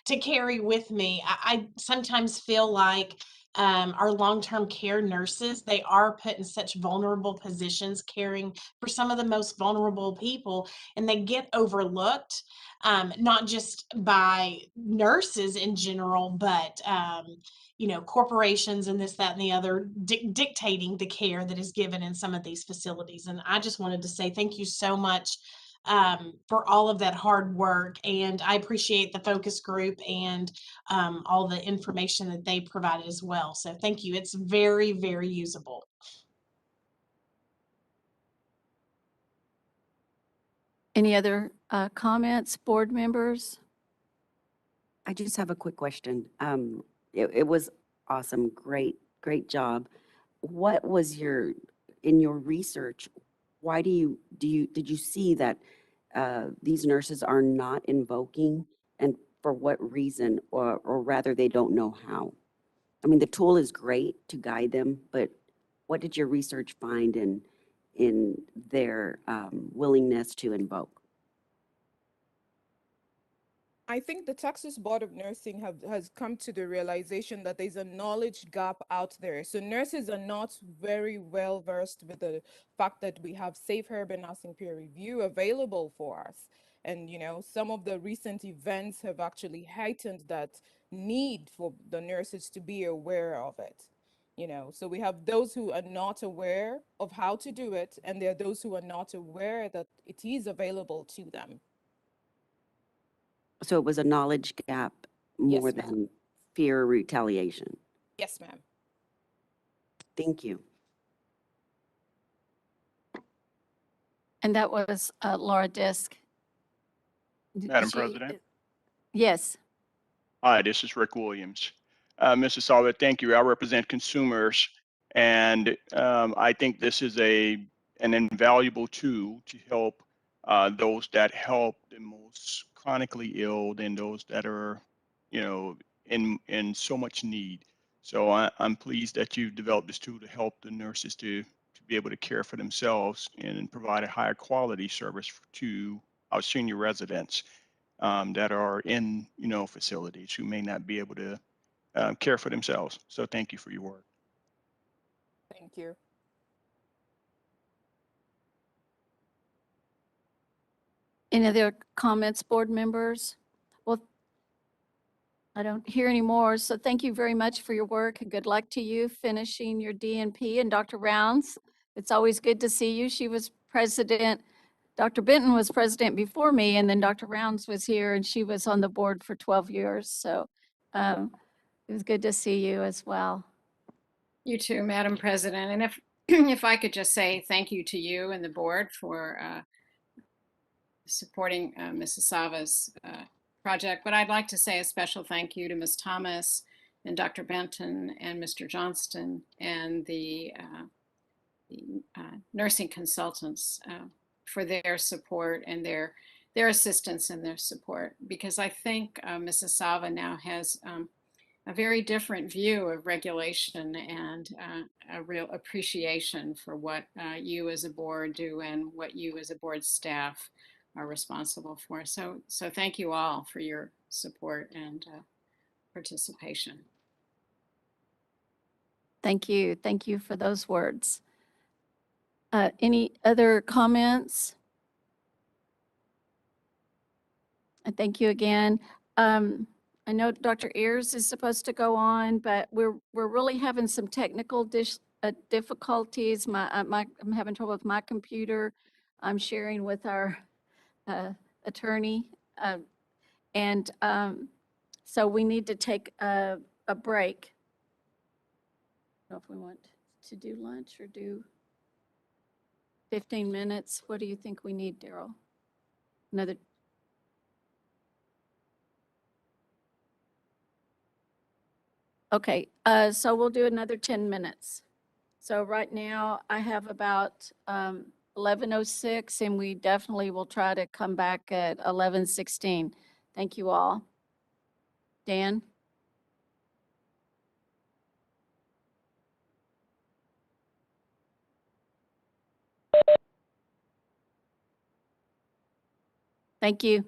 to carry with me. I sometimes feel like our long-term care nurses. They are put in such vulnerable positions caring for some of the most vulnerable people, and they get overlooked, not just by nurses in general, but corporations and this, that, and the other dictating the care that is given in some of these facilities. And I just wanted to say thank you so much for all of that hard work. And I appreciate the focus group and all the information that they provided as well. So thank you. It's very, very usable. Any other comments, board members? I just have a quick question. It was awesome. Great job. What was in your research, why did you see that these nurses are not invoking, and for what reason, or rather they don't know how? I mean, the tool is great to guide them, but what did your research find in their willingness to invoke? I think the Texas Board of Nursing has come to the realization that there's a knowledge gap out there. So nurses are not very well versed with the fact that we have Safe Herba Nursing Peer Review available for us. And, some of the recent events have actually heightened that need for the nurses to be aware of it. So we have those who are not aware of how to do it, and there are those who are not aware that it is available to them. So it was a knowledge gap more Yes, ma'am. than fear or retaliation. Yes, ma'am. Thank you. And that was Laura Disk. Madam President. Yes. Hi, this is Rick Williams. Mrs. Solid, thank you. I represent consumers, and I think this is an invaluable tool to help those that help the most chronically ill and those that are, in so much need. So I'm pleased that you've developed this tool to help the nurses to be able to care for themselves and provide a higher quality service to our senior residents that are in, facilities who may not be able to care for themselves. So thank you for your work. Thank you. Any other comments, board members? Well, I don't hear any more, so thank you very much for your work and good luck to you finishing your DNP. And Dr. Rounds, it's always good to see you. She was president. Dr. Benton was president before me, and then Dr. Rounds was here, and she was on the board for 12 years. So it was good to see you as well. You too, Madam President. And if if I could just say thank you to you and the board for supporting Mrs. Sava's project. But I'd like to say a special thank you to Ms. Thomas and Dr. Benton and Mr. Johnston and the nursing consultants for their support and their assistance and their support, because I think Mrs. Sava now has a very different view of regulation and a real appreciation for what you as a board do and what you as a board staff are responsible for. So thank you all for your support and participation. Thank you. Thank you for those words. Any other comments? And thank you again. I know Dr. Ayers is supposed to go on, but we're really having some technical difficulties. I'm having trouble with my computer. I'm sharing with our attorney, and so we need to take a break. I don't know if we want to do lunch or do 15 minutes. What do you think we need, Daryl? Another. Okay, so we'll do another 10 minutes. So right now I have about 11:06, and we definitely will try to come back at 11:16. Thank you all. Dan? Thank you.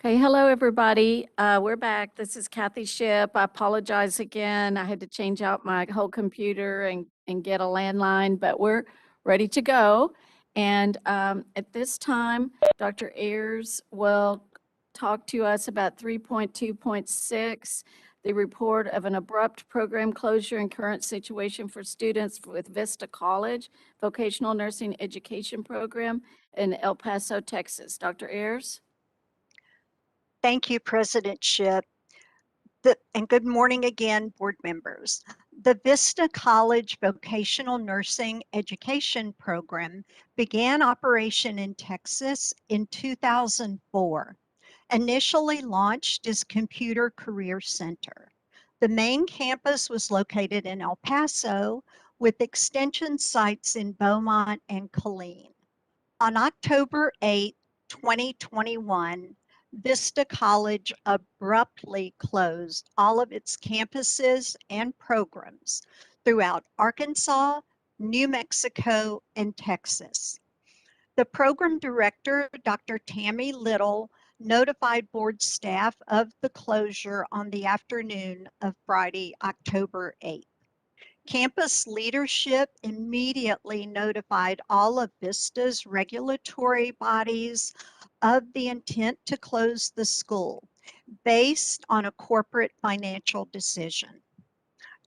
Okay, hello, everybody. We're back. This is Kathy Ship. I apologize again. I had to change out my whole computer and get a landline, but we're ready to go. And at this time, Dr. Ayers will talk to us about 3.2.6, the report of an abrupt program closure and current situation for students with Vista College Vocational Nursing Education Program in El Paso, Texas. Dr. Ayers? Thank you, President Ship. And good morning again, board members. The Vista College Vocational Nursing Education Program began operation in Texas in 2004. Initially launched as Computer Career Center. The main campus was located in El Paso with extension sites in Beaumont and Killeen. On October 8, 2021, Vista College abruptly closed all of its campuses and programs throughout Arkansas, New Mexico, and Texas. The program director, Dr. Tammy Little, notified board staff of the closure on the afternoon of Friday, October 8th. Campus leadership immediately notified all of Vista's regulatory bodies of the intent to close the school based on a corporate financial decision.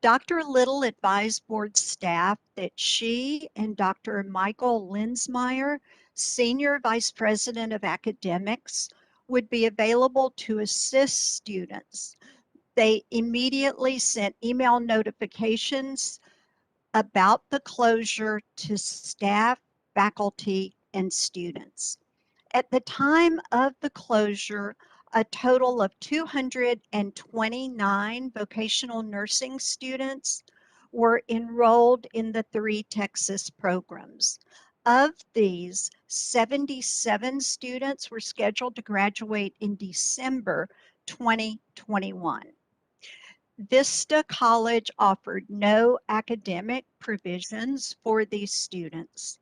Dr. Little advised board staff that she and Dr. Michael Linsmeyer, Senior Vice President of Academics, would be available to assist students. They immediately sent email notifications about the closure to staff, faculty, and students. At the time of the closure, a total of 229 vocational nursing students were enrolled in the 3 Texas programs. Of these, 77 students were scheduled to graduate in December 2021. Vista College offered no academic provisions for these students.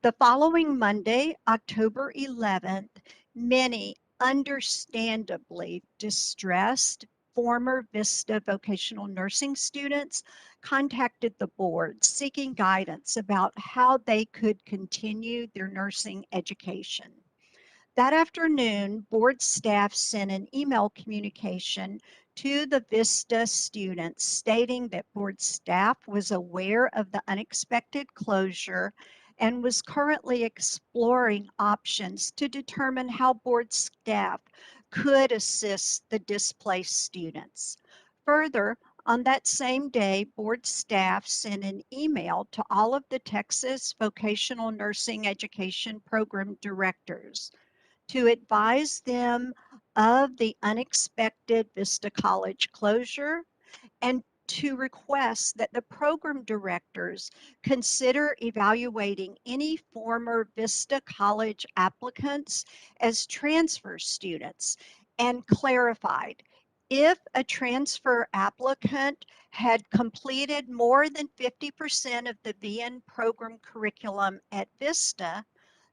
The following Monday, October 11th, many understandably distressed former Vista vocational nursing students contacted the board seeking guidance about how they could continue their nursing education. That afternoon, board staff sent an email communication to the Vista students stating that board staff was aware of the unexpected closure and was currently exploring options to determine how board staff could assist the displaced students. Further, on that same day, board staff sent an email to all of the Texas Vocational Nursing Education Program directors to advise them of the unexpected Vista College closure and to request that the program directors consider evaluating any former Vista College applicants as transfer students, and clarified if a transfer applicant had completed more than 50% of the VN program curriculum at Vista,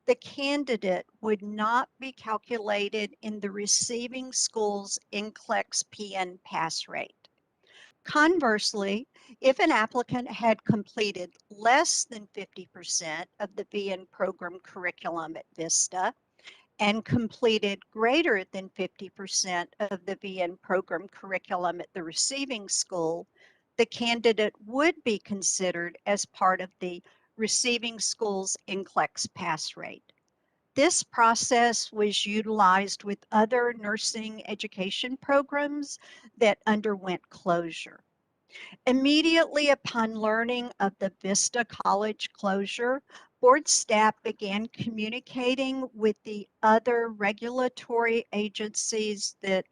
the candidate would not be calculated in the receiving school's NCLEX PN pass rate. Conversely, if an applicant had completed less than 50% of the VN program curriculum at Vista and completed greater than 50% of the VN program curriculum at the receiving school, the candidate would be considered as part of the receiving school's NCLEX pass rate. This process was utilized with other nursing education programs that underwent closure. Immediately upon learning of the Vista College closure, board staff began communicating with the other regulatory agencies that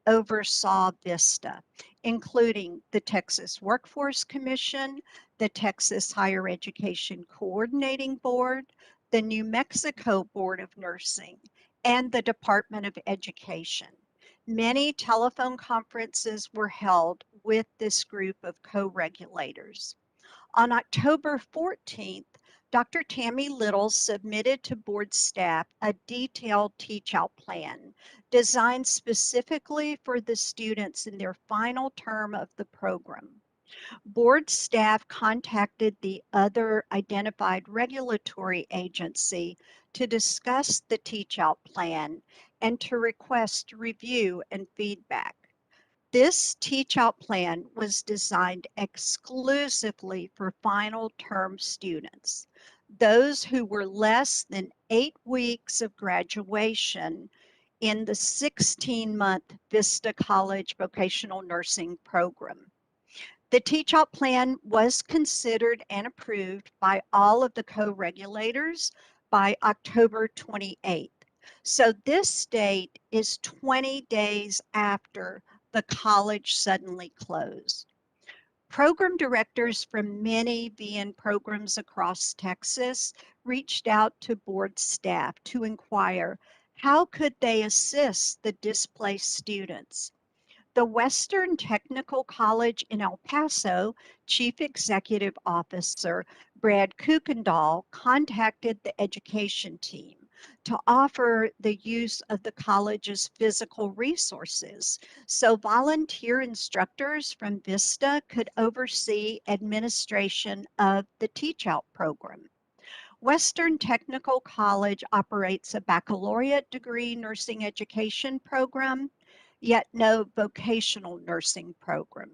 oversaw Vista, including the Texas Workforce Commission, the Texas Higher Education Coordinating Board, the New Mexico Board of Nursing, and the Department of Education. Many telephone conferences were held with this group of co-regulators. On October 14th, Dr. Tammy Little submitted to board staff a detailed teach-out plan designed specifically for the students in their final term of the program. Board staff contacted the other identified regulatory agency to discuss the teach-out plan and to request review and feedback. This teach-out plan was designed exclusively for final term students, those who were less than 8 weeks of graduation in the 16-month Vista College Vocational Nursing Program. The teach-out plan was considered and approved by all of the co-regulators by October 28th. So this date is 20 days after the college suddenly closed. Program directors from many VN programs across Texas reached out to board staff to inquire how could they assist the displaced students. The Western Technical College in El Paso Chief Executive Officer Brad Kuykendall contacted the education team to offer the use of the college's physical resources so volunteer instructors from Vista could oversee administration of the teach-out program. Western Technical College operates a baccalaureate degree nursing education program, yet no vocational nursing program.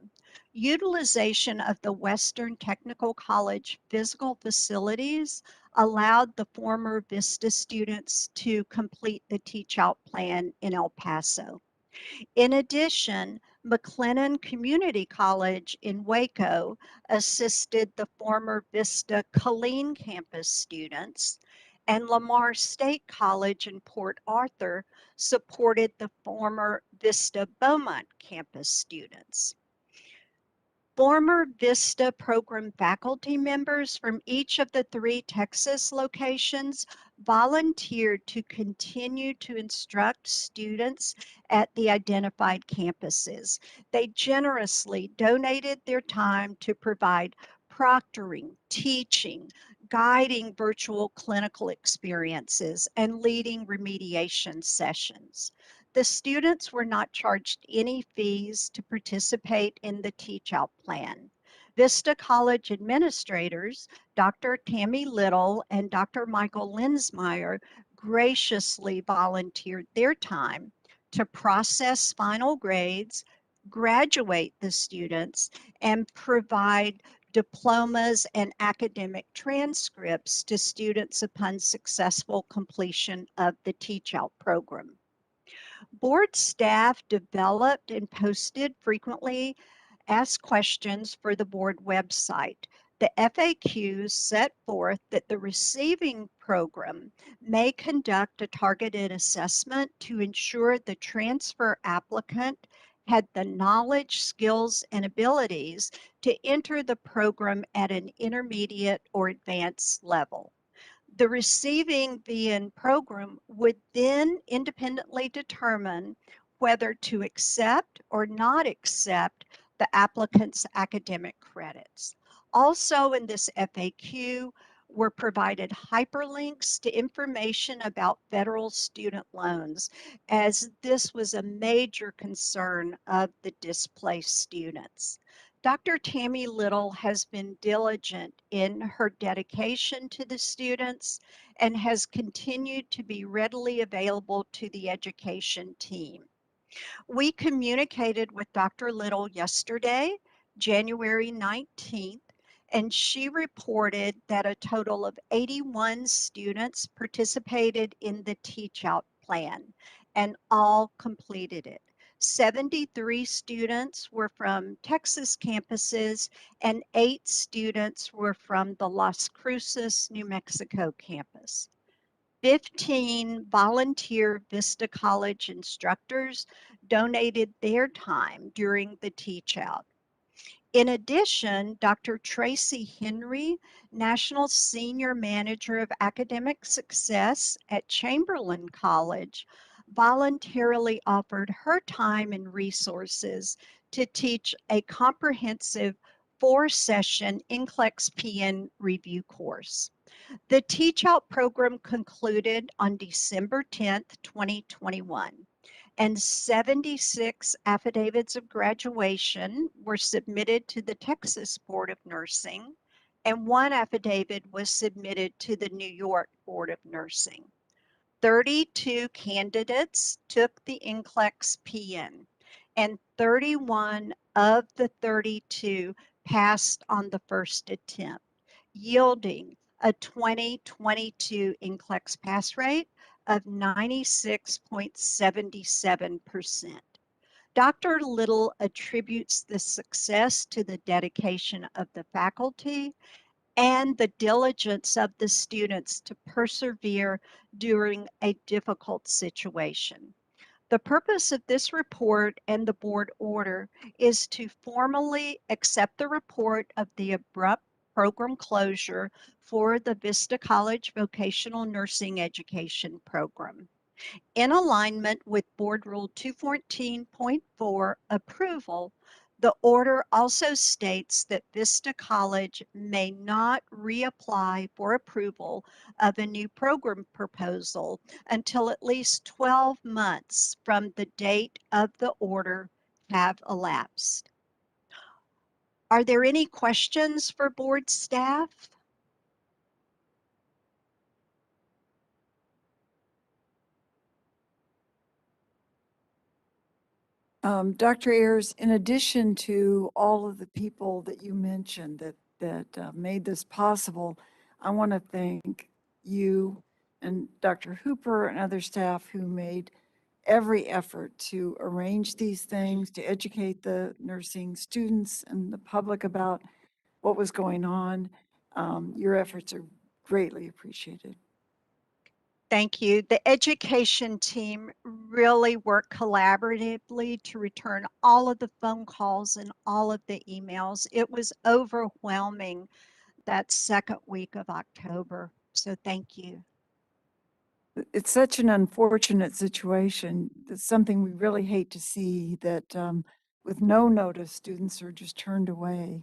Utilization of the Western Technical College physical facilities allowed the former Vista students to complete the teach-out plan in El Paso. In addition, McLennan Community College in Waco assisted the former Vista Killeen campus students, and Lamar State College in Port Arthur supported the former Vista Beaumont campus students. Former Vista program faculty members from each of the 3 Texas locations volunteered to continue to instruct students at the identified campuses. They generously donated their time to provide proctoring, teaching, guiding virtual clinical experiences, and leading remediation sessions. The students were not charged any fees to participate in the teach-out plan. Vista College administrators, Dr. Tammy Little and Dr. Michael Linsmeyer, graciously volunteered their time to process final grades, graduate the students, and provide diplomas and academic transcripts to students upon successful completion of the teach-out program. Board staff developed and posted frequently asked questions for the board website. The FAQs set forth that the receiving program may conduct a targeted assessment to ensure the transfer applicant had the knowledge, skills, and abilities to enter the program at an intermediate or advanced level. The receiving VN program would then independently determine whether to accept or not accept the applicant's academic credits. Also in this FAQ were provided hyperlinks to information about federal student loans, as this was a major concern of the displaced students. Dr. Tammy Little has been diligent in her dedication to the students and has continued to be readily available to the education team. We communicated with Dr. Little yesterday, January 19th, and she reported that a total of 81 students participated in the teach-out plan and all completed it. 73 students were from Texas campuses and 8 students were from the Las Cruces, New Mexico campus. 15 volunteer Vista College instructors donated their time during the teach out. In addition, Dr. Tracy Henry, National Senior Manager of Academic Success at Chamberlain College, voluntarily offered her time and resources to teach a comprehensive 4-session NCLEX PN review course. The Teach Out program concluded on December 10th, 2021, and 76 affidavits of graduation were submitted to the Texas Board of Nursing, and 1 affidavit was submitted to the New York Board of Nursing. 32 candidates took the NCLEX PN, and 31 of the 32 passed on the first attempt, yielding a 2022 NCLEX pass rate of 96.77%. Dr. Little attributes the success to the dedication of the faculty and the diligence of the students to persevere during a difficult situation. The purpose of this report and the board order is to formally accept the report of the abrupt program closure for the Vista College Vocational Nursing Education Program. In alignment with Board Rule 214.4 approval, the order also states that Vista College may not reapply for approval of a new program proposal until at least 12 months from the date of the order have elapsed. Are there any questions for board staff? Dr. Ayers, in addition to all of the people that you mentioned that made this possible, I want to thank you and Dr. Hooper and other staff who made every effort to arrange these things, to educate the nursing students and the public about what was going on. Your efforts are greatly appreciated. Thank you. The education team really worked collaboratively to return all of the phone calls and all of the emails. It was overwhelming that second week of October. So thank you. It's such an unfortunate situation. It's something we really hate to see that with no notice, students are just turned away.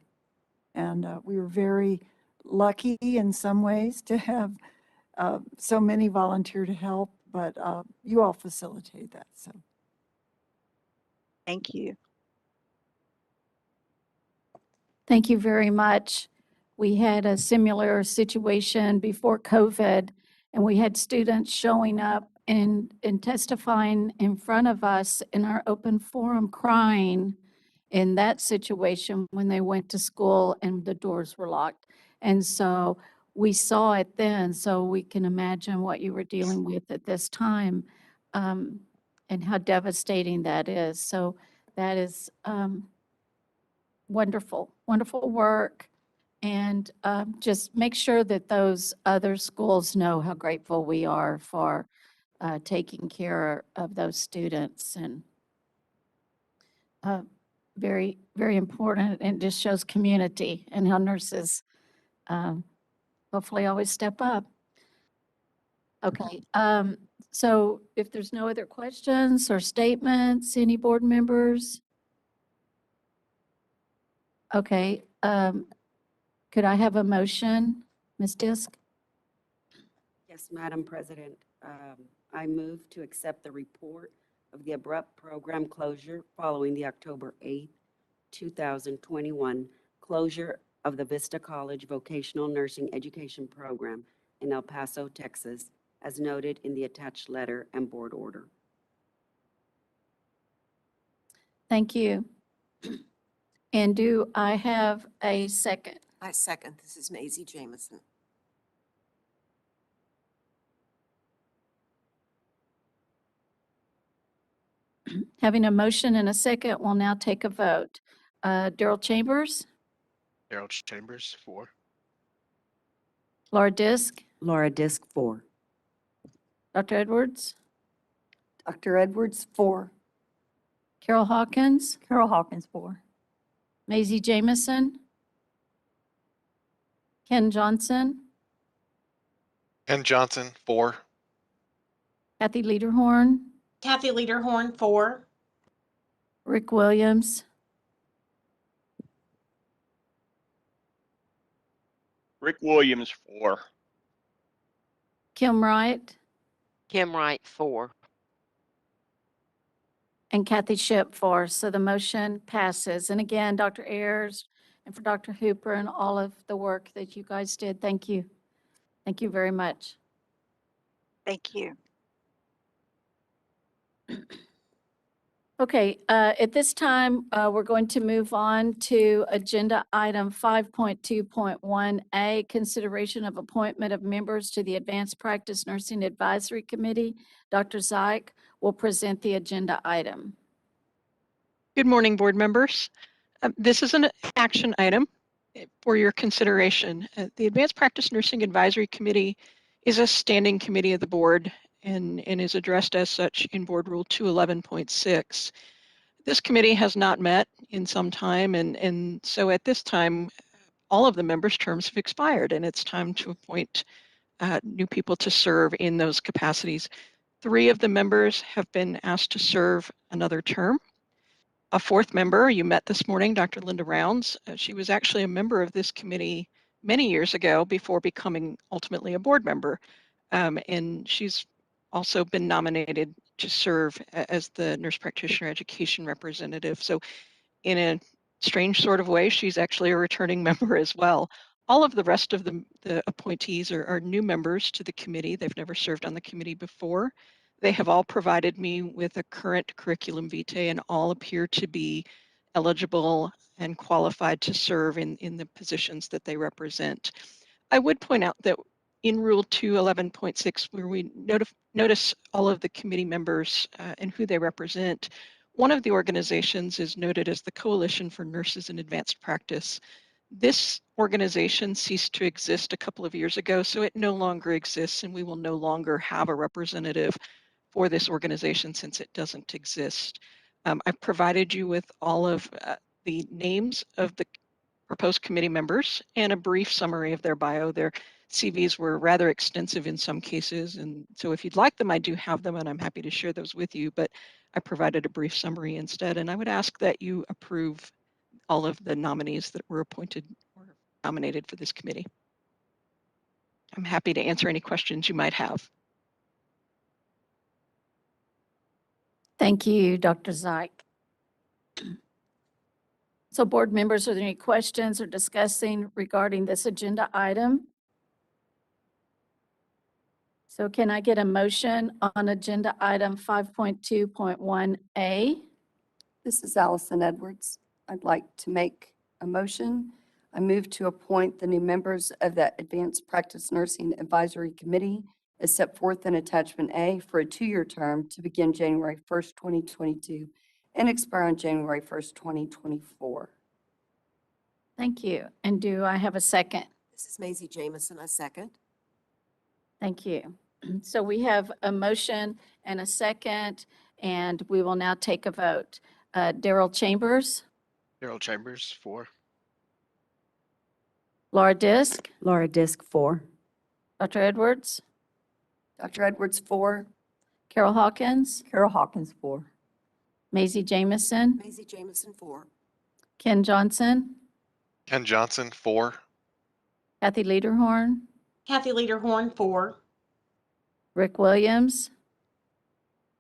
And we were very lucky in some ways to have so many volunteer to help, but you all facilitate that. So thank you. Thank you very much. We had a similar situation before COVID, and we had students showing up and testifying in front of us in our open forum crying in that situation when they went to school and the doors were locked. And so we saw it then, so we can imagine what you were dealing with at this time, and how devastating that is. So that is wonderful, wonderful work. And just make sure that those other schools know how grateful we are for taking care of those students. And very, very important, and just shows community and how nurses hopefully always step up. Okay, so if there's no other questions or statements, any board members? Okay, could I have a motion, Ms. Disk? Yes, Madam President. I move to accept the report of the abrupt program closure following the October 8th, 2021 closure of the Vista College Vocational Nursing Education Program in El Paso, Texas, as noted in the attached letter and board order. Thank you. And do I have a second? I second. This is Maisie Jamison. Having a motion and a second, we'll now take a vote. Daryl Chambers, Daryl Chambers, 4. Laura Disk, Laura Disk, 4. Dr. Edwards, Dr. Edwards, 4. Carol Hawkins, Carol Hawkins, 4. Maisie Jamison, Ken Johnson, Ken Johnson, 4. Kathy Lederhorn, Kathy Lederhorn, 4. Rick Williams, Rick Williams, 4. Kim Wright, Kim Wright, 4. and Kathy Ship 4. So the motion passes. And again, Dr. Ayers and for Dr. Hooper and all of the work that you guys did, thank you. Thank you very much. Thank you. Okay, at this time, we're going to move on to agenda item 5.2.1A, consideration of appointment of members to the Advanced Practice Nursing Advisory Committee. Dr. Zeig will present the agenda item. Good morning, board members. This is an action item for your consideration. The Advanced Practice Nursing Advisory Committee is a standing committee of the board and is addressed as such in Board Rule 211.6. This committee has not met in some time, and so at this time, all of the members' terms have expired, and it's time to appoint new people to serve in those capacities. 3 of the members have been asked to serve another term. A 4th member you met this morning, Dr. Linda Rounds. She was actually a member of this committee many years ago before becoming ultimately a board member, and she's also been nominated to serve as the nurse practitioner education representative. So in a strange sort of way, she's actually a returning member as well. All of the rest of the appointees are new members to the committee. They've never served on the committee before. They have all provided me with a current curriculum vitae and all appear to be eligible and qualified to serve in the positions that they represent. I would point out that in Rule 211.6, where we notice all of the committee members and who they represent, one of the organizations is noted as the Coalition for Nurses in Advanced Practice. This organization ceased to exist a couple of years ago, so it no longer exists, and we will no longer have a representative for this organization since it doesn't exist. I've provided you with all of the names of the proposed committee members and a brief summary of their bio. Their CVs were rather extensive in some cases, and so if you'd like them, I do have them, and I'm happy to share those with you, but I provided a brief summary instead, and I would ask that you approve all of the nominees that were appointed or nominated for this committee. I'm happy to answer any questions you might have. Thank you, Dr. Zeig. So board members, are there any questions or discussing regarding this agenda item? So can I get a motion on agenda item 5.2.1A? This is Allison Edwards. I'd like to make a motion. I move to appoint the new members of the Advanced Practice Nursing Advisory Committee as set forth in Attachment A for a 2-year term to begin January 1st, 2022 and expire on January 1st, 2024. Thank you. And do I have a second? This is Maisie Jamison, I second. Thank you. So we have a motion and a second, and we will now take a vote. Daryl Chambers, Daryl Chambers, 4. Laura Disk, Laura Disk, 4. Dr. Edwards, Dr. Edwards, 4. Carol Hawkins, Carol Hawkins, 4. Maisie Jamison, Maisie Jamison, 4. Ken Johnson, Ken Johnson, 4. Kathy Lederhorn, Kathy Lederhorn, 4. Rick Williams,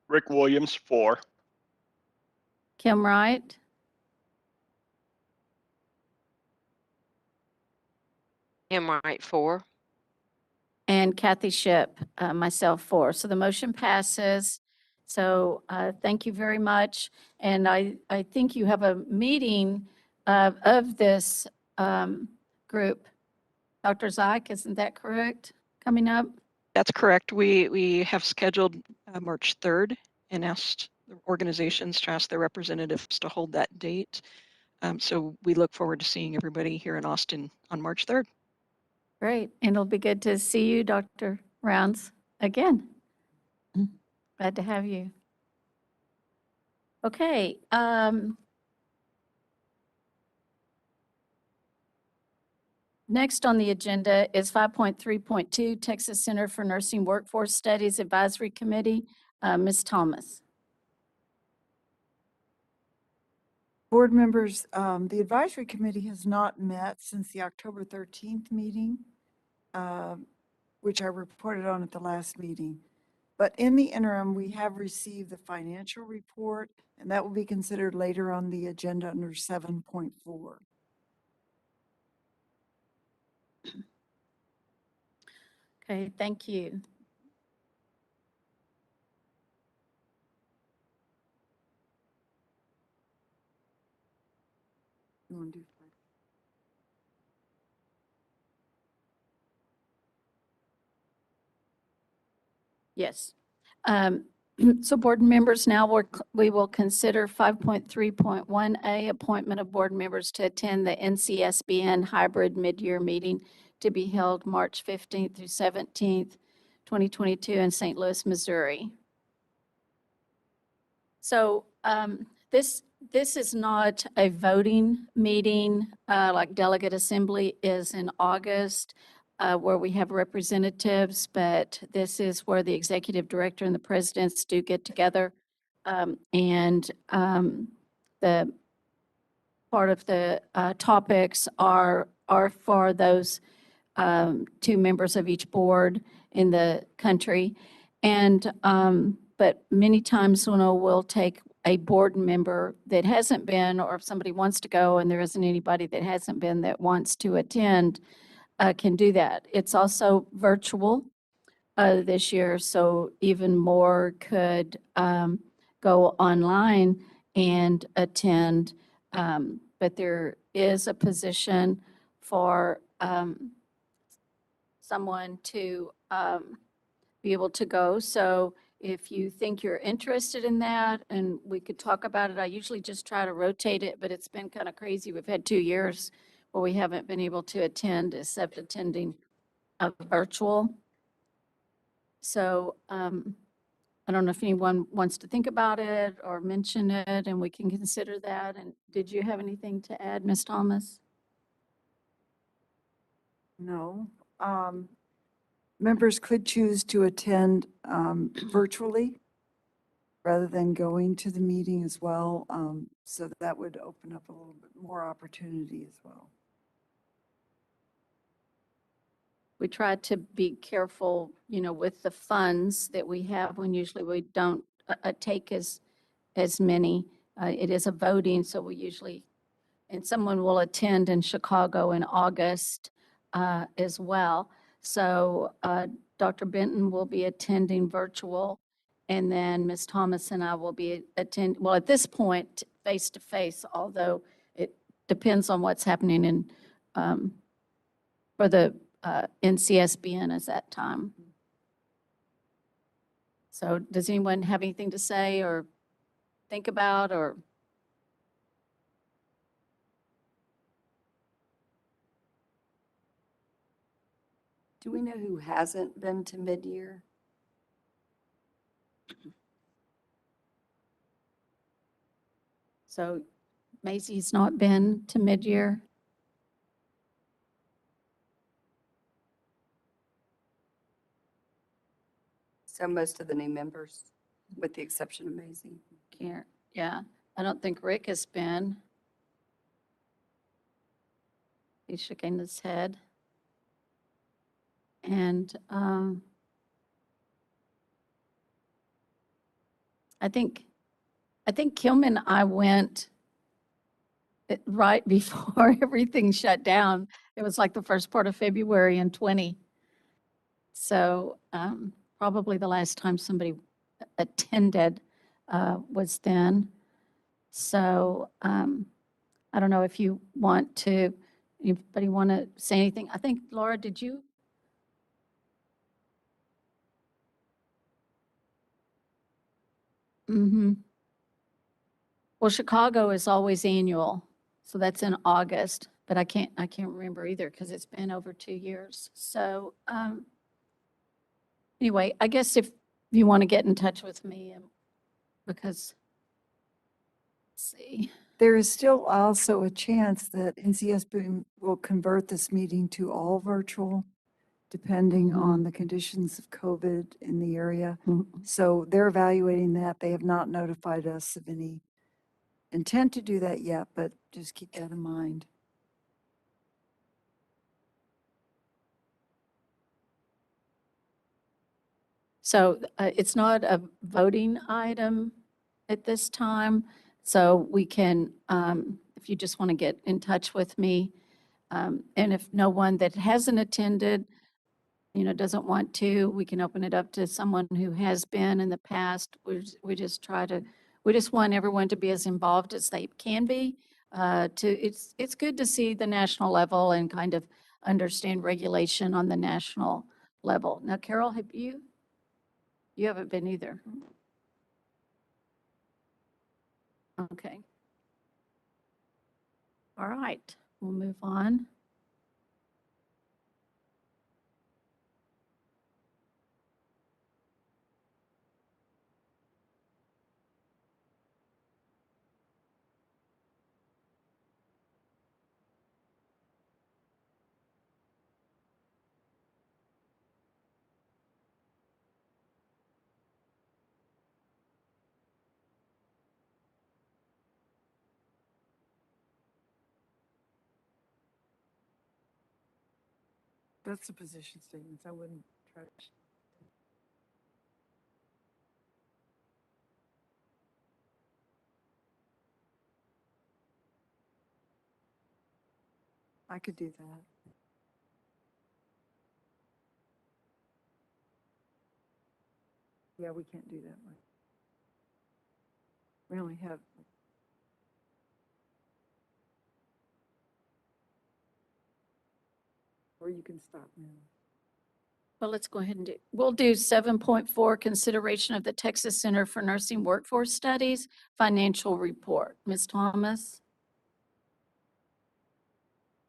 Rick Williams, 4. Kim Wright, Kim Wright, 4. and Kathy Ship, myself 4. So the motion passes. So thank you very much. And I think you have a meeting of this group. Dr. Zeig, isn't that correct? Coming up? That's correct. We have scheduled March 3rd and asked the organizations to ask their representatives to hold that date. So we look forward to seeing everybody here in Austin on March 3rd. Great. And it'll be good to see you, Dr. Rounds, again. Glad to have you. Okay. Next on the agenda is 5.3.2, Texas Center for Nursing Workforce Studies Advisory Committee. Ms. Thomas. Board members, the advisory committee has not met since the October 13th meeting. which I reported on at the last meeting. But in the interim, we have received the financial report, and that will be considered later on the agenda under 7.4. Okay, thank you. You want to do five? Yes. So board members, now we will consider 5.3.1A, appointment of board members to attend the NCSBN hybrid mid-year meeting to be held March 15th through 17th, 2022 in St. Louis, Missouri. So this is not a voting meeting like delegate assembly is in August, where we have representatives, but this is where the executive director and the presidents do get together. And the part of the topics are for those two members of each board in the country. And but many times when we'll take a board member that hasn't been, or if somebody wants to go and there isn't anybody that hasn't been that wants to attend, can do that. It's also virtual this year, so even more could go online and attend. But there is a position for someone to be able to go. So if you think you're interested in that, and we could talk about it, I usually just try to rotate it, but it's been kind of crazy. We've had 2 years where we haven't been able to attend except attending virtual. So I don't know if anyone wants to think about it or mention it, and we can consider that. And did you have anything to add, Ms. Thomas? No. Members could choose to attend virtually rather than going to the meeting as well. So that would open up a little bit more opportunity as well. We try to be careful, with the funds that we have when usually we don't take as many. It is a voting, so we usually, and someone will attend in Chicago in August as well. So Dr. Benton will be attending virtual, and then Ms. Thomas and I will be well, at this point, face-to-face, although it depends on what's happening in for the NCSBN at that time. So does anyone have anything to say or think about, or? Do we know who hasn't been to mid-year? So Maisie's not been to mid-year? So most of the new members, with the exception of Maisie. Can't, yeah. I don't think Rick has been. He's shaking his head. And I think Kim and I went right before everything shut down. It was like the first part of February in 20. So probably the last time somebody attended was then. So I don't know if you want to, anybody want to say anything? I think, Laura, did you? Mm-hmm. Well, Chicago is always annual, so that's in August, but I can't remember either because it's been over 2 years. So anyway, I guess if you want to get in touch with me, because, let's see. There is still also a chance that NCSB will convert this meeting to all virtual, depending on the conditions of COVID in the area. So they're evaluating that. They have not notified us of any intent to do that yet, but just keep that in mind. So it's not a voting item at this time. So we can, if you just want to get in touch with me, and if no one that hasn't attended, doesn't want to, we can open it up to someone who has been in the past. We just want everyone to be as involved as they can be. It's good to see the national level and kind of understand regulation on the national level. Now, Carol, you haven't been either. Okay. All right, we'll move on. That's the position statements. I wouldn't try to. I could do that. Yeah, we can't do that one. We only have. Or you can stop now. Well, let's go ahead and we'll do 7.4, consideration of the Texas Center for Nursing Workforce Studies financial report. Ms. Thomas?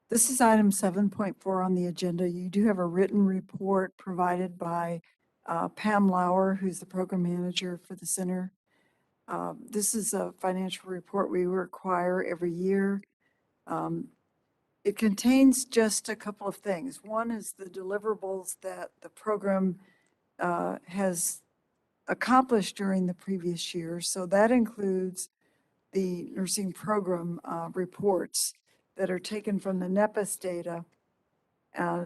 This is item 7.4 on the agenda. You do have a written report provided by Pam Lauer, who's the program manager for the center. This is a financial report we require every year. It contains just a couple of things. One is the deliverables that the program has accomplished during the previous year. So that includes the nursing program reports that are taken from the NEPAS data.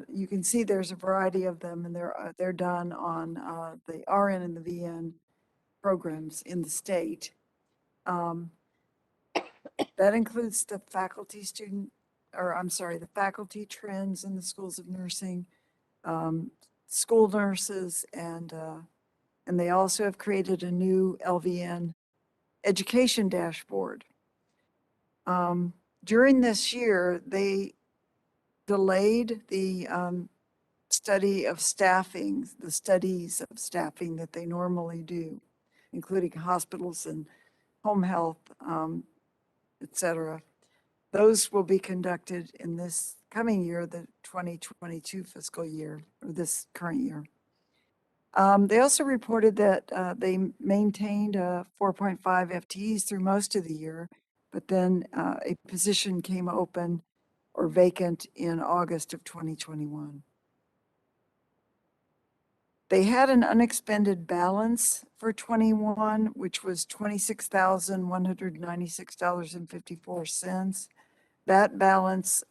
You can see there's a variety of them, and they're done on the RN and the VN programs in the state. That includes the faculty the faculty trends in the schools of nursing, school nurses, and they also have created a new LVN education dashboard. During this year, they delayed the studies of staffing that they normally do, including hospitals and home health, et cetera. Those will be conducted in this coming year, the 2022 fiscal year, or this current year. They also reported that they maintained 4.5 FTEs through most of the year, but then a position came open or vacant in August of 2021. They had an unexpended balance for 21, which was $26,196.54. That balance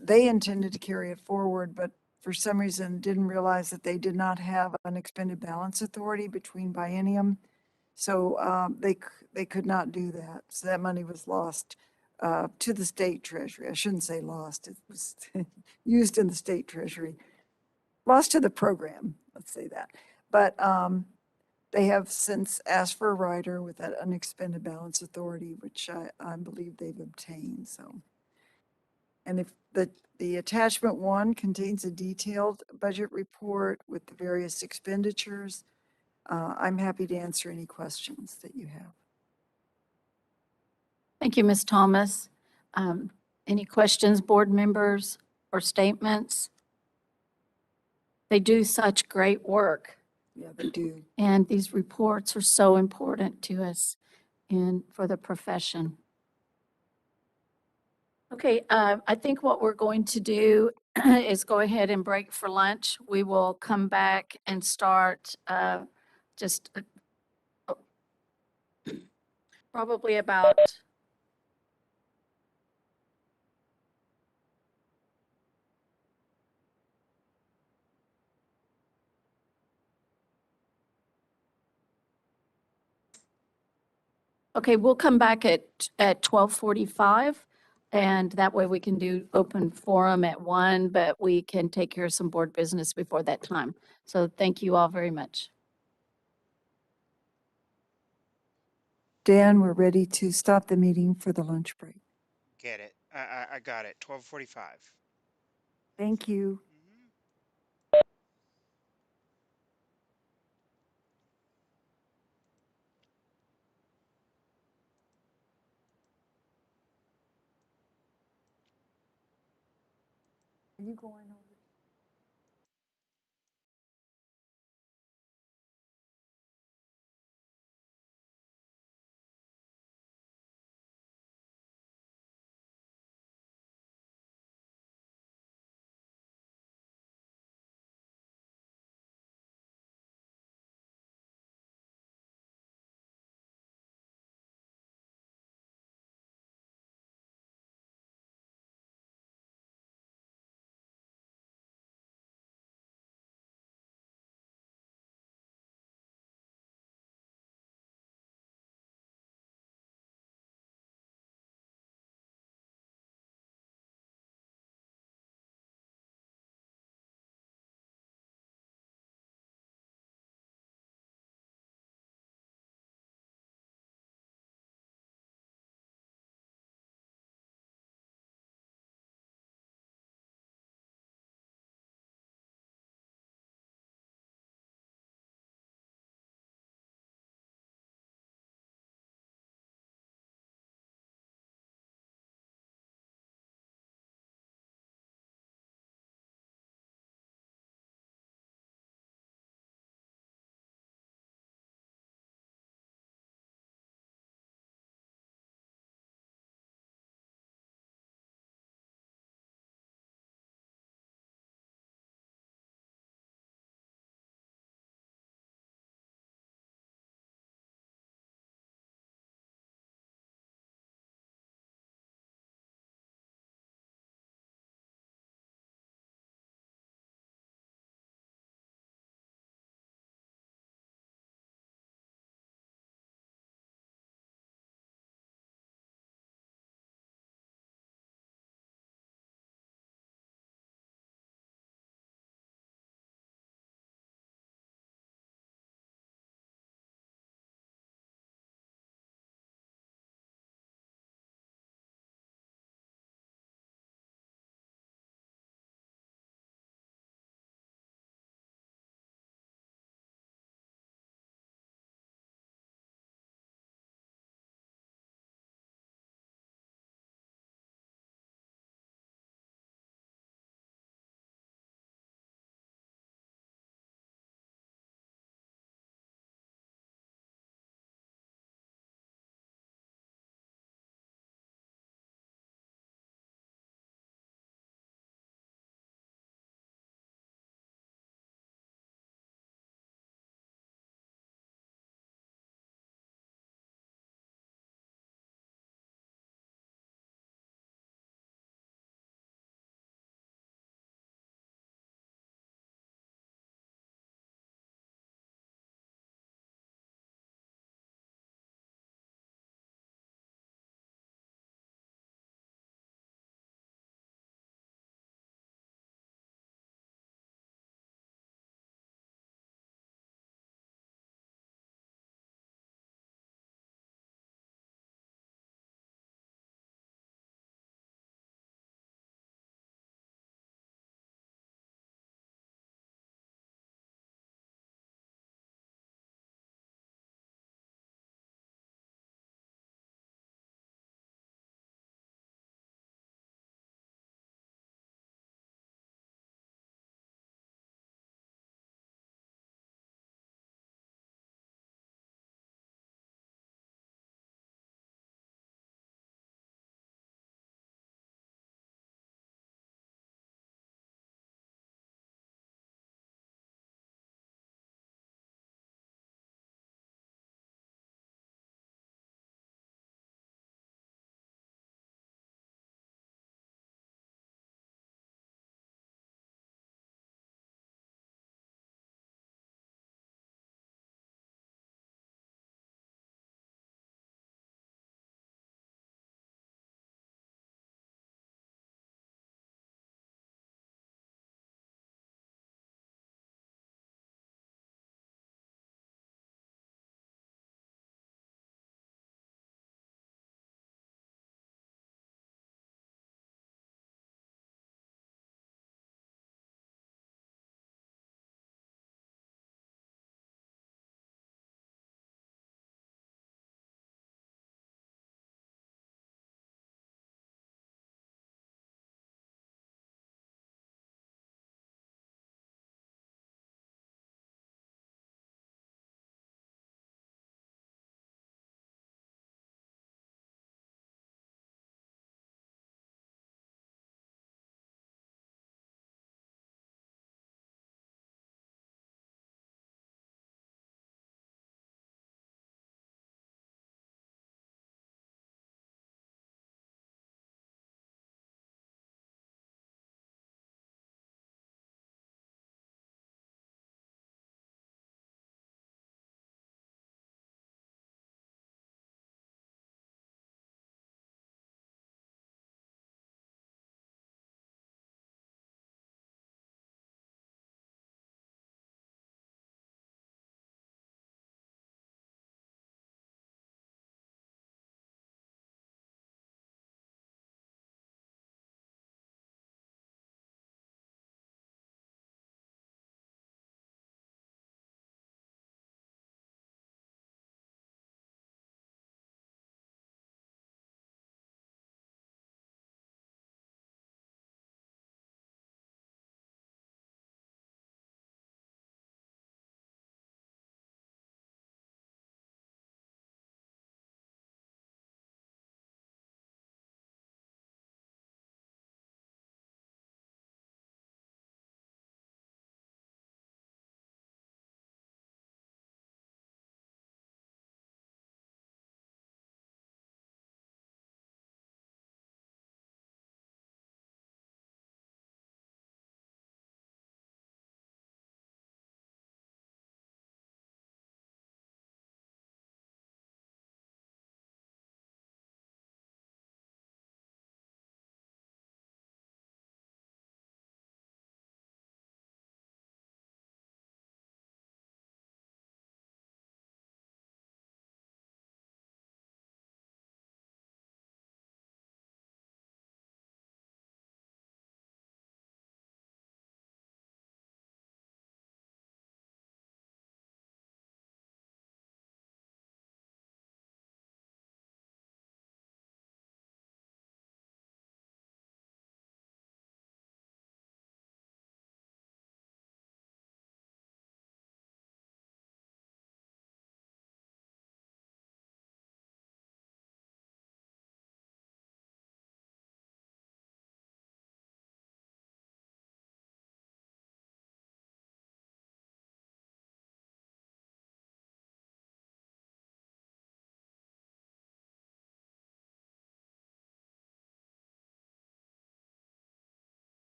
they intended to carry it forward, but for some reason didn't realize that they did not have unexpended balance authority between biennium. So they could not do that. So that money was lost to the state treasury. I shouldn't say lost. It was used in the state treasury. Lost to the program, let's say that. But they have since asked for a rider with that unexpended balance authority, which I believe they've obtained. So, and if the attachment 1 contains a detailed budget report with the various expenditures, I'm happy to answer any questions that you have. Thank you, Ms. Thomas. Any questions, board members, or statements? They do such great work. Yeah, they do. And these reports are so important to us and for the profession. Okay, I think what we're going to do is go ahead and break for lunch. We will come back and start probably about Okay, we'll come back at 12:45, and that way we can do open forum at 1, but we can take care of some board business before that time. So thank you all very much. Dan, we're ready to stop the meeting for the lunch break. Get it. I got it. 12:45. Thank you. Are you going over?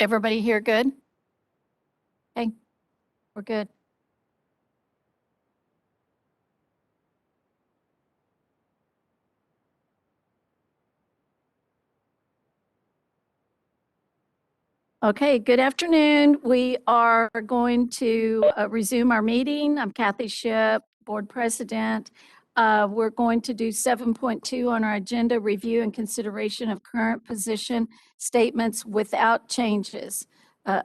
Everybody here good? Okay, we're good. Okay, good afternoon. We are going to resume our meeting. I'm Kathy Shipp, Board President. We're going to do 7.2 on our agenda, review and consideration of current position statements without changes.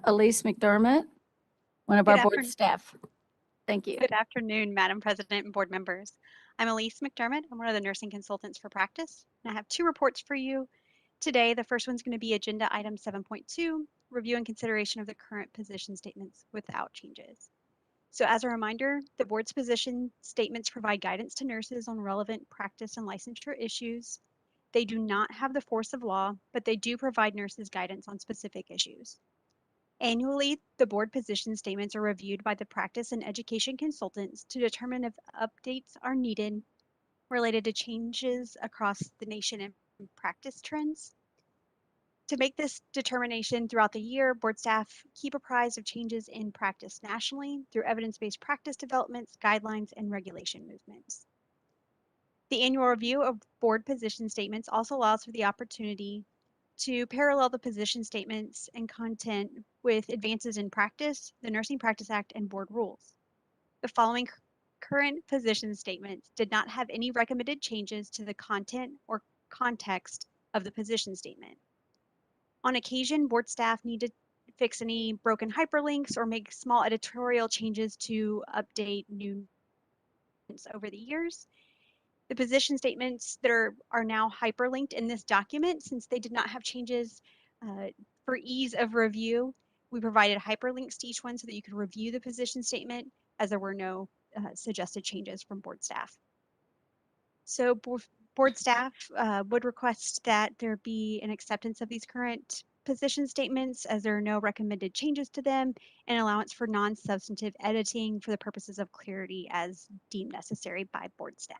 Elise McDermott, one of Good our board afternoon. staff. Thank you. Good afternoon, Madam President and board members. I'm Elise McDermott. I'm one of the nursing consultants for practice. And I have two reports for you today. The first one's going to be agenda item 7.2, review and consideration of the current position statements without changes. So as a reminder, the board's position statements provide guidance to nurses on relevant practice and licensure issues. They do not have the force of law, but they do provide nurses guidance on specific issues. Annually, the board position statements are reviewed by the practice and education consultants to determine if updates are needed related to changes across the nation and practice trends. To make this determination throughout the year, board staff keep apprised of changes in practice nationally through evidence-based practice developments, guidelines, and regulation movements. The annual review of board position statements also allows for the opportunity to parallel the position statements and content with advances in practice, the Nursing Practice Act, and board rules. The following current position statements did not have any recommended changes to the content or context of the position statement. On occasion, board staff need to fix any broken hyperlinks or make small editorial changes to update new over the years. The position statements that are now hyperlinked in this document, since they did not have changes for ease of review, we provided hyperlinks to each one so that you could review the position statement as there were no suggested changes from board staff. So board staff would request that there be an acceptance of these current position statements as there are no recommended changes to them and allowance for non-substantive editing for the purposes of clarity as deemed necessary by board staff.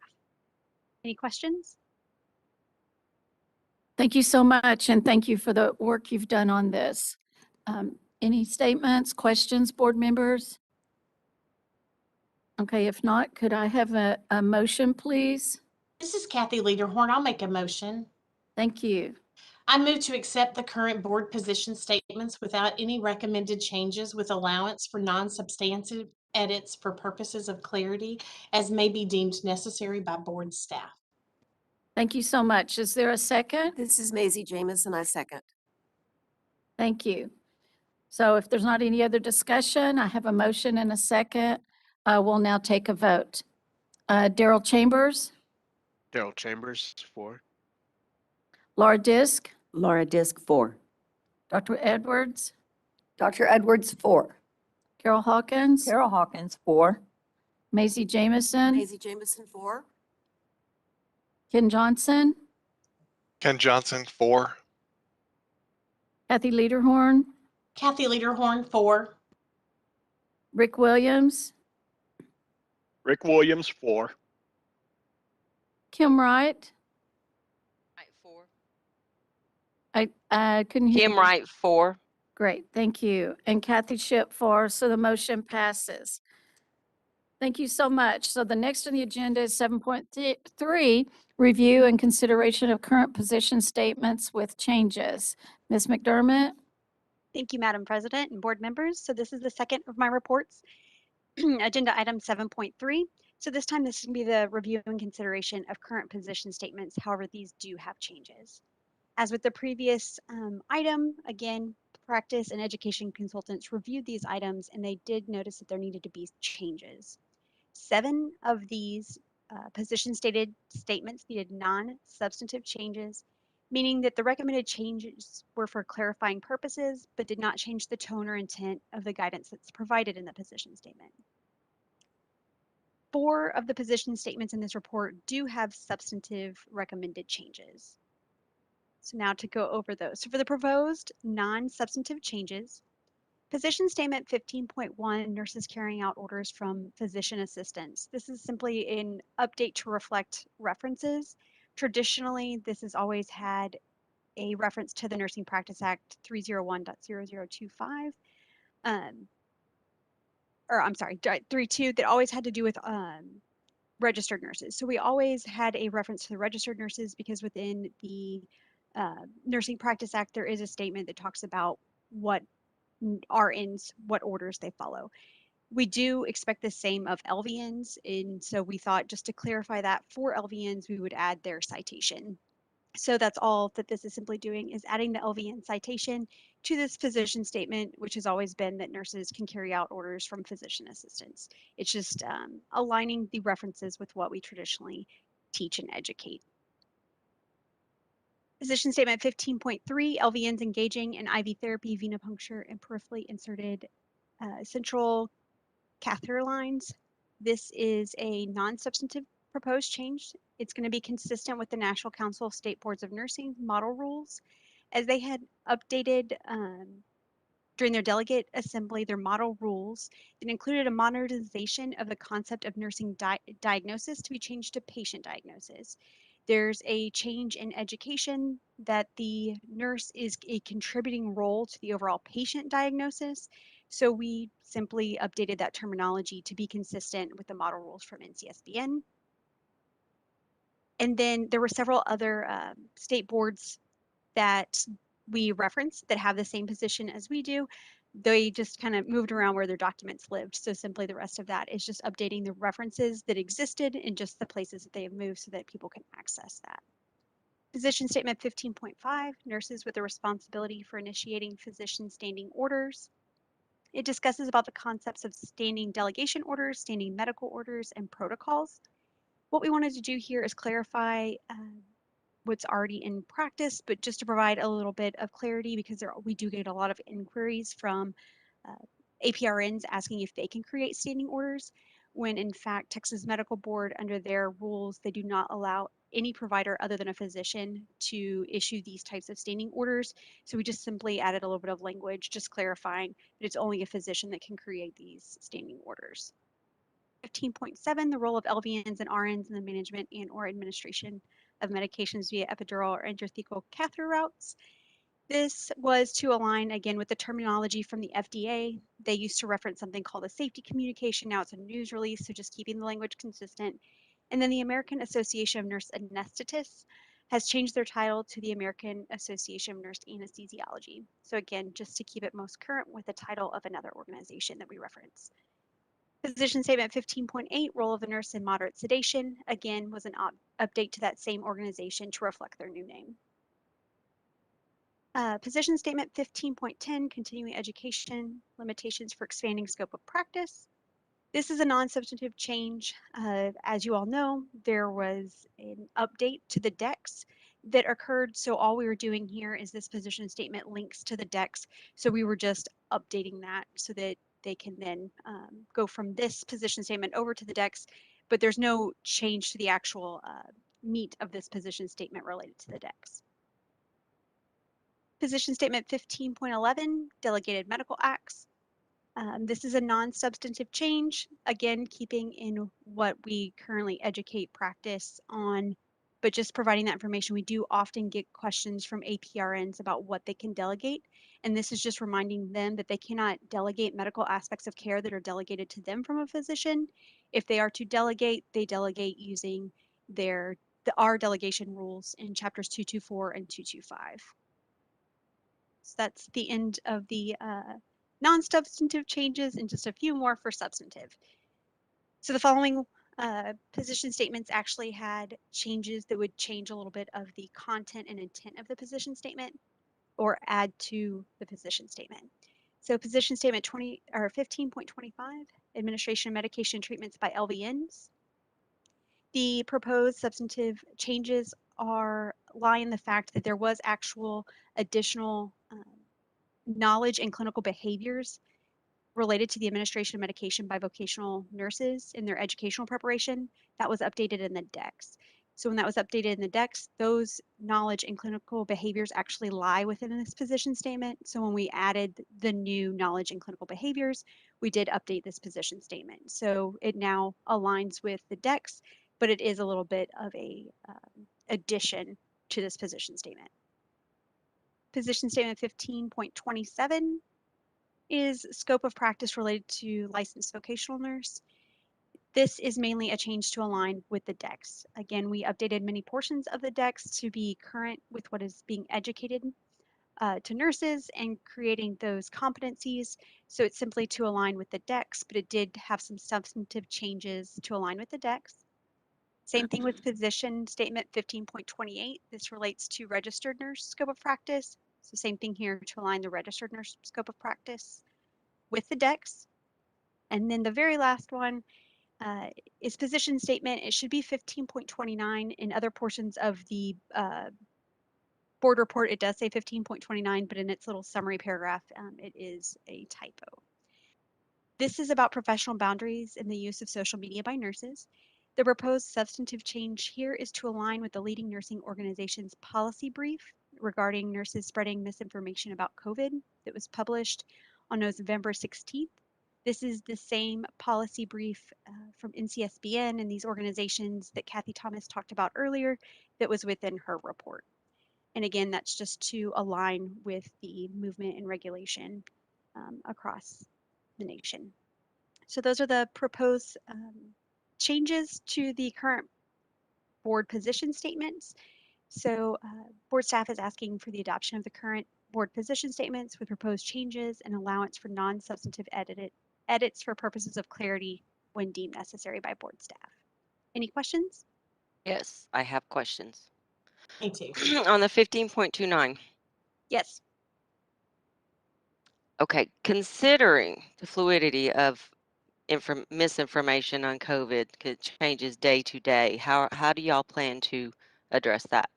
Any questions? Thank you so much, and thank you for the work you've done on this. Any statements, questions, board members? Okay, if not, could I have a motion, please? This is Kathy Lederhorn. I'll make a motion. Thank you. I move to accept the current board position statements without any recommended changes with allowance for non-substantive edits for purposes of clarity as may be deemed necessary by board staff. Thank you so much. Is there a second? This is Maisie Jamison. I second. Thank you. So if there's not any other discussion, I have a motion and a second. We'll now take a vote. Daryl Chambers, Daryl Chambers, 4. Laura Disk, Laura Disk, 4. Dr. Edwards, Dr. Edwards, 4. Carol Hawkins, Carol Hawkins, 4. Maisie Jamison, Maisie Jamison, 4. Ken Johnson, Ken Johnson, 4. Kathy Lederhorn, Kathy Lederhorn, 4. Rick Williams, Rick Williams, 4. Kim Wright. Right, 4. I couldn't hear Kim you. Wright, 4. Great, thank you. And Kathy Shipp, 4, so the motion passes. Thank you so much. So the next on the agenda is 7.3, review and consideration of current position statements with changes. Ms. McDermott? Thank you, Madam President and board members. So this is the second of my reports. Agenda item 7.3. So this time this is going to be the review and consideration of current position statements. However, these do have changes. As with the previous item, again, practice and education consultants reviewed these items and they did notice that there needed to be changes. 7 of these position stated statements needed non-substantive changes, meaning that the recommended changes were for clarifying purposes, but did not change the tone or intent of the guidance that's provided in the position statement. 4 of the position statements in this report do have substantive recommended changes. So now to go over those. So for the proposed non-substantive changes, position statement 15.1, nurses carrying out orders from physician assistants. This is simply an update to reflect references. Traditionally, this has always had a reference to the Nursing Practice Act 301.0025, or I'm sorry, 32, that always had to do with registered nurses. So we always had a reference to the registered nurses because within the Nursing Practice Act, there is a statement that talks about what RNs, what orders they follow. We do expect the same of Lvns, and so we thought just to clarify that for Lvns, we would add their citation. So that's all that this is simply doing, is adding the Lvn citation to this physician statement, which has always been that nurses can carry out orders from physician assistants. It's just aligning the references with what we traditionally teach and educate. Physician statement 15.3, Lvns engaging in IV therapy, venipuncture, and peripherally inserted central catheter lines. This is a non-substantive proposed change. It's going to be consistent with the National Council of State Boards of Nursing model rules, as they had updated during their delegate assembly their model rules that included a modernization of the concept of nursing diagnosis to be changed to patient diagnosis. There's a change in education that the nurse is a contributing role to the overall patient diagnosis. So we simply updated that terminology to be consistent with the model rules from NCSBN. And then there were several other state boards that we referenced that have the same position as we do. They just kind of moved around where their documents lived. So simply the rest of that is just updating the references that existed in just the places that they have moved so that people can access that. Position statement 15.5, nurses with the responsibility for initiating physician standing orders. It discusses about the concepts of standing delegation orders, standing medical orders, and protocols. What we wanted to do here is clarify what's already in practice, but just to provide a little bit of clarity, because we do get a lot of inquiries from APRNs asking if they can create standing orders, when in fact Texas Medical Board, under their rules, they do not allow any provider other than a physician to issue these types of standing orders. So we just simply added a little bit of language, just clarifying that it's only a physician that can create these standing orders. 15.7, the role of Lvns and RNs in the management and or administration of medications via epidural or intrathecal catheter routes. This was to align again with the terminology from the FDA. They used to reference something called a safety communication. Now it's a news release, so just keeping the language consistent. And then the American Association of Nurse Anesthetists has changed their title to the American Association of Nurse Anesthesiology. So again, just to keep it most current with the title of another organization that we reference. Position statement 15.8, role of the nurse in moderate sedation, again, was an update to that same organization to reflect their new name. Position statement 15.10, continuing education, limitations for expanding scope of practice. This is a non-substantive change. As you all know, there was an update to the decks that occurred. So all we were doing here is this position statement links to the decks. So we were just updating that so that they can then go from this position statement over to the decks, but there's no change to the actual meat of this position statement related to the decks. Position statement 15.11, delegated medical acts. This is a non-substantive change, again, keeping in what we currently educate practice on, but just providing that information. We do often get questions from APRNs about what they can delegate, and this is just reminding them that they cannot delegate medical aspects of care that are delegated to them from a physician. If they are to delegate, they delegate using our delegation rules in chapters 224 and 225. So that's the end of the non-substantive changes and just a few more for substantive. So the following position statements actually had changes that would change a little bit of the content and intent of the position statement or add to the position statement. So position statement 15.25, administration of medication treatments by Lvns. The proposed substantive changes lie in the fact that there was actual additional knowledge and clinical behaviors related to the administration of medication by vocational nurses in their educational preparation. That was updated in the decks. So when that was updated in the decks, those knowledge and clinical behaviors actually lie within this position statement. So when we added the new knowledge and clinical behaviors, we did update this position statement. So it now aligns with the decks, but it is a little bit of a addition to this position statement. Position statement 15.27 is scope of practice related to licensed vocational nurse. This is mainly a change to align with the DEX. Again, we updated many portions of the DEX to be current with what is being educated to nurses and creating those competencies. So it's simply to align with the DEX, but it did have some substantive changes to align with the DEX. Same thing with position statement 15.28. This relates to registered nurse scope of practice. So same thing here to align the registered nurse scope of practice with the DEX. And then the very last one is position statement. It should be 15.29. In other portions of the board report, it does say 15.29, but in its little summary paragraph, it is a typo. This is about professional boundaries and the use of social media by nurses. The proposed substantive change here is to align with the leading nursing organization's policy brief regarding nurses spreading misinformation about COVID that was published on November 16th. This is the same policy brief from NCSBN and these organizations that Kathy Thomas talked about earlier that was within her report. And again, that's just to align with the movement and regulation across the nation. So those are the proposed changes to the current board position statements. So board staff is asking for the adoption of the current board position statements with proposed changes and allowance for non-substantive edits for purposes of clarity when deemed necessary by board staff. Any questions? Yes, I have questions. Me too. On the 15.29, Yes. okay, considering the fluidity of misinformation on COVID it changes day to day, how do y'all plan to address that?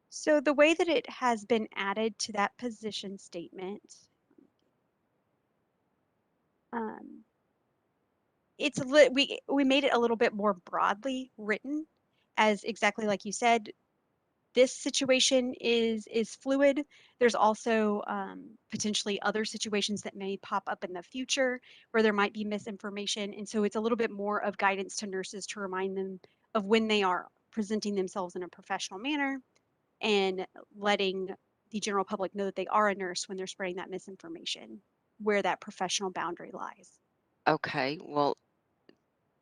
So the way that it has been added to that position statement, we made it a little bit more broadly written, as exactly like you said. This situation is fluid. There's also potentially other situations that may pop up in the future where there might be misinformation, and so it's a little bit more of guidance to nurses to remind them of when they are presenting themselves in a professional manner and letting the general public know that they are a nurse when they're spreading that misinformation, where that professional boundary lies. Okay, well,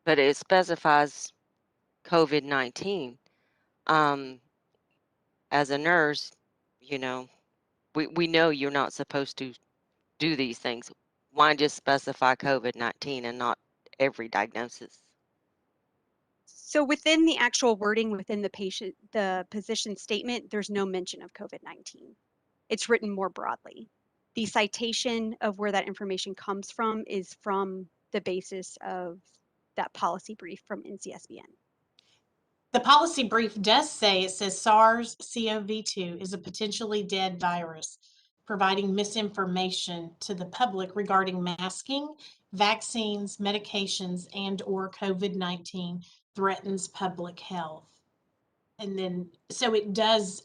but it specifies COVID-19. As a nurse, you know, we know you're not supposed to do these things. Why just specify COVID-19 and not every diagnosis? So within the actual wording within the position statement, there's no mention of COVID-19. It's written more broadly. The citation of where that information comes from is from the basis of that policy brief from NCSBN. The policy brief does say, it says SARS-CoV-2 is a potentially dead virus, providing misinformation to the public regarding masking, vaccines, medications, and/or COVID-19 threatens public health. And then, so it does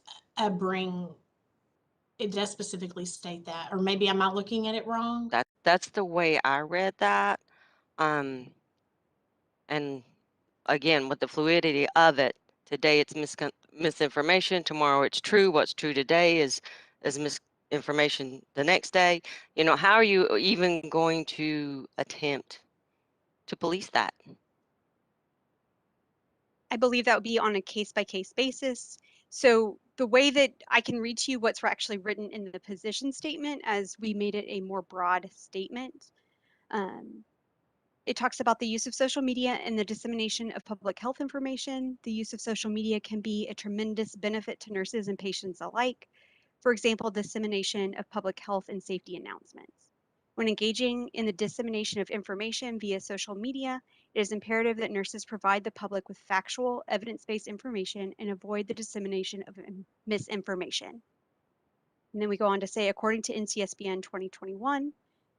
it does specifically state that, or maybe am I looking at it wrong? That's the way I read that. And again, with the fluidity of it, today it's misinformation, tomorrow it's true. What's true today is misinformation the next day. You know, how are you even going to attempt to police that? I believe that would be on a case-by-case basis. So the way that I can read to you what's actually written in the position statement, as we made it a more broad statement, it talks about the use of social media and the dissemination of public health information. The use of social media can be a tremendous benefit to nurses and patients alike. For example, dissemination of public health and safety announcements. When engaging in the dissemination of information via social media, it is imperative that nurses provide the public with factual, evidence-based information and avoid the dissemination of misinformation. And then we go on to say, according to NCSBN 2021,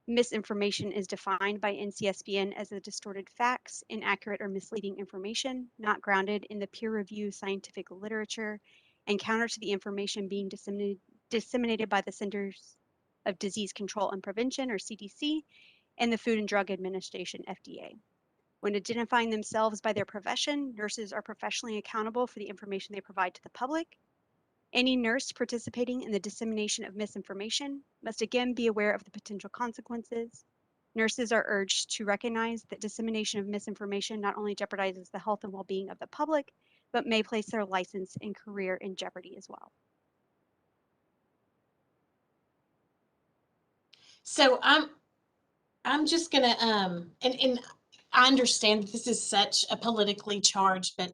misinformation is defined by NCSBN as the distorted facts, inaccurate or misleading information, not grounded in the peer-reviewed scientific literature, and counter to the information being disseminated by the Centers of Disease Control and Prevention, or CDC, and the Food and Drug Administration, FDA. When identifying themselves by their profession, nurses are professionally accountable for the information they provide to the public. Any nurse participating in the dissemination of misinformation must again be aware of the potential consequences. Nurses are urged to recognize that dissemination of misinformation not only jeopardizes the health and well-being of the public, but may place their license and career in jeopardy as well. So I'm just gonna and I understand that this is such a politically charged, but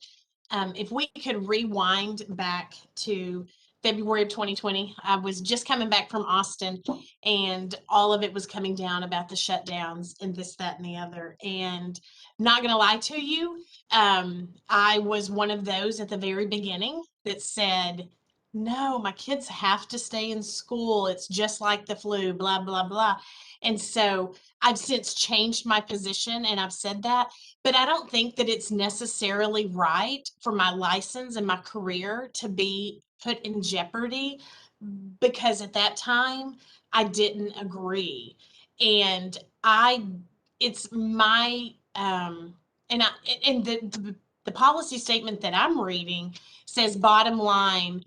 if we could rewind back to February of 2020, I was just coming back from Austin, and all of it was coming down about the shutdowns and this, that, and the other. And not gonna lie to you, I was one of those at the very beginning that said, no, my kids have to stay in school. It's just like the flu, blah, blah, blah. And so I've since changed my position and I've said that, but I don't think that it's necessarily right for my license and my career to be put in jeopardy because at that time I didn't agree. And it's my, and I, and the policy statement that I'm reading says bottom line,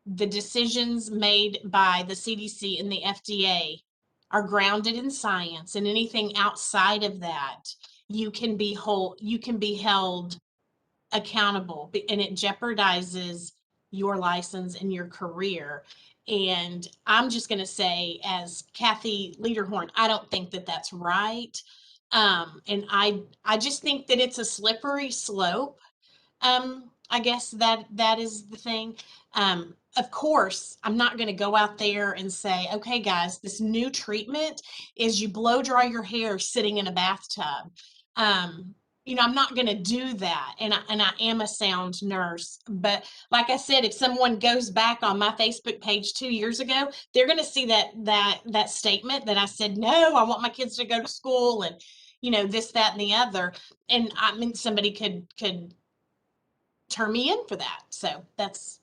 the decisions made by the CDC and the FDA are grounded in science, and anything outside of that you can be held accountable, and it jeopardizes your license and your career. And I'm just going to say, as Kathy Lederhorn, I don't think that that's right. And I just think that it's a slippery slope. I guess that is the thing. Of course, I'm not going to go out there and say, okay, guys, this new treatment is you blow dry your hair sitting in a bathtub. I'm not going to do that. And I am a sound nurse. But like I said, if someone goes back on my Facebook page 2 years ago, they're going to see that statement that I said, no, I want my kids to go to school and, this, that, and the other. And I mean, somebody could turn me in for that. So that's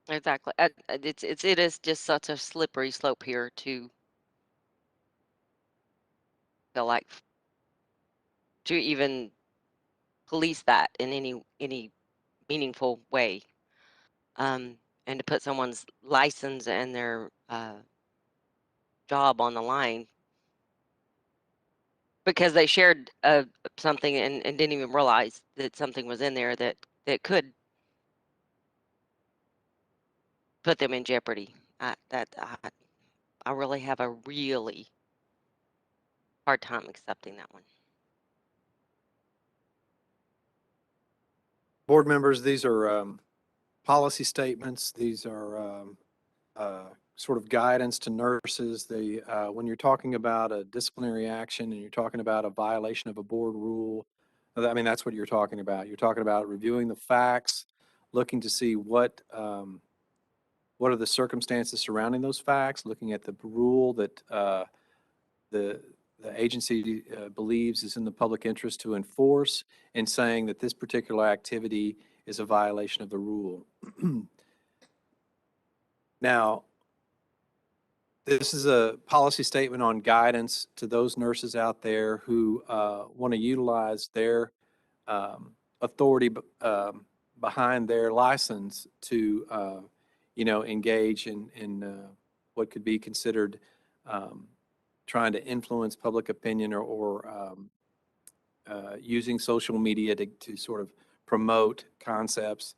Exactly. It is just such a slippery slope here to feel like to even police that in any meaningful way. And to put someone's license and their job on the line because they shared something and didn't even realize that something was in there that could put them in jeopardy. I really have a really hard time accepting that one. Board members, these are policy statements. These are sort of guidance to nurses. When you're talking about a disciplinary action and you're talking about a violation of a board rule, I mean, that's what you're talking about. You're talking about reviewing the facts, looking to see what are the circumstances surrounding those facts, looking at the rule that the agency believes is in the public interest to enforce, and saying that this particular activity is a violation of the rule. Now, this is a policy statement on guidance to those nurses out there who want to utilize their authority behind their license to, engage in what could be considered trying to influence public opinion or using social media to sort of promote concepts.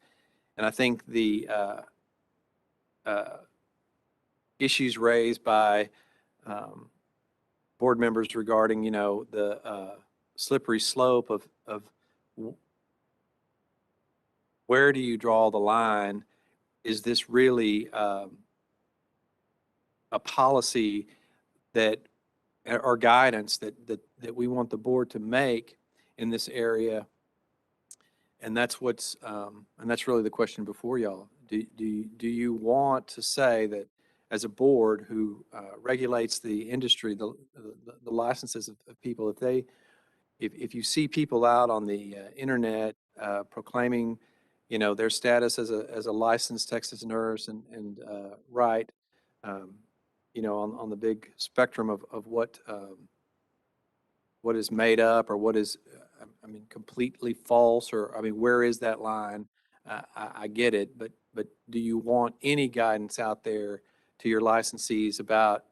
And I think the issues raised by board members regarding, the slippery slope of where do you draw the line? Is this really a policy that or guidance that we want the board to make in this area? And that's and that's really the question before y'all. Do you want to say that as a board who regulates the industry, the licenses of people, if you see people out on the internet proclaiming, their status as a licensed Texas nurse and right, on the big spectrum of what is made up or what is, completely false, or, where is that line? I get it, but but do you want any guidance out there to your licensees about,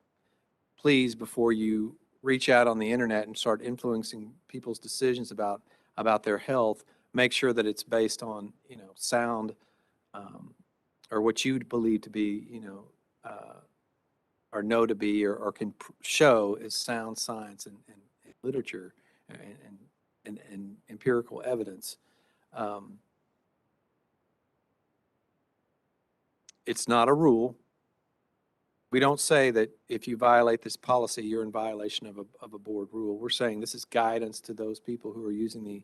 please, before you reach out on the internet and start influencing people's decisions about their health, make sure that it's based on, sound, or what you believe to be, or know to be, or can show as sound science and literature and empirical evidence. It's not a rule. We don't say that if you violate this policy, you're in violation of a board rule. We're saying this is guidance to those people who are using the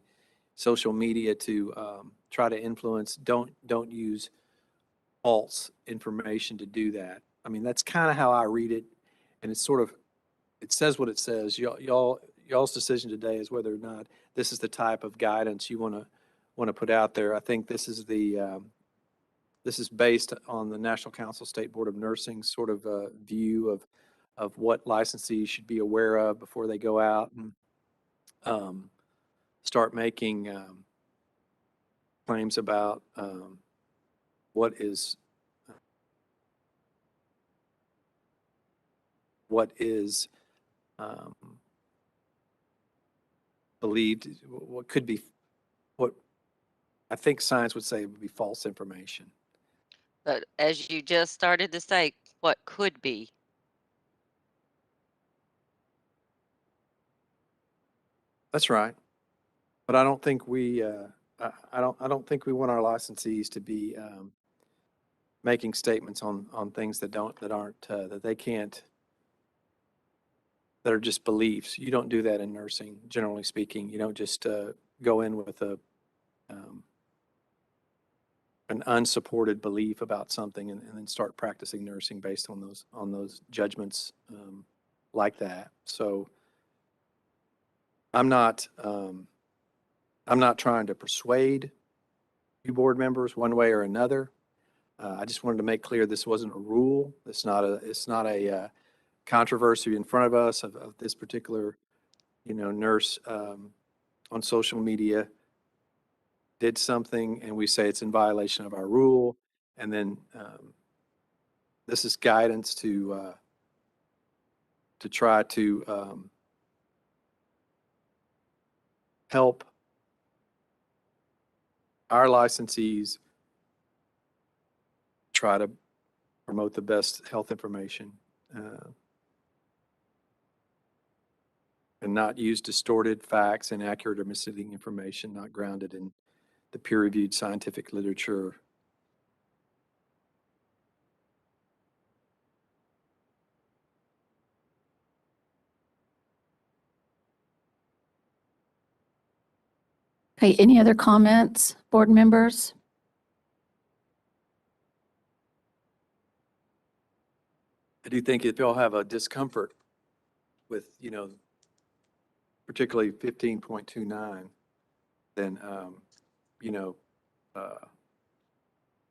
social media to try to influence. Don't use false information to do that. I mean, that's kind of how I read it, and it's sort of, it says what it says. Y'all's decision today is whether or not this is the type of guidance you want to put out there. I think this is this is based on the National Council State Board of Nursing sort of view of what licensees should be aware of before they go out and start making claims about what is believed, what could be, what I think science would say would be false information. But as you just started to say, what could be? That's right. But I don't think we, I don't think we want our licensees to be making statements on things that aren't, that they can't, that are just beliefs. You don't do that in nursing, generally speaking. You don't just go in with an unsupported belief about something and then start practicing nursing based on those judgments like that. So I'm not trying to persuade you board members one way or another. I just wanted to make clear this wasn't a rule. It's not a controversy in front of us of this particular, nurse on social media did something and we say it's in violation of our rule. And then this is guidance to try to help our licensees try to promote the best health information and not use distorted facts, inaccurate or misleading information not grounded in the peer-reviewed scientific literature. Okay, any other comments, board members? I do think if y'all have a discomfort with, particularly 15.29, then,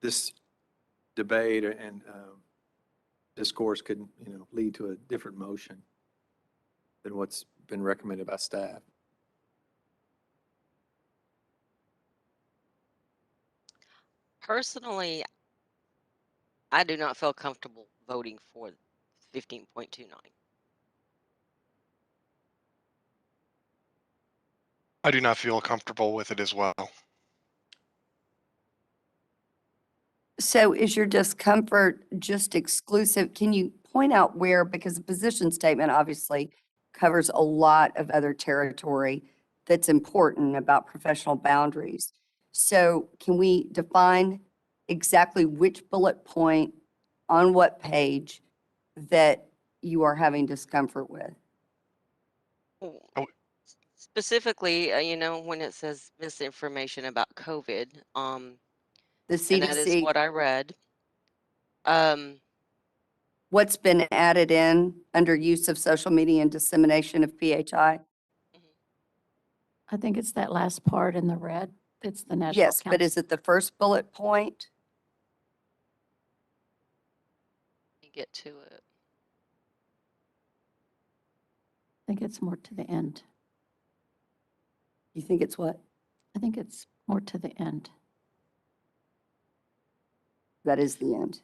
this debate and discourse could, lead to a different motion than what's been recommended by staff. Personally, I do not feel comfortable voting for 15.29. I do not feel comfortable with it as well. So is your discomfort just exclusive? Can you point out where, because the position statement obviously covers a lot of other territory that's important about professional boundaries. So can we define exactly which bullet point on what page that you are having discomfort with? Specifically, when it says misinformation about COVID, The and that is CDC, what I read. what's been added in under use of social media and dissemination of PHI? I think it's that last part in the red. It's the National Yes, but Council. is it the first bullet point? Get to it. I think it's more to the end. You think it's what? I think it's more to the end. That is the end.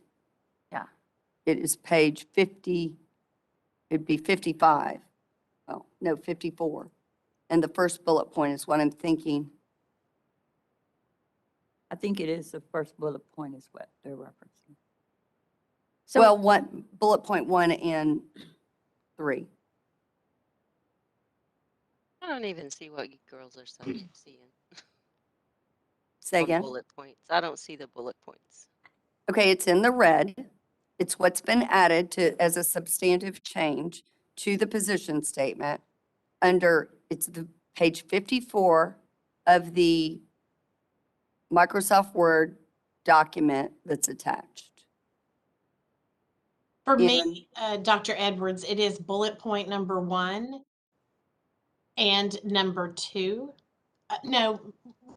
Yeah. It is page 50, it'd be 55. Oh, no, 54. And the first bullet point is what I'm thinking. I think it is the first bullet point is what they're referencing. So- Well, what, bullet point 1 and 3. I don't even see what you girls are seeing Say on again? bullet points. I don't see the bullet points. Okay, it's in the red. It's what's been added to, as a substantive change to the position statement under, it's the page 54 of the Microsoft Word document that's attached. For And- me, Dr. Edwards, it is bullet point number 1 and number 2. No,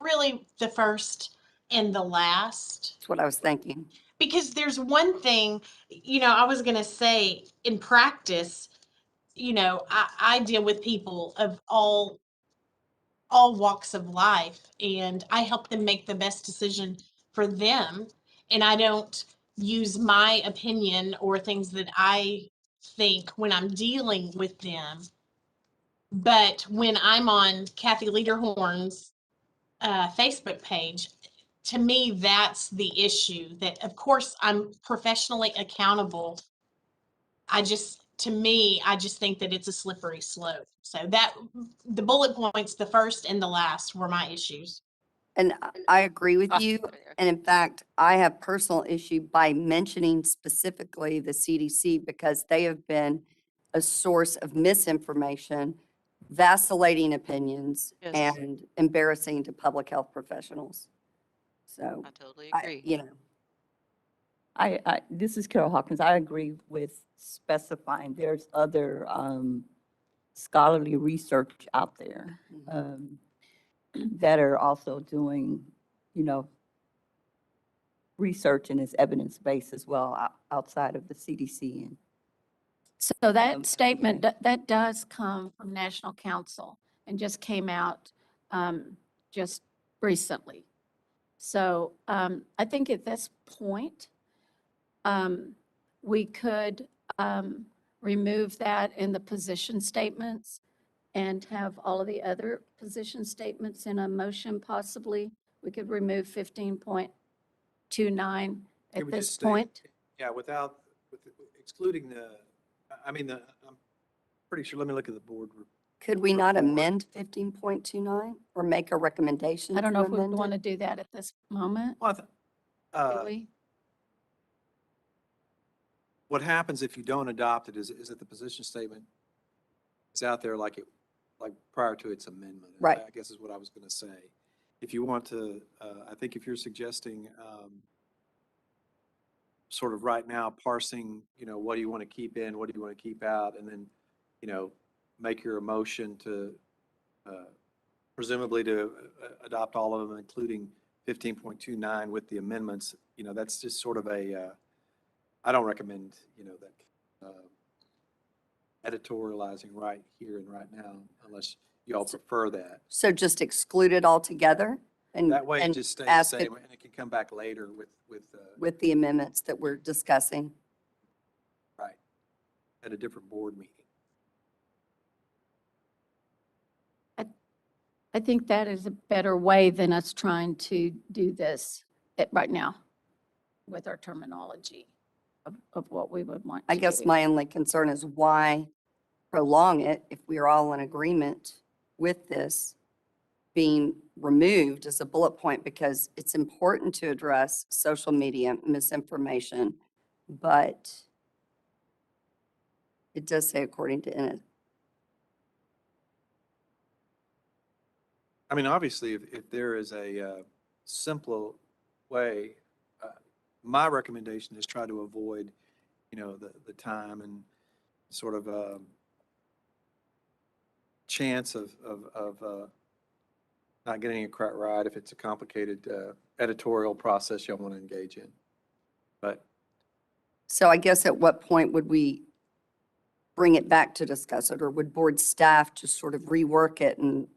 really the first and the last. That's what I was thinking. Because there's one thing, I was going to say in practice, I deal with people of all walks of life, and I help them make the best decision for them. And I don't use my opinion or things that I think when I'm dealing with them. But when I'm on Kathy Lederhorn's Facebook page, to me, that's the issue. That, of course, I'm professionally accountable. I just think that it's a slippery slope. So that the bullet points, the first and the last, were my issues. And I agree with you. And in fact, I have personal issue by mentioning specifically the CDC because they have been a source of misinformation, vacillating opinions, Yes. and embarrassing to public health professionals. So, I totally agree. This is Carol Hawkins. I agree with specifying there's other scholarly research out there that are also doing, research and is evidence-based as well outside of the CDC. So that statement, that does come from National Council and just came out just recently. So I think at this point, we could remove that in the position statements and have all of the other position statements in a motion possibly. We could remove 15.29 Can at we this just state- point. Yeah, excluding I'm pretty sure, let me look at the board. could we not amend 15.29 or make a recommendation I don't know to if we amend want it? to do that at this moment, Well, do we? what happens if you don't adopt it is that the position statement is out there like prior to its amendment. Right. I guess is what I was going to say. If you want to, I think if you're suggesting sort of right now parsing, what do you want to keep in, what do you want to keep out, and then, make your motion to presumably to adopt all of them, including 15.29 with the amendments, that's just sort of I don't recommend, that editorializing right here and right now, unless you all prefer that. So just exclude it altogether? And That way it and just stays the ask it same, and it can come back later with the amendments that we're discussing. right, at a different board meeting. I think that is a better way than us trying to do this right now with our terminology of what we would want I to guess do. my only concern is why prolong it if we're all in agreement with this being removed as a bullet point, because it's important to address social media misinformation, but it does say according to it. I mean, obviously, if there is a simpler way, my recommendation is try to avoid, the time and sort of chance of not getting it quite right if it's a complicated editorial process y'all want to engage in. But So I guess at what point would we bring it back to discuss it, or would board staff just sort of rework it and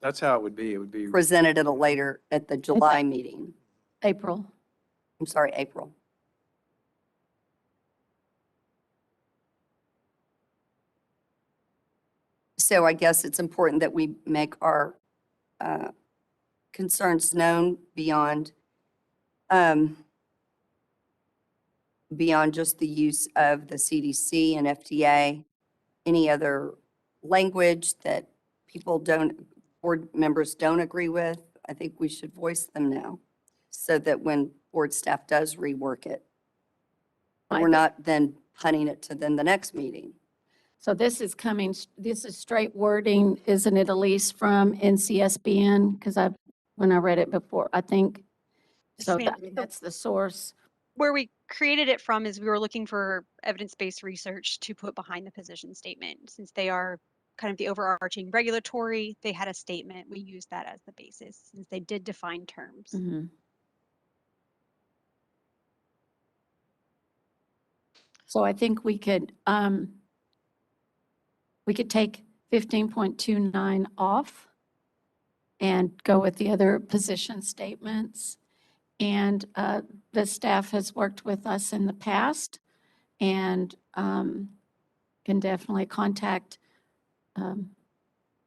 that's how it would be. It would be present it at the July meeting? April. I'm sorry, April. So I guess it's important that we make our concerns known beyond beyond just the use of the CDC and FDA, any other language that people don't, board members don't agree with. I think we should voice them now so that when board staff does rework it, we're not then punting it to then the next meeting. So this is straight wording, isn't it, Elise, from NCSBN? Because when I read it before, I think, Yes, so ma'am. that's the source. Where we created it from is we were looking for evidence-based research to put behind the position statement. Since they are kind of the overarching regulatory, they had a statement. We used that as the basis since they did define terms. Mhm. So I think we could take 15.29 off and go with the other position statements. And the staff has worked with us in the past and can definitely contact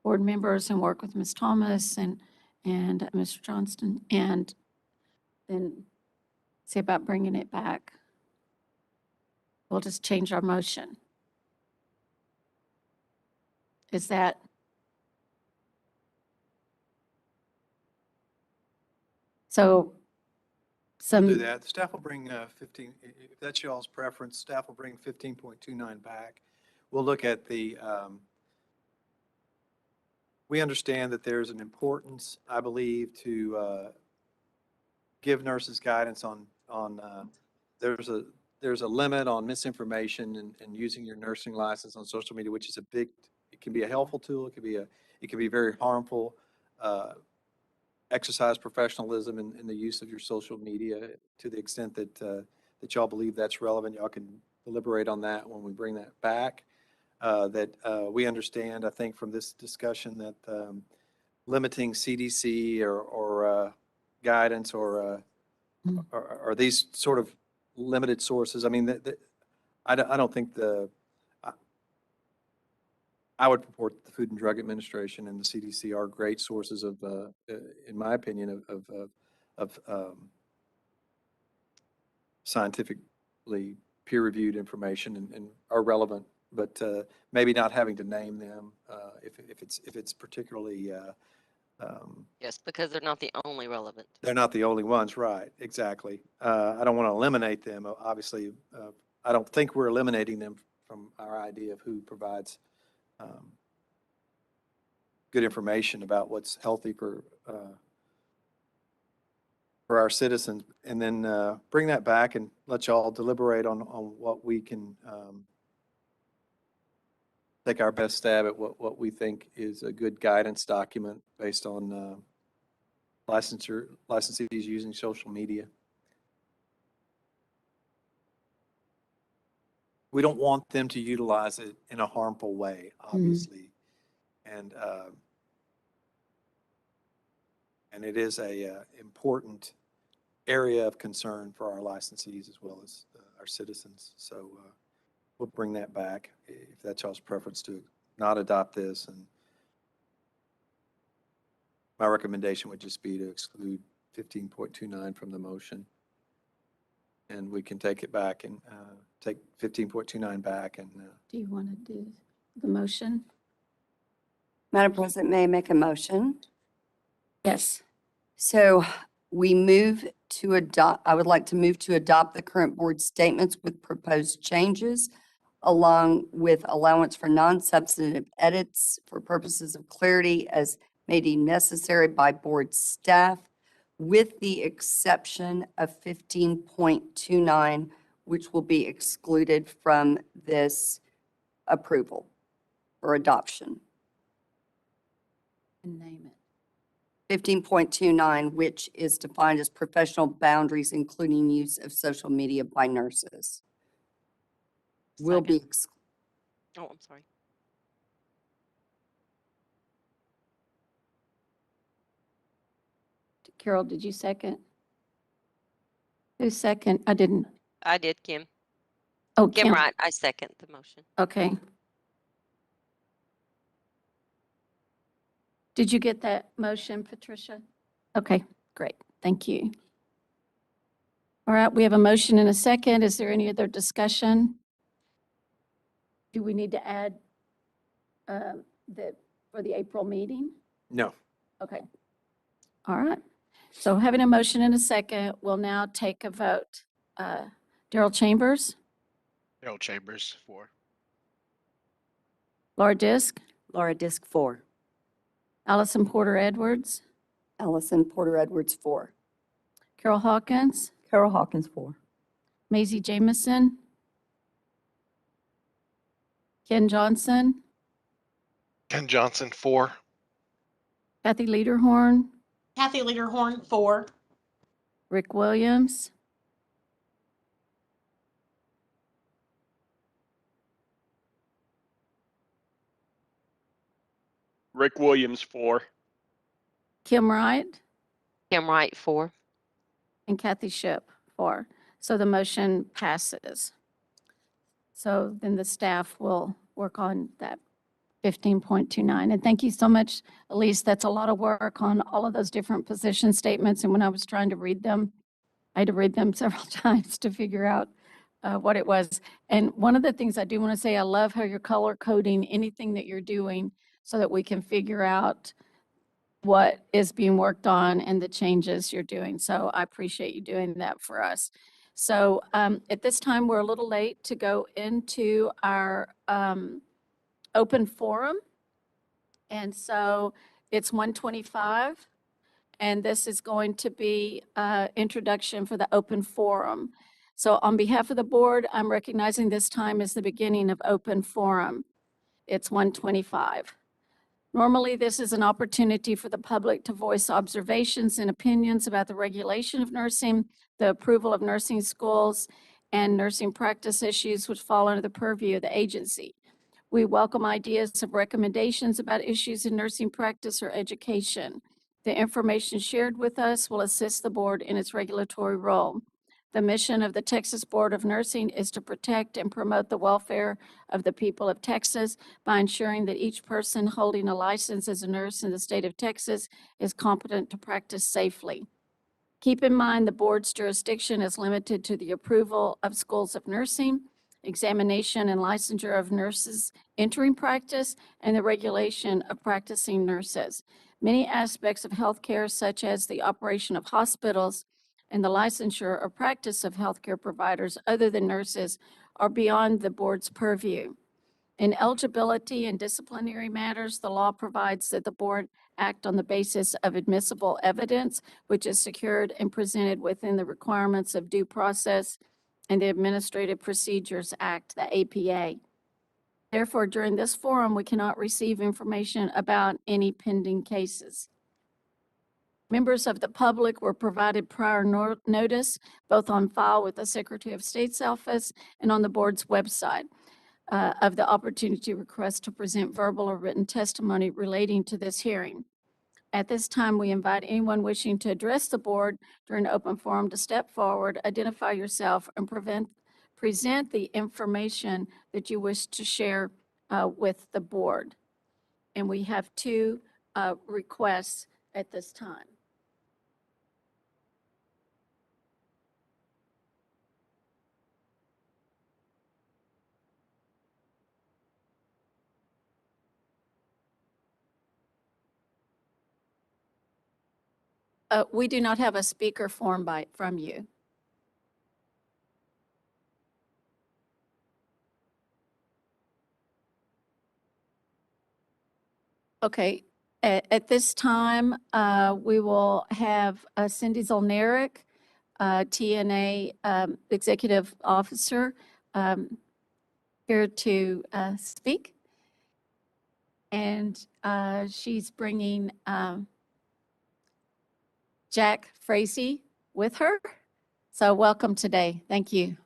board members and work with Ms. Thomas and Mr. Johnston, and then see about bringing it back. We'll just change our motion. Is that? So We'll do that. The staff will bring 15, if that's y'all's preference, staff will bring 15.29 back. We'll look at the, we understand that there's an importance, I believe, to give nurses guidance on there's a limit on misinformation and using your nursing license on social media, which is it can be a helpful tool. It can be very harmful. Exercise professionalism in the use of your social media to the extent that that y'all believe that's relevant. Y'all can deliberate on that when we bring that back. We understand, I think, from this discussion that limiting CDC or guidance or these sort of limited sources. I mean, I don't think I would purport that the Food and Drug Administration and the CDC are great sources of, in my opinion, of scientifically peer-reviewed information and are relevant, but maybe not having to name them if it's particularly. Yes, because they're not the only relevant. They're not the only ones, right? Exactly. I don't want to eliminate them. Obviously, I don't think we're eliminating them from our idea of who provides good information about what's healthy for our citizens, and then bring that back and let y'all deliberate on what we can take our best stab at what we think is a good guidance document based on licensees using social media. We don't want them to utilize it in a harmful way, obviously. And it is a important area of concern for our licensees as well as our citizens. So we'll bring that back if that's y'all's preference to not adopt this. And my recommendation would just be to exclude 15.29 from the motion. And we can take it back and take 15.29 back. And do you want to do the motion? Madam President, may I make a motion? Yes. So we move to adopt, I would like to move to adopt the current board statements with proposed changes, along with allowance for non-substantive edits for purposes of clarity as may be necessary by board staff, with the exception of 15.29, which will be excluded from this approval or adoption. And name it. 15.29, which is defined as professional boundaries, including use of social media by nurses. Will be, Oh, I'm sorry. Carol, did you second? Who second? I didn't. I did, Kim. Oh, Kim Kim. Wright, I second the motion. Okay. Did you get that motion, Patricia? Okay, great. Thank you. All right, we have a motion and a second. Is there any other discussion? Do we need to add for the April meeting? No. Okay. All right. So having a motion and a second, we'll now take a vote. Daryl Chambers, Harold Chambers, 4. Laura Disk, Laura Disk, 4. Allison Porter Edwards, Allison Porter Edwards, 4. Carol Hawkins, Carol Hawkins, 4. Maisie Jamison, Ken Johnson, Ken Johnson, 4. Kathy Lederhorn, Kathy Lederhorn, 4. Rick Williams, Rick Williams, 4. Kim Wright, Kim Wright, 4. and Kathy Ship, 4. So the motion passes. So then the staff will work on that 15.29. And thank you so much, Elise. That's a lot of work on all of those different position statements. And when I was trying to read them, I had to read them several times to figure out what it was. And one of the things I do want to say, I love how you're color coding anything that you're doing so that we can figure out what is being worked on and the changes you're doing. So I appreciate you doing that for us. So at this time, we're a little late to go into our open forum. And so it's 1:25, and this is going to be introduction for the open forum. So on behalf of the board, I'm recognizing this time as the beginning of open forum. It's 1:25. Normally, this is an opportunity for the public to voice observations and opinions about the regulation of nursing, the approval of nursing schools, and nursing practice issues which fall under the purview of the agency. We welcome ideas of recommendations about issues in nursing practice or education. The information shared with us will assist the board in its regulatory role. The mission of the Texas Board of Nursing is to protect and promote the welfare of the people of Texas by ensuring that each person holding a license as a nurse in the state of Texas is competent to practice safely. Keep in mind the board's jurisdiction is limited to the approval of schools of nursing, examination and licensure of nurses entering practice, and the regulation of practicing nurses. Many aspects of healthcare, such as the operation of hospitals and the licensure or practice of healthcare providers other than nurses, are beyond the board's purview. In eligibility and disciplinary matters, the law provides that the board act on the basis of admissible evidence, which is secured and presented within the requirements of due process and the Administrative Procedures Act, the APA. Therefore, during this forum, we cannot receive information about any pending cases. Members of the public were provided prior notice, both on file with the Secretary of State's office and on the board's website, of the opportunity to request to present verbal or written testimony relating to this hearing. At this time, we invite anyone wishing to address the board during open forum to step forward, identify yourself, and present the information that you wish to share with the board. And we have two requests at this time. We do not have a speaker form from you. Okay, at this time, we will have Cindy Zolnerick, TNA Executive Officer, here to speak. And she's bringing Jack Frazee with her. So welcome today. Thank you.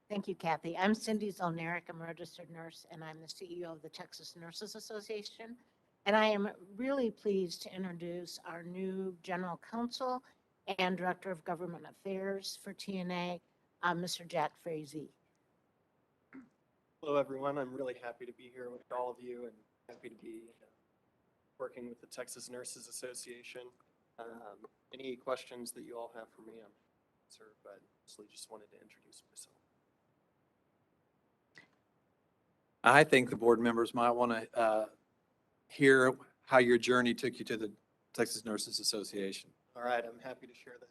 Thank you, Kathy. I'm Cindy Zolnerick. I'm a registered nurse, and I'm the CEO of the Texas Nurses Association. And I am really pleased to introduce our new general counsel and Director of Government Affairs for TNA, Mr. Jack Frazee. Hello, everyone. I'm really happy to be here with all of you and happy to be working with the Texas Nurses Association. Any questions that you all have for me, I'm answer, but mostly just wanted to introduce myself. I think the board members might want to hear how your journey took you to the Texas Nurses Association. All right, I'm happy to share that.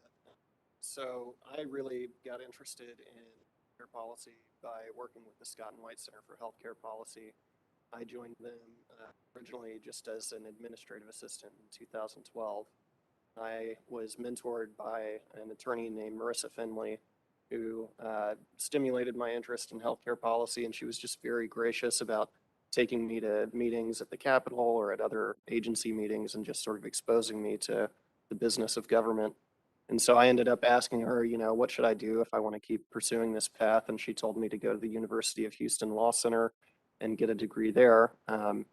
So I really got interested in healthcare policy by working with the Scott and White Center for Healthcare Policy. I joined them originally just as an administrative assistant in 2012. I was mentored by an attorney named Marissa Finley, who stimulated my interest in healthcare policy, and she was just very gracious about taking me to meetings at the Capitol or at other agency meetings and just sort of exposing me to the business of government. And so I ended up asking her, you know, what should I do if I want to keep pursuing this path? And she told me to go to the University of Houston Law Center and get a degree there.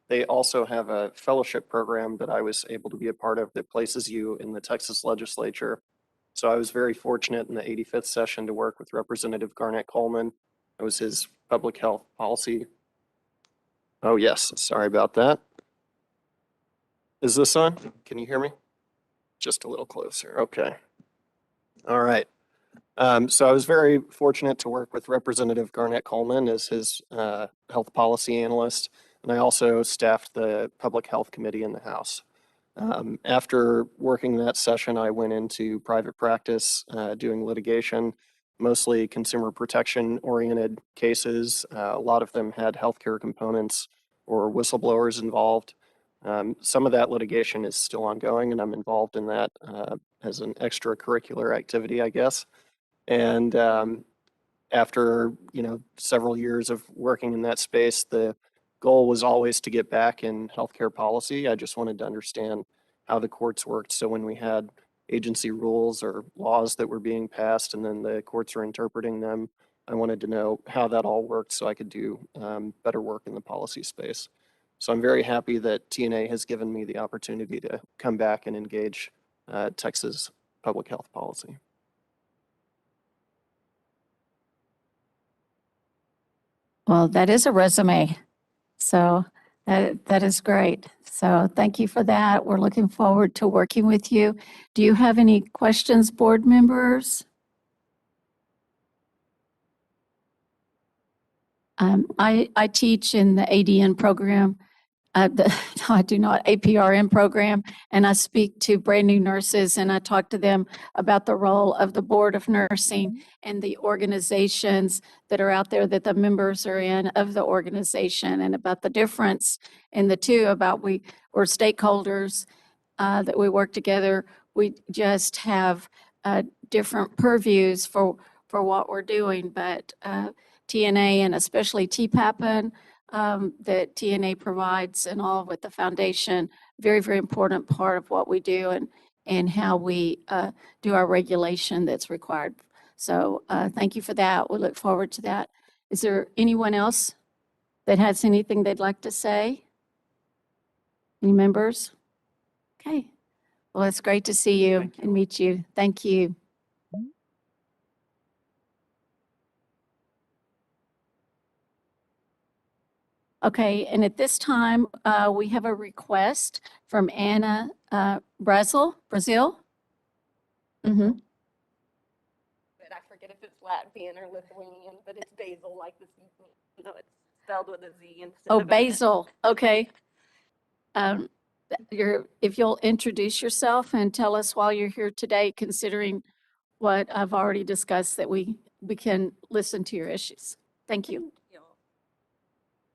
They also have a fellowship program that I was able to be a part of that places you in the Texas legislature. So I was very fortunate in the 85th session to work with Representative Garnett Coleman. I was his public health policy. Oh yes, sorry about that. Is this on? Can you hear me? Just a little closer, okay. All right. So I was very fortunate to work with Representative Garnett Coleman as his health policy analyst, and I also staffed the Public Health Committee in the House. After working that session, I went into private practice doing litigation, mostly consumer protection oriented cases. A lot of them had healthcare components or whistleblowers involved. Some of that litigation is still ongoing, and I'm involved in that as an extracurricular activity, I guess. And after, you know, several years of working in that space, the goal was always to get back in healthcare policy. I just wanted to understand how the courts worked. So when we had agency rules or laws that were being passed and then the courts were interpreting them, I wanted to know how that all worked so I could do better work in the policy space. So I'm very happy that TNA has given me the opportunity to come back and engage Texas public health policy. Well, that is a resume. So that is great. So thank you for that. We're looking forward to working with you. Do you have any questions, board members? I teach in the ADN program. No, I do not, APRN program, and I speak to brand new nurses and I talk to them about the role of the Board of Nursing and the organizations that are out there that the members are in of the organization and about the difference in the two, about we're stakeholders, that we work together. We just have different purviews for what we're doing, but TNA and especially TPAPN, that TNA provides and all with the foundation, very, very important part of what we do and how we do our regulation that's required. So thank you for that. We look forward to that. Is there anyone else that has anything they'd like to say? Any members? Okay. Well, it's great to see you and meet you. Thank you. Okay, and at this time, we have a request from Anna Brazil. Mm-hmm. But I forget if it's Latvian or Lithuanian, but it's basil like the seafood. No, it's spelled with a Z instead Oh, of an S. Basil. Okay. If you'll introduce yourself and tell us while you're here today, considering what I've already discussed, that we can listen to your issues. Thank you.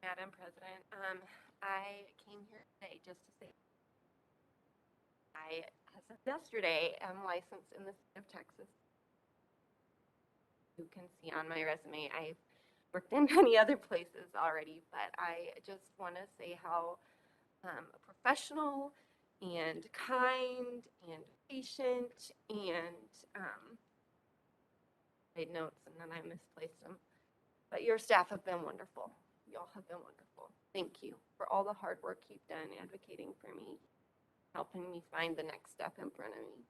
Madam President, I came here today just to say I, as of yesterday, am licensed in the state of Texas. You can see on my resume, I've worked in many other places already, but I just want to say how professional and kind and patient and made notes and then I misplaced them. But your staff have been wonderful. Y'all have been wonderful. Thank you for all the hard work you've done advocating for me, helping me find the next step in front of me.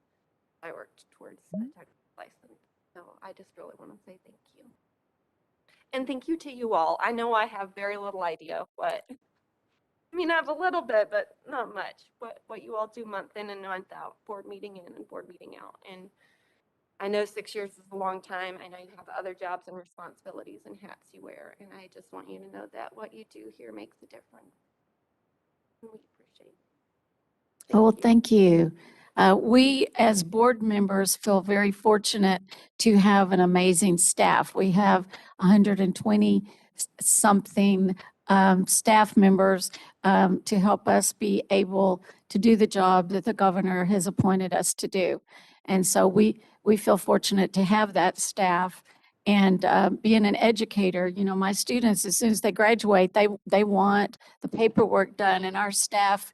I worked towards a technical license. So I just really want to say thank you. And thank you to you all. I know I have very little idea what, I mean, I have a little bit, but not much, what you all do month in and month out, board meeting in and board meeting out. And I know 6 years is a long time. I know you have other jobs and responsibilities and hats you wear. And I just want you to know that what you do here makes a difference. And we appreciate it. Oh, well, thank you. We, as board members, feel very fortunate to have an amazing staff. We have 120 something staff members to help us be able to do the job that the governor has appointed us to do. And so we feel fortunate to have that staff. And being an educator, you know, my students, as soon as they graduate, they want the paperwork done, and our staff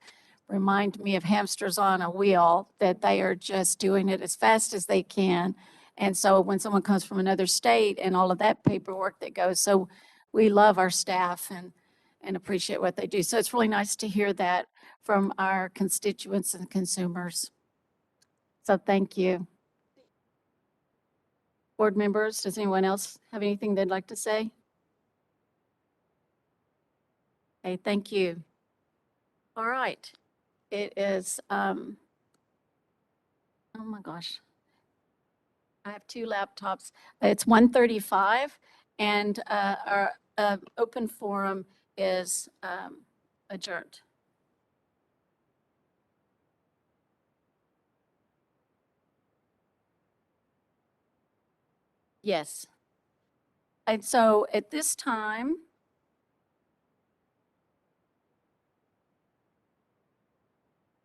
remind me of hamsters on a wheel, that they are just doing it as fast as they can. And so when someone comes from another state and all of that paperwork that goes, so we love our staff and appreciate what they do. So it's really nice to hear that from our constituents and consumers. So thank you. Board members, does anyone else have anything they'd like to say? Okay, thank you. All right. It is, oh my gosh. I have two laptops. It's 1:35 and our open forum is adjourned. Yes. And so at this time,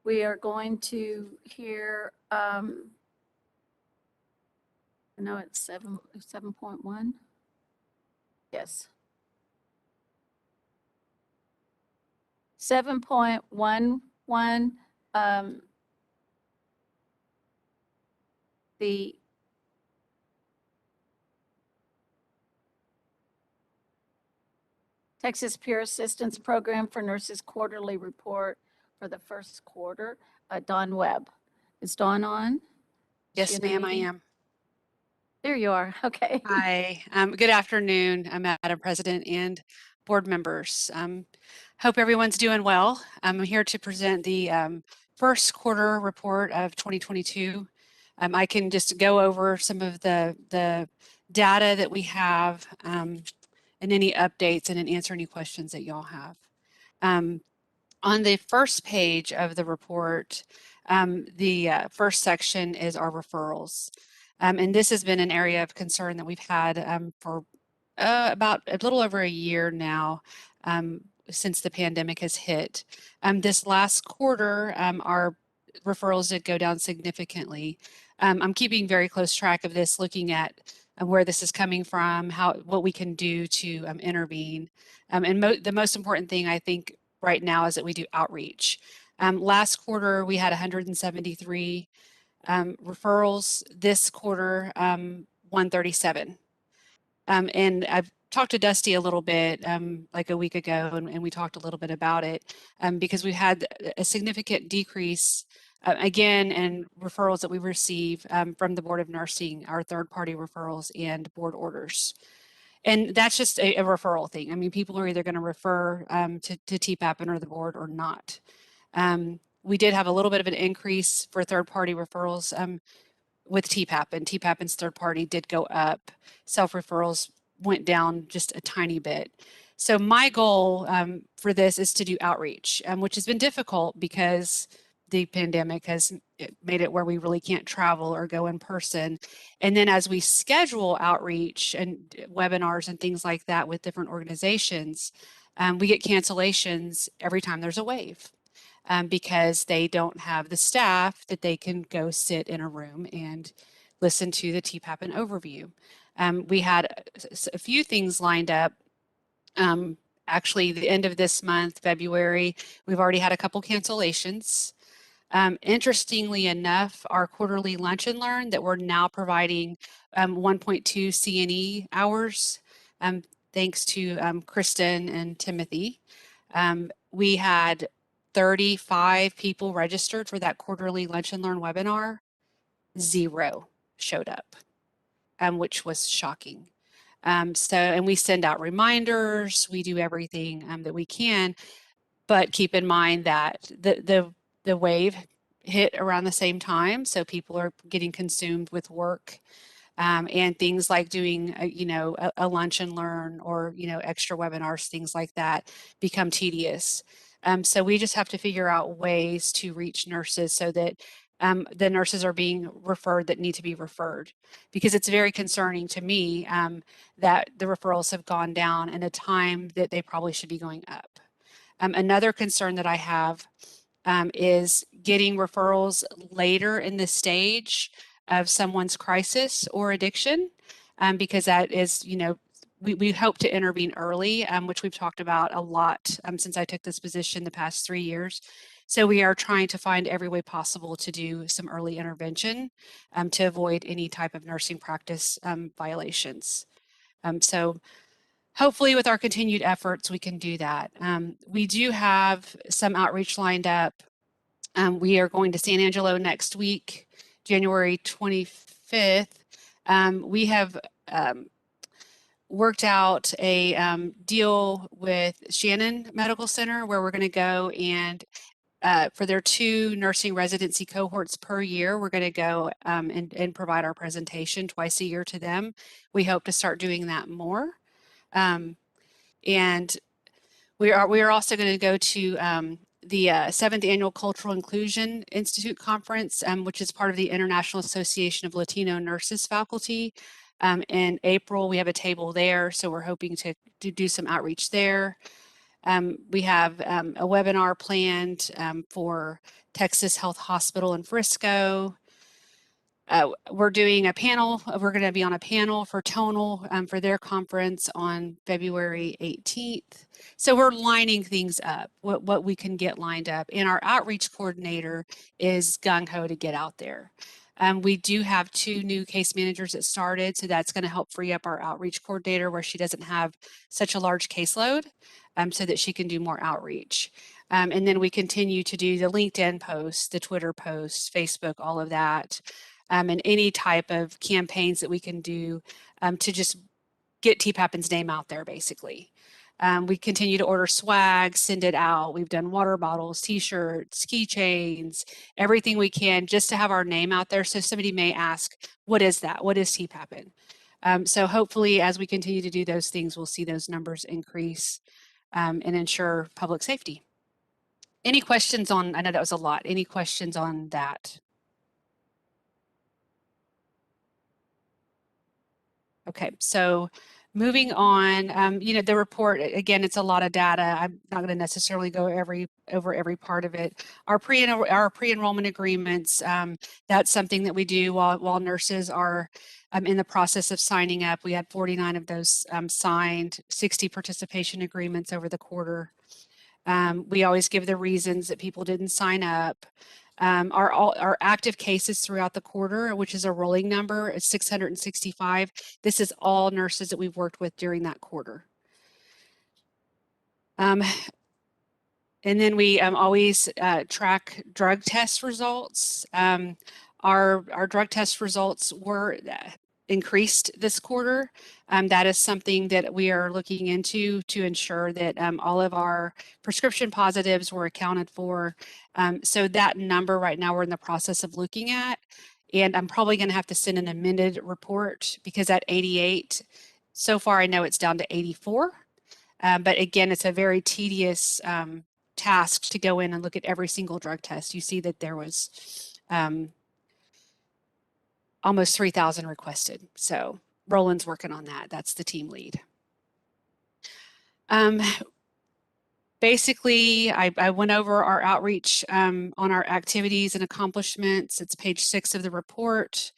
we are going to hear, I know it's 7.1. Yes. 7.11, the Texas Peer Assistance Program for Nurses Quarterly Report for the first quarter. Dawn Webb. Is Dawn on? Is she Yes, in the ma'am, I meeting? am. There you are. Okay. Hi, good afternoon, Madam President and board members. Hope everyone's doing well. I'm here to present the first quarter report of 2022. I can just go over some of the data that we have and any updates and then answer any questions that y'all have. On the first page of the report, the first section is our referrals. And this has been an area of concern that we've had for about a little over a year now since the pandemic has hit. This last quarter, our referrals did go down significantly. I'm keeping very close track of this, looking at where this is coming from, what we can do to intervene. And the most important thing, I think, right now is that we do outreach. Last quarter, we had 173 referrals. This quarter, 137. And I've talked to Dusty a little bit like a week ago, and we talked a little bit about it because we had a significant decrease again in referrals that we receive from the Board of Nursing, our third-party referrals and board orders. And that's just a referral thing. I mean, people are either going to refer to TPAP or the board or not. We did have a little bit of an increase for third-party referrals with TPAP, and TPAP third party did go up. Self-referrals went down just a tiny bit. So my goal for this is to do outreach, which has been difficult because the pandemic has made it where we really can't travel or go in person. And then as we schedule outreach and webinars and things like that with different organizations, we get cancellations every time there's a wave. Because they don't have the staff that they can go sit in a room and listen to the TPAP and overview. We had a few things lined up. Actually, the end of this month, February, we've already had a couple cancellations. Interestingly enough, our quarterly lunch and learn that we're now providing 1.2 CNE hours, thanks to Kristen and Timothy. We had 35 people registered for that quarterly lunch and learn webinar. 0 showed up, which was shocking. And we send out reminders, we do everything that we can, but keep in mind that the wave hit around the same time, so people are getting consumed with work. And things like doing, a lunch and learn or, extra webinars, things like that become tedious. So we just have to figure out ways to reach nurses so that the nurses are being referred that need to be referred, because it's very concerning to me that the referrals have gone down in a time that they probably should be going up. Another concern that I have is getting referrals later in the stage of someone's crisis or addiction, because that is, we hope to intervene early, which we've talked about a lot since I took this position the past 3 years. So we are trying to find every way possible to do some early intervention to avoid any type of nursing practice violations. So hopefully with our continued efforts, we can do that. We do have some outreach lined up. We are going to San Angelo next week, January 25th. We have worked out a deal with Shannon Medical Center where we're going to go and for their 2 nursing residency cohorts per year, we're going to go and provide our presentation twice a year to them. We hope to start doing that more. And we are also going to go to the 7th Annual Cultural Inclusion Institute Conference, which is part of the International Association of Latino Nurses Faculty. In April, we have a table there, so we're hoping to do some outreach there. We have a webinar planned for Texas Health Hospital in Frisco. We're doing a panel. We're going to be on a panel for Tonal for their conference on February 18th. So we're lining things up, what we can get lined up. And our outreach coordinator is gung-ho to get out there. We do have 2 new case managers that started, so that's going to help free up our outreach coordinator where she doesn't have such a large caseload, so that she can do more outreach. And then we continue to do the LinkedIn posts, the Twitter posts, Facebook, all of that. And any type of campaigns that we can do to just get TPAPN's name out there, basically. We continue to order swag, send it out. We've done water bottles, t-shirts, keychains, everything we can just to have our name out there. So somebody may ask, what is that? What is TPAPN? So hopefully as we continue to do those things, we'll see those numbers increase and ensure public safety. Any questions on, I know that was a lot, any questions on that? Okay, so moving on, the report, again, it's a lot of data. I'm not going to necessarily go over every part of it. Our pre-enrollment agreements, that's something that we do while nurses are in the process of signing up. We had 49 of those signed, 60 participation agreements over the quarter. We always give the reasons that people didn't sign up. Our active cases throughout the quarter, which is a rolling number, is 665. This is all nurses that we've worked with during that quarter. And then we always track drug test results. Our drug test results were increased this quarter. That is something that we are looking into to ensure that all of our prescription positives were accounted for. So that number right now we're in the process of looking at, and I'm probably going to have to send an amended report because at 88, so far I know it's down to 84. But again, it's a very tedious task to go in and look at every single drug test. You see that there was almost 3,000 requested. So Roland's working on that. That's the team lead. Basically, I went over our outreach on our activities and accomplishments. It's page 6 of the report.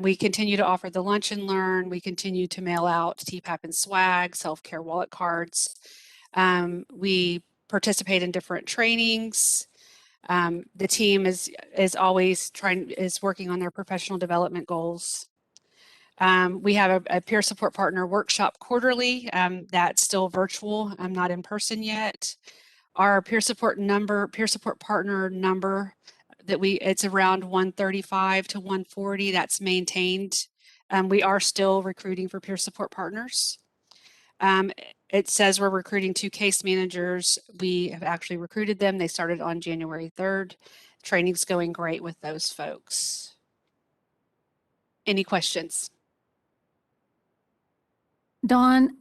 We continue to offer the lunch and learn. We continue to mail out TPAPN swag, self-care wallet cards. We participate in different trainings. The team is always working on their professional development goals. We have a peer support partner workshop quarterly. That's still virtual. I'm not in person yet. Our peer support partner number it's around 135 to 140. That's maintained. We are still recruiting for peer support partners. It says we're recruiting 2 case managers. We have actually recruited them. They started on January 3rd. Training's going great with those folks. Any questions? Dawn,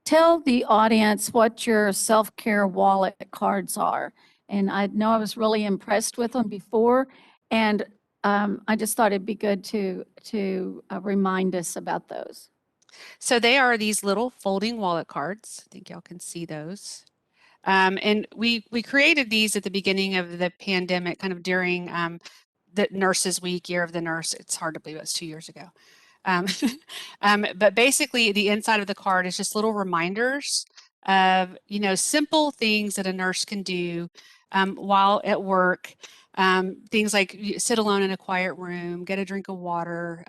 tell the audience what your self-care wallet cards are. And I know I was really impressed with them before, and I just thought it'd be good to remind us about those. So they are these little folding wallet cards. I think y'all can see those. And we created these at the beginning of the pandemic, kind of during the Nurses Week, Year of the Nurse. It's hard to believe it was 2 years ago. But basically the inside of the card is just little reminders of, you know, simple things that a nurse can do while at work. Things like sit alone in a quiet room, get a drink of water.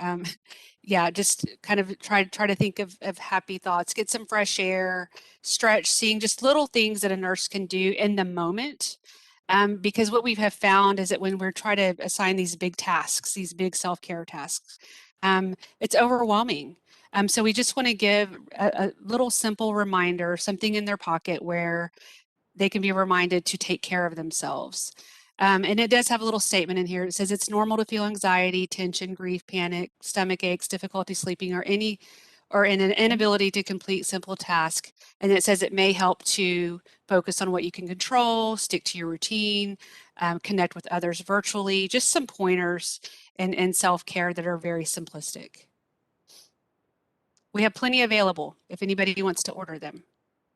Yeah, just kind of try to think of happy thoughts, get some fresh air, stretch, seeing just little things that a nurse can do in the moment. Because what we have found is that when we're trying to assign these big tasks, these big self-care tasks, it's overwhelming. So we just want to give a little simple reminder, something in their pocket where they can be reminded to take care of themselves. And it does have a little statement in here. It says it's normal to feel anxiety, tension, grief, panic, stomach aches, difficulty sleeping, or in an inability to complete simple tasks. And it says it may help to focus on what you can control, stick to your routine, connect with others virtually, just some pointers in self-care that are very simplistic. We have plenty available if anybody wants to order them.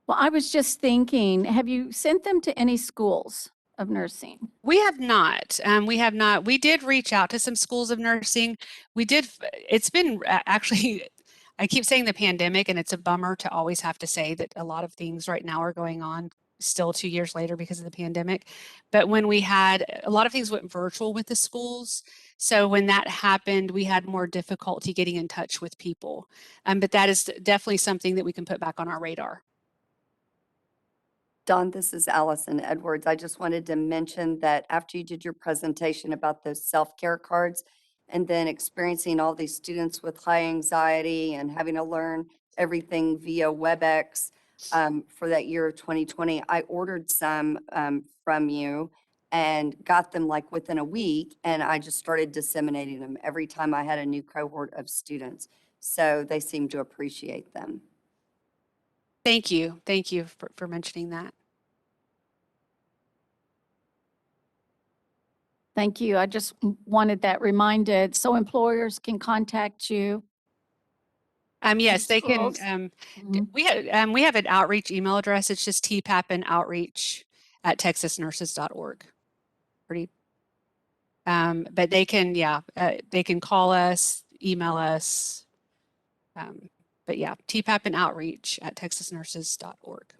Well, I was just thinking, have you sent them to any schools of nursing? We have not. We have not. We did reach out to some schools of nursing. We did. It's been actually, I keep saying the pandemic, and it's a bummer to always have to say that a lot of things right now are going on still 2 years later because of the pandemic. But when we had, a lot of things went virtual with the schools. So when that happened, we had more difficulty getting in touch with people. But that is definitely something that we can put back on our radar. Dawn, this is Allison Edwards. I just wanted to mention that after you did your presentation about those self-care cards and then experiencing all these students with high anxiety and having to learn everything via WebEx for that year of 2020, I ordered some from you and got them like within a week, and I just started disseminating them every time I had a new cohort of students. So they seem to appreciate them. Thank you. Thank you for mentioning that. Thank you. I just wanted that reminded so employers can contact you. Yes, they can. Schools. Mhm. We have an outreach email address. It's just tpappenoutreach@texasnurses.org. Pretty. But they can, they can call us, email us. But yeah, tpappenoutreach@texasnurses.org.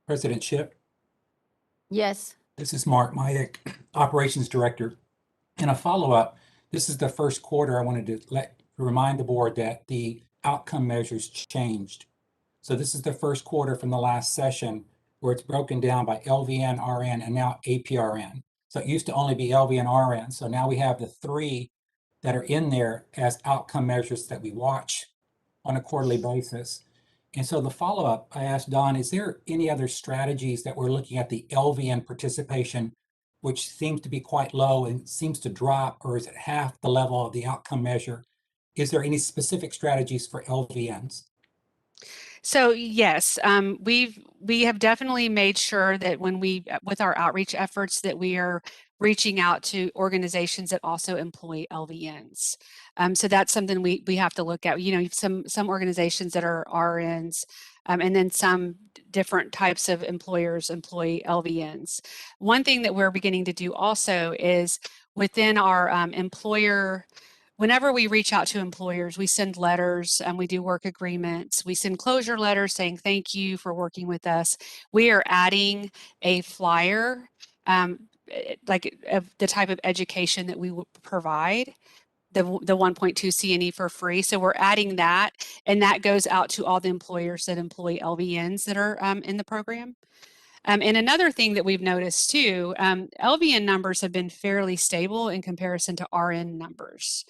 President Chip, Yes. this is Mark Myack, Operations Director. In a follow-up, this is the first quarter I wanted to remind the board that the outcome measures changed. So this is the first quarter from the last session where it's broken down by LVN, RN, and now APRN. So it used to only be LVN, RN. So now we have the 3 that are in there as outcome measures that we watch on a quarterly basis. And so the follow-up, I asked Don, is there any other strategies that we're looking at the LVN participation, which seems to be quite low and seems to drop, or is it half the level of the outcome measure? Is there any specific strategies for LVNs? So yes, we have definitely made sure that when with our outreach efforts, that we are reaching out to organizations that also employ LVNs. So that's something we have to look at. You know, some organizations that are RNs, and then some different types of employers employ LVNs. One thing that we're beginning to do also is within our employer. Whenever we reach out to employers, we send letters and we do work agreements. We send closure letters saying thank you for working with us. We are adding a flyer, like of the type of education that we would provide, the 1.2 CNE for free. So we're adding that, and that goes out to all the employers that employ LVNs that are in the program. And another thing that we've noticed too, LVN numbers have been fairly stable in comparison to RN numbers.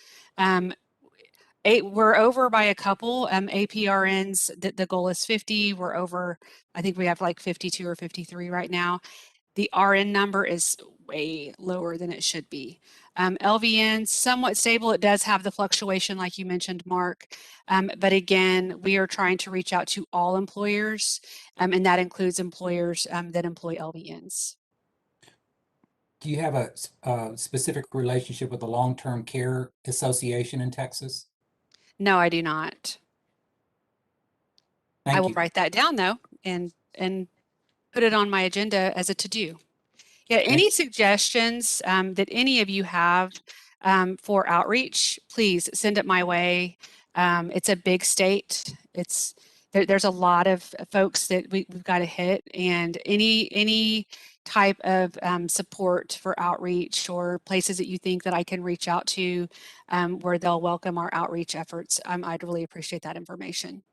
We're over by a couple APRNs. The goal is 50. We're over, I think we have like 52 or 53 right now. The RN number is way lower than it should be. LVN, somewhat stable. It does have the fluctuation like you mentioned, Mark. But again, we are trying to reach out to all employers, and that includes employers that employ LVNs. Do you have a specific relationship with the Long-Term Care Association in Texas? No, I do not. I Thank will you. write that down though and put it on my agenda as a to-do. Yeah, any suggestions that any of you have for outreach, please send it my way. It's a big state. There's a lot of folks that we've got to hit, and any type of support for outreach or places that you think that I can reach out to where they'll welcome our outreach efforts, I'd really appreciate that information.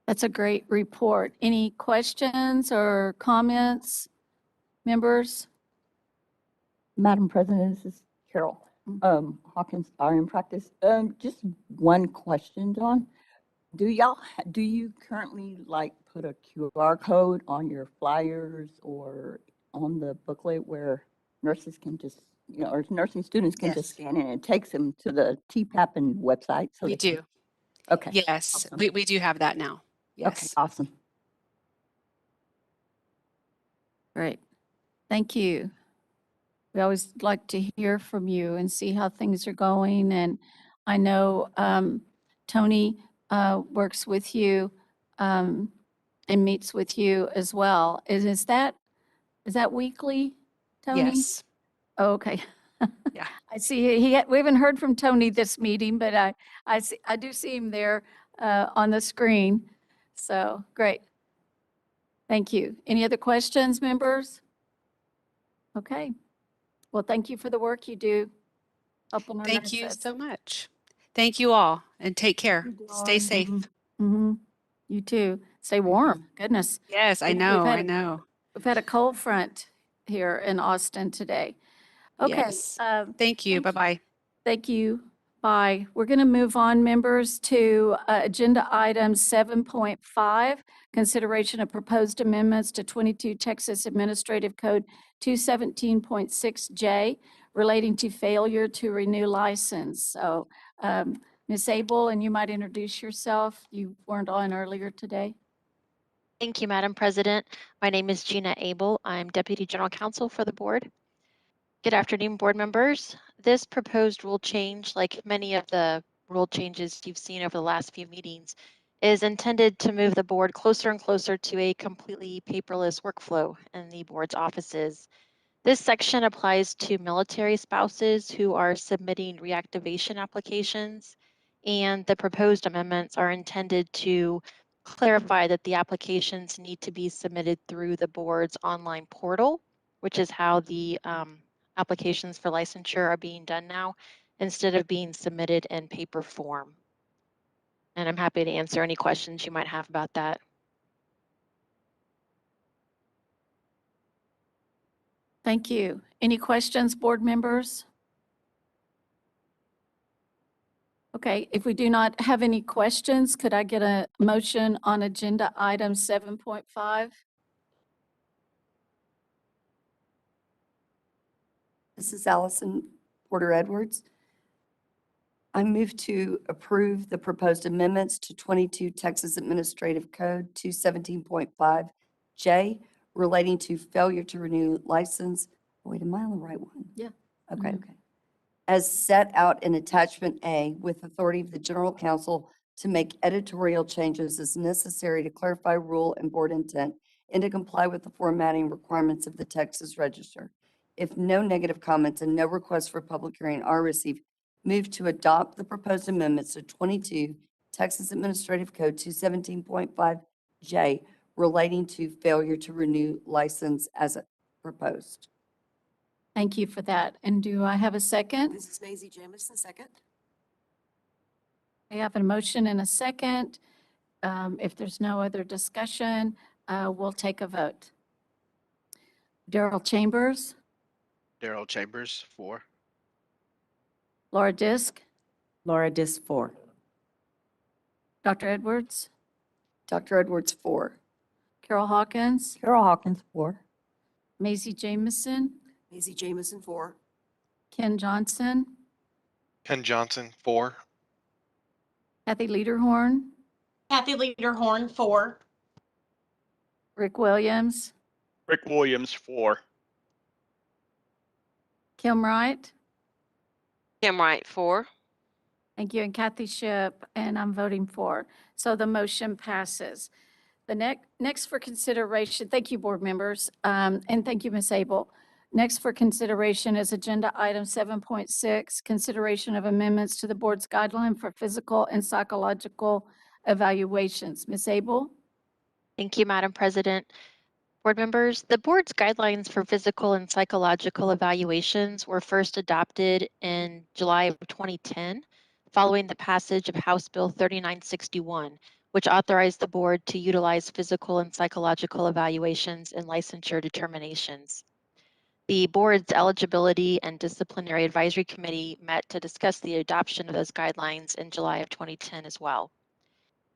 That's a great report. Any questions or comments, members? Madam President, this is Carol Hawkins, RN practice. Just one question, Dawn. Do you currently like put a QR code on your flyers or on the booklet where nurses can just, or nursing students can just scan in and it takes them to the TPAP website? So We do. Okay. Yes, Awesome. we do have that now. Yes. Okay, awesome. Great. Thank you. We always like to hear from you and see how things are going. And I know Tony works with you and meets with you as well. Is that weekly, Tony? Yes. Oh, okay. Yeah. I see we haven't heard from Tony this meeting, but I do see him there on the screen. So great. Thank you. Any other questions, members? Okay. Well, thank you for the work you do. Helping our Thank you nurses. so much. Thank you all, and take care. Stay safe. Mm-hmm. You too. Stay warm. Goodness. Yes, I We've know, had I know. We've had a cold front here in Austin today. Okay. Yes. Thank you. Bye-bye. Thank you. Bye. We're going to move on, members, to agenda item 7.5, consideration of proposed amendments to 22 Texas Administrative Code 217.6J relating to failure to renew license. So, Ms. Abel, and you might introduce yourself. You weren't on earlier today. Thank you, Madam President. My name is Gina Abel. I'm Deputy General Counsel for the board. Good afternoon, board members. This proposed rule change, like many of the rule changes you've seen over the last few meetings, is intended to move the board closer and closer to a completely paperless workflow in the board's offices. This section applies to military spouses who are submitting reactivation applications, and the proposed amendments are intended to clarify that the applications need to be submitted through the board's online portal, which is how the applications for licensure are being done now, instead of being submitted in paper form. And I'm happy to answer any questions you might have about that. Thank you. Any questions, board members? Okay, if we do not have any questions, could I get a motion on agenda item 7.5? This is Allison Porter Edwards. I move to approve the proposed amendments to 22 Texas Administrative Code 217.5J relating to failure to renew license. Wait, am I on the right one? Yeah. Okay, Mhm. okay. As set out in Attachment A, with authority of the General Counsel to make editorial changes as necessary to clarify rule and board intent and to comply with the formatting requirements of the Texas Register. If no negative comments and no requests for public hearing are received, move to adopt the proposed amendments to 22 Texas Administrative Code 217.5J relating to failure to renew license as proposed. Thank you for that. And do I have a second? This is Maisie Jamison, second. I have a motion and a second. If there's no other discussion, we'll take a vote. Darrell Chambers, Daryl Chambers, 4. Laura Disk, Laura Dis, 4. Dr. Edwards, Dr. Edwards, 4. Carol Hawkins, Carol Hawkins, 4. Maisie Jamison, Maisie Jamison, 4. Ken Johnson, Ken Johnson, 4. Kathy Lederhorn, Kathy Lederhorn, 4. Rick Williams, Rick Williams, 4. Kim Wright. Kim Wright, 4. Thank you, and Kathy Ship, and I'm voting for. So the motion passes. The next for consideration, thank you, board members, and thank you, Ms. Abel. Next for consideration is agenda item 7.6, consideration of amendments to the board's guideline for physical and psychological evaluations. Ms. Abel? Thank you, Madam President. Board members, the board's guidelines for physical and psychological evaluations were first adopted in July of 2010, following the passage of House Bill 3961, which authorized the board to utilize physical and psychological evaluations in licensure determinations. The board's eligibility and disciplinary advisory committee met to discuss the adoption of those guidelines in July of 2010 as well.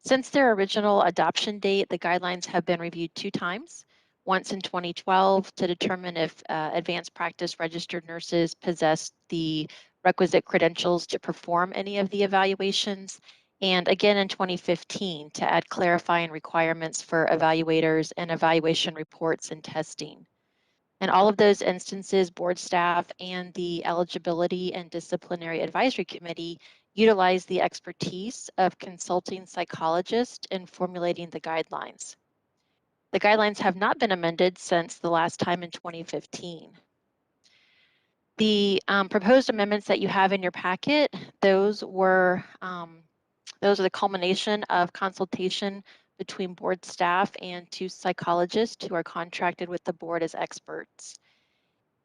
Since their original adoption date, the guidelines have been reviewed 2 times, once in 2012 to determine if advanced practice registered nurses possessed the requisite credentials to perform any of the evaluations, and again in 2015 to add clarifying requirements for evaluators and evaluation reports and testing. In all of those instances, board staff and the Eligibility and Disciplinary Advisory Committee utilize the expertise of consulting psychologists in formulating the guidelines. The guidelines have not been amended since the last time in 2015. The proposed amendments that you have in your packet, those are the culmination of consultation between board staff and 2 psychologists who are contracted with the board as experts.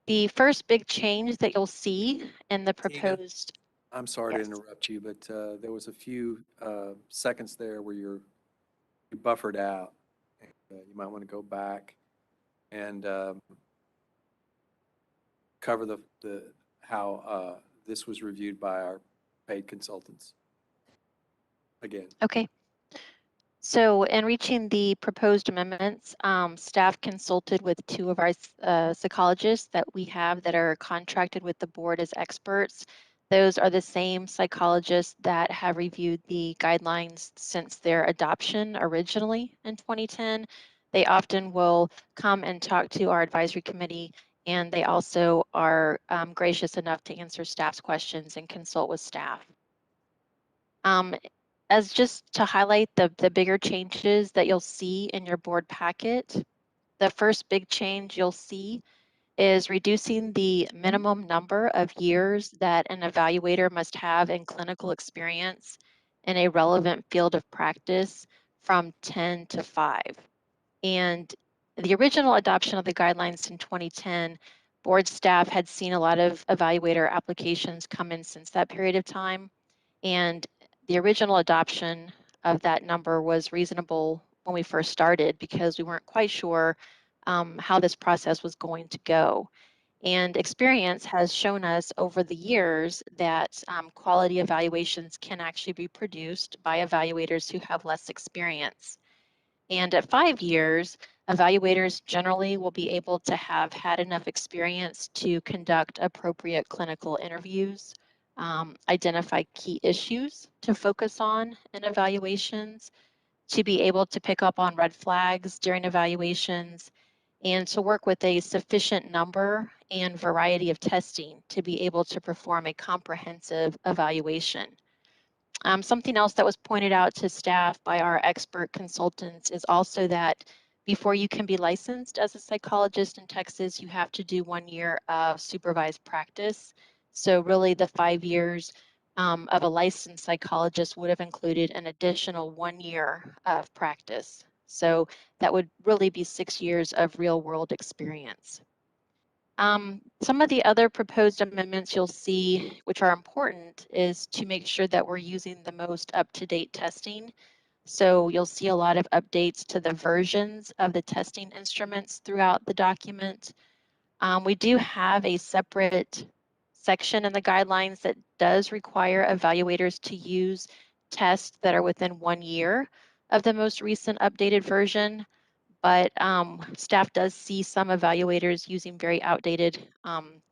The first big change that you'll see in the Tina, proposed, I'm sorry to yes. interrupt you, but there was a few seconds there where you buffered out. You might want to go back and cover the how this was reviewed by our paid consultants. Again. Okay. So in reaching the proposed amendments, staff consulted with 2 of our psychologists that we have that are contracted with the board as experts. Those are the same psychologists that have reviewed the guidelines since their adoption originally in 2010. They often will come and talk to our advisory committee, and they also are gracious enough to answer staff's questions and consult with staff. As just to highlight the bigger changes that you'll see in your board packet, the first big change you'll see is reducing the minimum number of years that an evaluator must have in clinical experience in a relevant field of practice from 10 to 5. And the original adoption of the guidelines in 2010, board staff had seen a lot of evaluator applications come in since that period of time. And the original adoption of that number was reasonable when we first started because we weren't quite sure how this process was going to go. And experience has shown us over the years that quality evaluations can actually be produced by evaluators who have less experience. And at 5 years, evaluators generally will be able to have had enough experience to conduct appropriate clinical interviews, identify key issues to focus on in evaluations, to be able to pick up on red flags during evaluations, and to work with a sufficient number and variety of testing to be able to perform a comprehensive evaluation. Something else that was pointed out to staff by our expert consultants is also that before you can be licensed as a psychologist in Texas, you have to do 1 year of supervised practice. So really the 5 years of a licensed psychologist would have included an additional 1 year of practice. So that would really be 6 years of real world experience. Some of the other proposed amendments you'll see, which are important, is to make sure that we're using the most up-to-date testing. So you'll see a lot of updates to the versions of the testing instruments throughout the document. We do have a separate section in the guidelines that does require evaluators to use tests that are within 1 year of the most recent updated version. But staff does see some evaluators using very outdated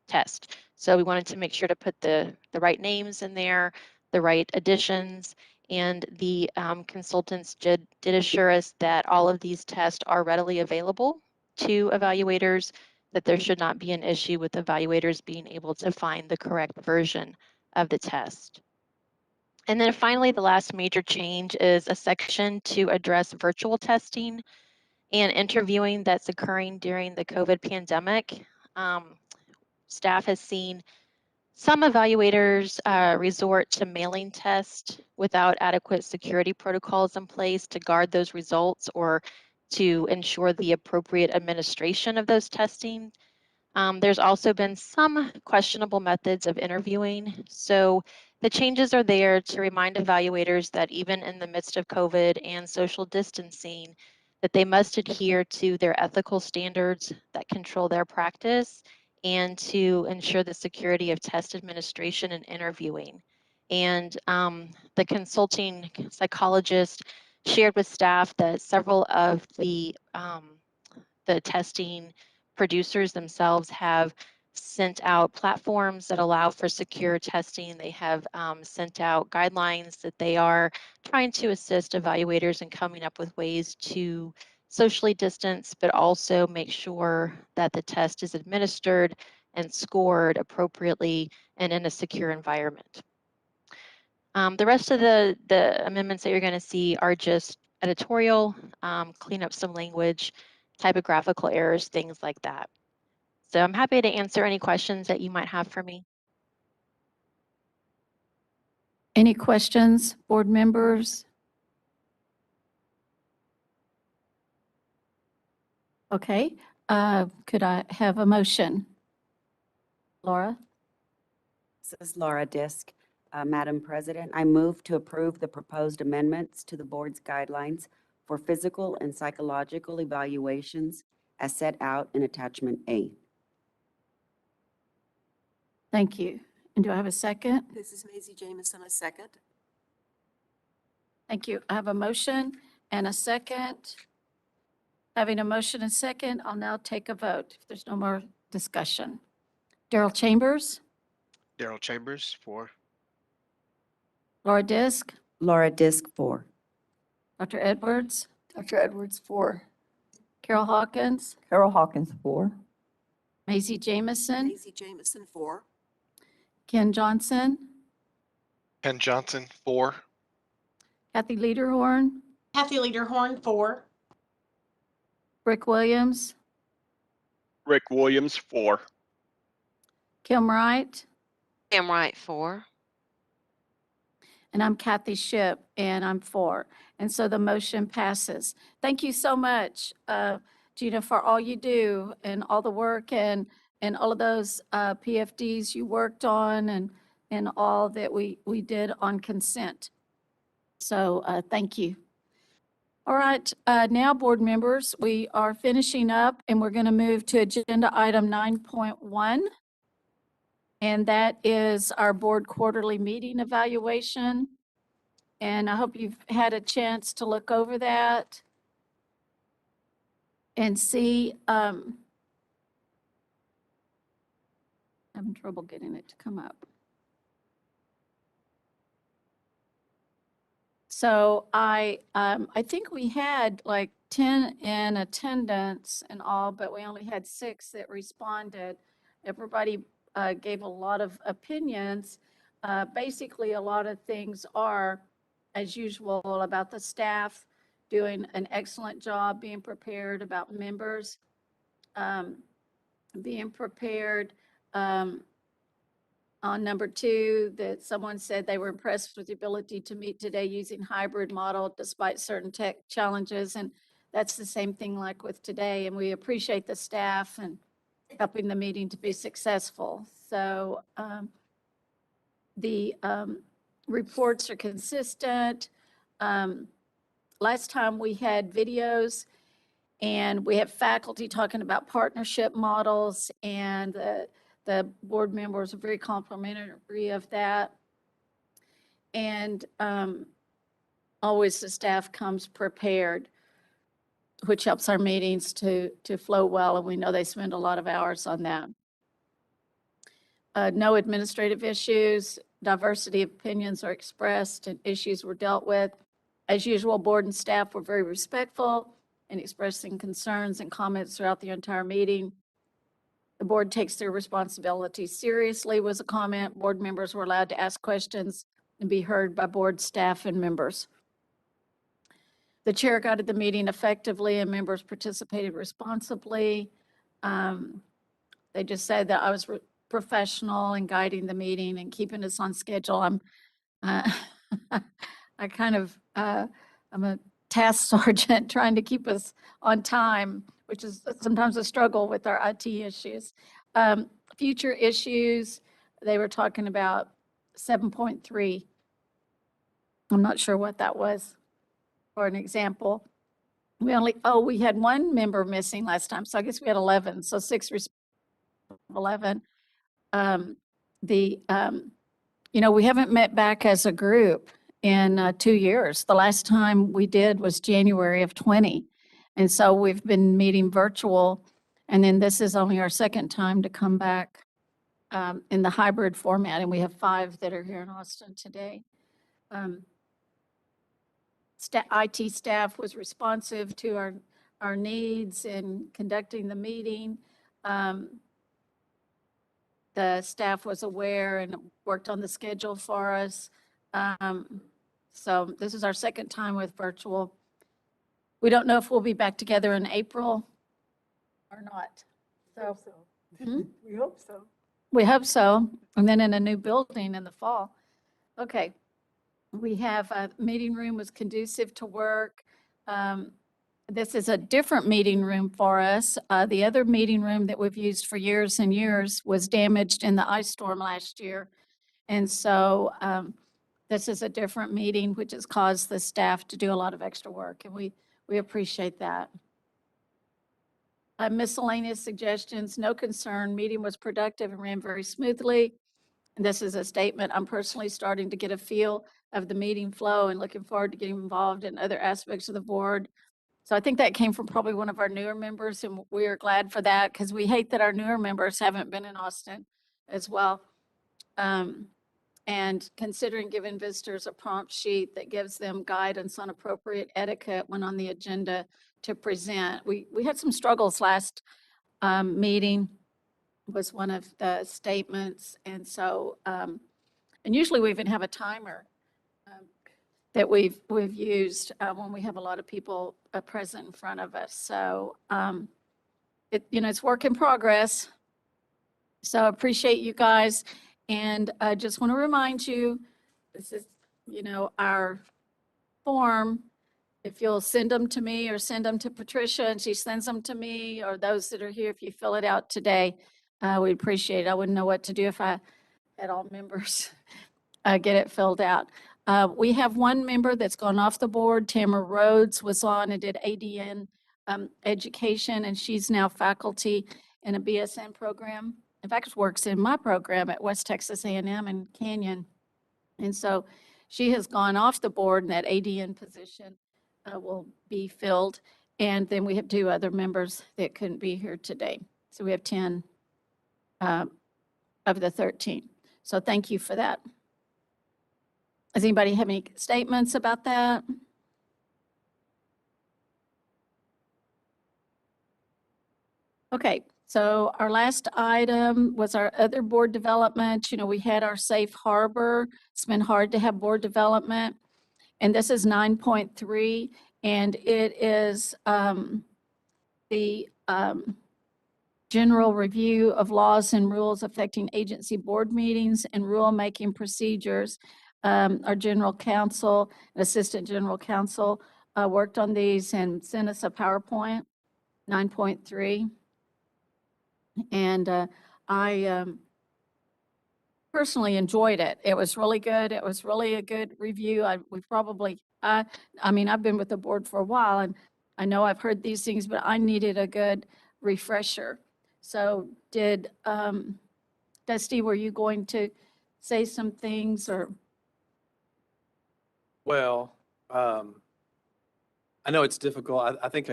tests. So we wanted to make sure to put the right names in there, the right additions, and the consultants did assure us that all of these tests are readily available to evaluators, that there should not be an issue with evaluators being able to find the correct version of the test. And then finally, the last major change is a section to address virtual testing and interviewing that's occurring during the COVID pandemic. Staff has seen some evaluators resort to mailing tests without adequate security protocols in place to guard those results or to ensure the appropriate administration of those testing. There's also been some questionable methods of interviewing. So the changes are there to remind evaluators that even in the midst of COVID and social distancing, that they must adhere to their ethical standards that control their practice and to ensure the security of test administration and interviewing. And the consulting psychologist shared with staff that several of the testing producers themselves have sent out platforms that allow for secure testing. They have sent out guidelines that they are trying to assist evaluators in coming up with ways to socially distance, but also make sure that the test is administered and scored appropriately and in a secure environment. The rest of the amendments that you're going to see are just editorial, clean up some language, typographical errors, things like that. So I'm happy to answer any questions that you might have for me. Any questions, board members? Okay, could I have a motion? Laura? This is Laura Disk. Madam President, I move to approve the proposed amendments to the board's guidelines for physical and psychological evaluations as set out in Attachment A. Thank you. And do I have a second? This is Maisie Jameson, a second. Thank you. I have a motion and a second. Having a motion and second, I'll now take a vote if there's no more discussion. Daryl Chambers, Daryl Chambers, 4. Laura Disk, Laura Disk, 4. Dr. Edwards, Dr. Edwards, 4. Carol Hawkins, Carol Hawkins, 4. Maisie Jameson, Maisie Jameson, 4. Ken Johnson, Ken Johnson, 4. Kathy Lederhorn, Kathy Lederhorn, 4. Rick Williams, Rick Williams, 4. Kim Wright, Kim Wright, 4. and I'm Kathy Shipp, and I'm 4. And so the motion passes. Thank you so much, Gina, for all you do and all the work and all of those PFDs you worked on and all that we did on consent. So thank you. All right, now board members, we are finishing up and we're going to move to agenda item 9.1. And that is our board quarterly meeting evaluation. And I hope you've had a chance to look over that and see, having trouble getting it to come up. So I think we had like 10 in attendance and all, but we only had 6 that responded. Everybody gave a lot of opinions. Basically, a lot of things are, as usual, about the staff doing an excellent job being prepared, about members being prepared. On number 2, that someone said they were impressed with the ability to meet today using hybrid model despite certain tech challenges. And that's the same thing like with today. And we appreciate the staff and helping the meeting to be successful. So the reports are consistent. Last time we had videos, and we have faculty talking about partnership models, and the board members are very complimentary of that. And always the staff comes prepared, which helps our meetings to flow well, and we know they spend a lot of hours on that. No administrative issues, diversity of opinions are expressed, and issues were dealt with. As usual, board and staff were very respectful in expressing concerns and comments throughout the entire meeting. The board takes their responsibility seriously, was a comment. Board members were allowed to ask questions and be heard by board staff and members. The chair guided the meeting effectively, and members participated responsibly. They just said that I was professional in guiding the meeting and keeping us on schedule. I'm a task sergeant trying to keep us on time, which is sometimes a struggle with our IT issues. Future issues, they were talking about 7.3. I'm not sure what that was, for an example. We had one member missing last time, so I guess we had 11, so 6 11. We haven't met back as a group in 2 years. The last time we did was January of 20. And so we've been meeting virtual, and then this is only our second time to come back in the hybrid format, and we have 5 that are here in Austin today. IT staff was responsive to our needs in conducting the meeting. The staff was aware and worked on the schedule for us. So this is our second time with virtual. We don't know if we'll be back together in April or not. So We hope so. we hope so. And then in a new building in the fall. Okay. We have a meeting room was conducive to work. This is a different meeting room for us. The other meeting room that we've used for years and years was damaged in the ice storm last year. And so this is a different meeting, which has caused the staff to do a lot of extra work, and we appreciate that. Miscellaneous suggestions, no concern. Meeting was productive and ran very smoothly. And this is a statement. I'm personally starting to get a feel of the meeting flow and looking forward to getting involved in other aspects of the board. So I think that came from probably one of our newer members, and we are glad for that because we hate that our newer members haven't been in Austin as well. And considering giving visitors a prompt sheet that gives them guidance on appropriate etiquette when on the agenda to present. We had some struggles last meeting was one of the statements. And so, and usually we even have a timer that we've used when we have a lot of people present in front of us. So, it's work in progress. So I appreciate you guys. And I just want to remind you, this is, our form. If you'll send them to me or send them to Patricia and she sends them to me, or those that are here, if you fill it out today, we'd appreciate it. I wouldn't know what to do if I had all members get it filled out. We have one member that's gone off the board. Tamara Rhodes was on and did ADN education, and she's now faculty in a BSN program. In fact, works in my program at West Texas A&M in Canyon. And so she has gone off the board, and that ADN position will be filled. And then we have 2 other members that couldn't be here today. So we have 10 of the 13. So thank you for that. Does anybody have any statements about that? Okay, so our last item was our other board development. We had our safe harbor. It's been hard to have board development. And this is 9.3, and it is the general review of laws and rules affecting agency board meetings and rulemaking procedures. Our general counsel and assistant general counsel worked on these and sent us a PowerPoint, 9.3. And I personally enjoyed it. It was really good. It was really a good review. I mean, I've been with the board for a while and I know I've heard these things, but I needed a good refresher. So Dusty, were you going to say some things or? Well, I know it's difficult. I think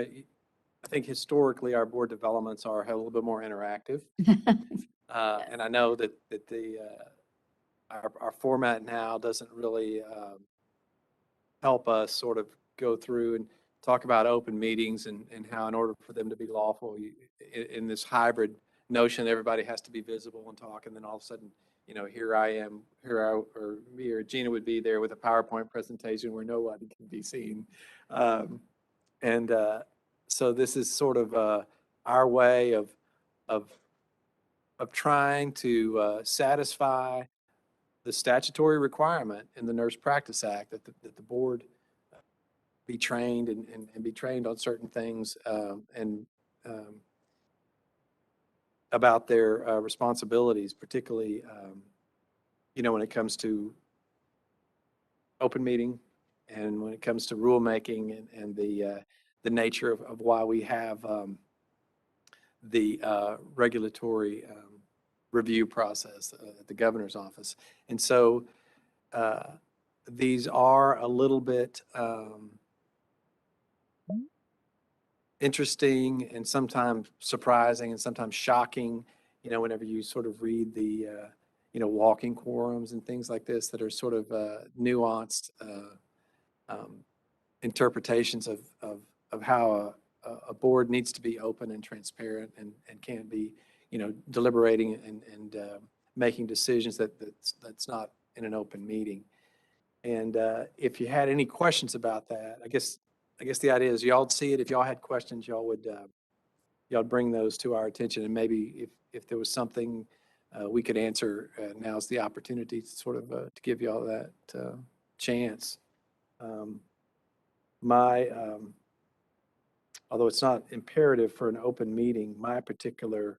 historically our board developments are a little bit more interactive. And I know that our format now doesn't really help us sort of go through and talk about open meetings and how in order for them to be lawful, in this hybrid notion, everybody has to be visible and talk, and then all of a sudden, here I am, or me or Gina would be there with a PowerPoint presentation where nobody can be seen. So this is sort of our way of trying to satisfy the statutory requirement in the Nurse Practice Act that the board be trained and be trained on certain things and about their responsibilities, particularly, when it comes to open meeting and when it comes to rulemaking and the nature of why we have the regulatory review process at the governor's office. And so these are a little bit interesting and sometimes surprising and sometimes shocking, whenever you sort of read the, walking quorums and things like this that are sort of nuanced interpretations of how a board needs to be open and transparent and can't be, deliberating and making decisions that's not in an open meeting. And if you had any questions about that, I guess the idea is y'all would see it. If y'all had questions, y'all would bring those to our attention. And maybe if there was something we could answer, now's the opportunity to sort of to give y'all that chance. Although it's not imperative for an open meeting, my particular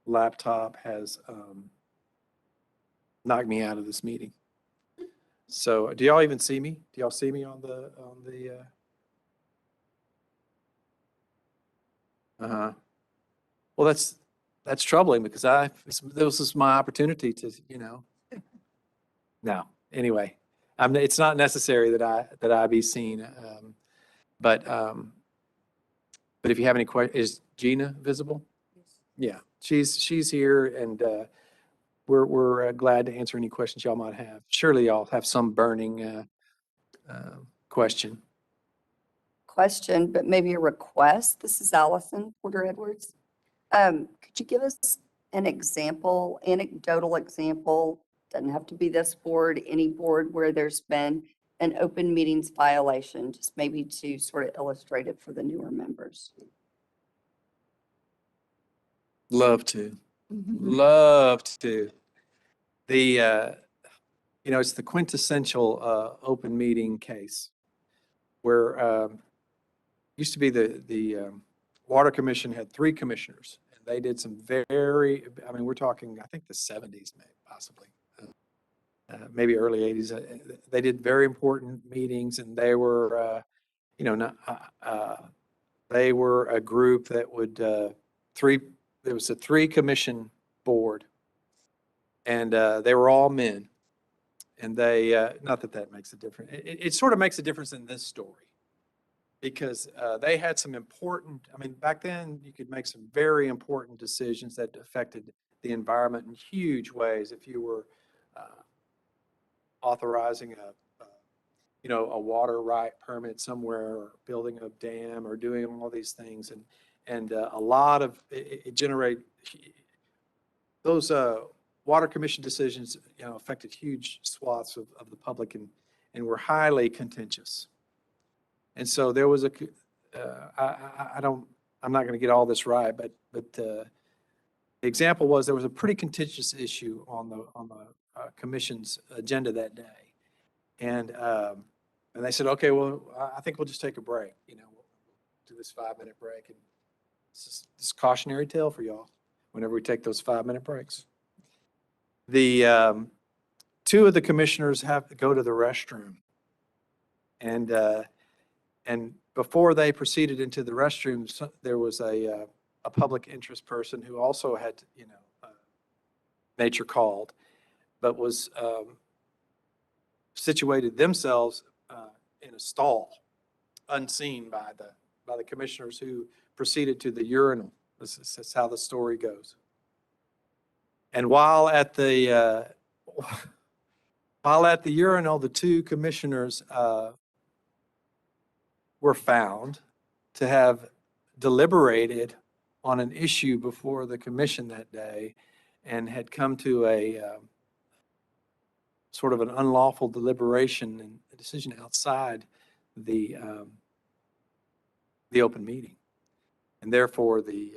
laptop has knocked me out of this meeting. So do y'all even see me? Do y'all see me on the well, that's troubling because this is my opportunity to, no, anyway, it's not necessary that I be seen. But if you have any questions, is Gina visible? Yeah, she's here, and we're glad to answer any questions y'all might have. Surely y'all have some burning question. Question, but maybe a request. This is Allison Porter Edwards. Could you give us an example, anecdotal example? Doesn't have to be this board, any board where there's been an open meetings violation, just maybe to sort of illustrate it for the newer members. Love to. Love to. It's the quintessential open meeting case where used to be the Water Commission had 3 commissioners, and they did some we're talking, I think the 70s, maybe, possibly, maybe early 80s. They did very important meetings, and they were, they were a group that would, there was a 3-commission board, and they were all men. And they, not that that makes a difference. It sort of makes a difference in this story because they had some important, back then you could make some very important decisions that affected the environment in huge ways. If you were authorizing a water right permit somewhere, or building a dam, or doing all these things, and a lot of it generate those Water Commission decisions, affected huge swaths of the public and were highly contentious. And so there was I'm not going to get all this right, but the example was there was a pretty contentious issue on the commission's agenda that day, and they said, okay, well, I think we'll just take a break. We'll do this 5-minute break, This is cautionary tale for y'all whenever we take those 5-minute breaks. The two of the commissioners have to go to the restroom. And before they proceeded into the restroom, there was a public interest person who also had, nature called, but was situated themselves in a stall, unseen by the commissioners, who proceeded to the urinal. This is how the story goes. And while at the urinal, the two commissioners were found to have deliberated on an issue before the commission that day, and had come to a sort of an unlawful deliberation and a decision outside the open meeting. And therefore, the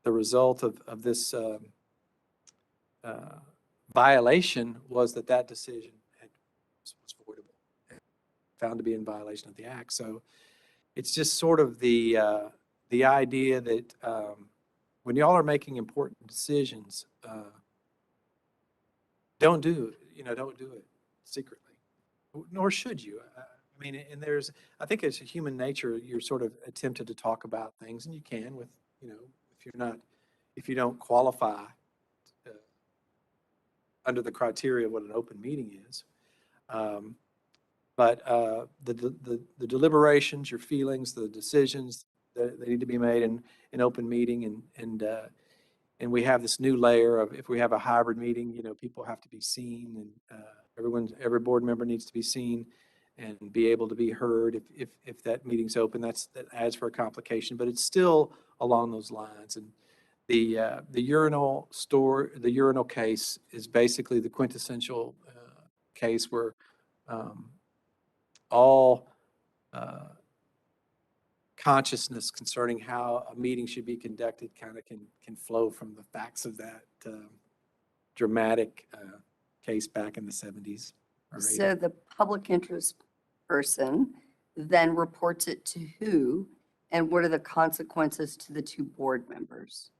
result of this violation was that decision was voidable, found to be in violation of the act. So it's just sort of the idea that when y'all are making important decisions, don't do it secretly, nor should you. I mean, and I think it's a human nature. You're sort of tempted to talk about things, and you can with, if you don't qualify under the criteria of what an open meeting is. But the deliberations, your feelings, the decisions, they need to be made in open meeting, and we have this new layer of, if we have a hybrid meeting, people have to be seen, and every board member needs to be seen and be able to be heard if that meeting's open. That adds for a complication, but it's still along those lines. And the urinal case is basically the quintessential case where all consciousness concerning how a meeting should be conducted kind of can flow from the facts of that dramatic case back in the 70s. So the public interest person then reports it to who, and what are the consequences to the two board members?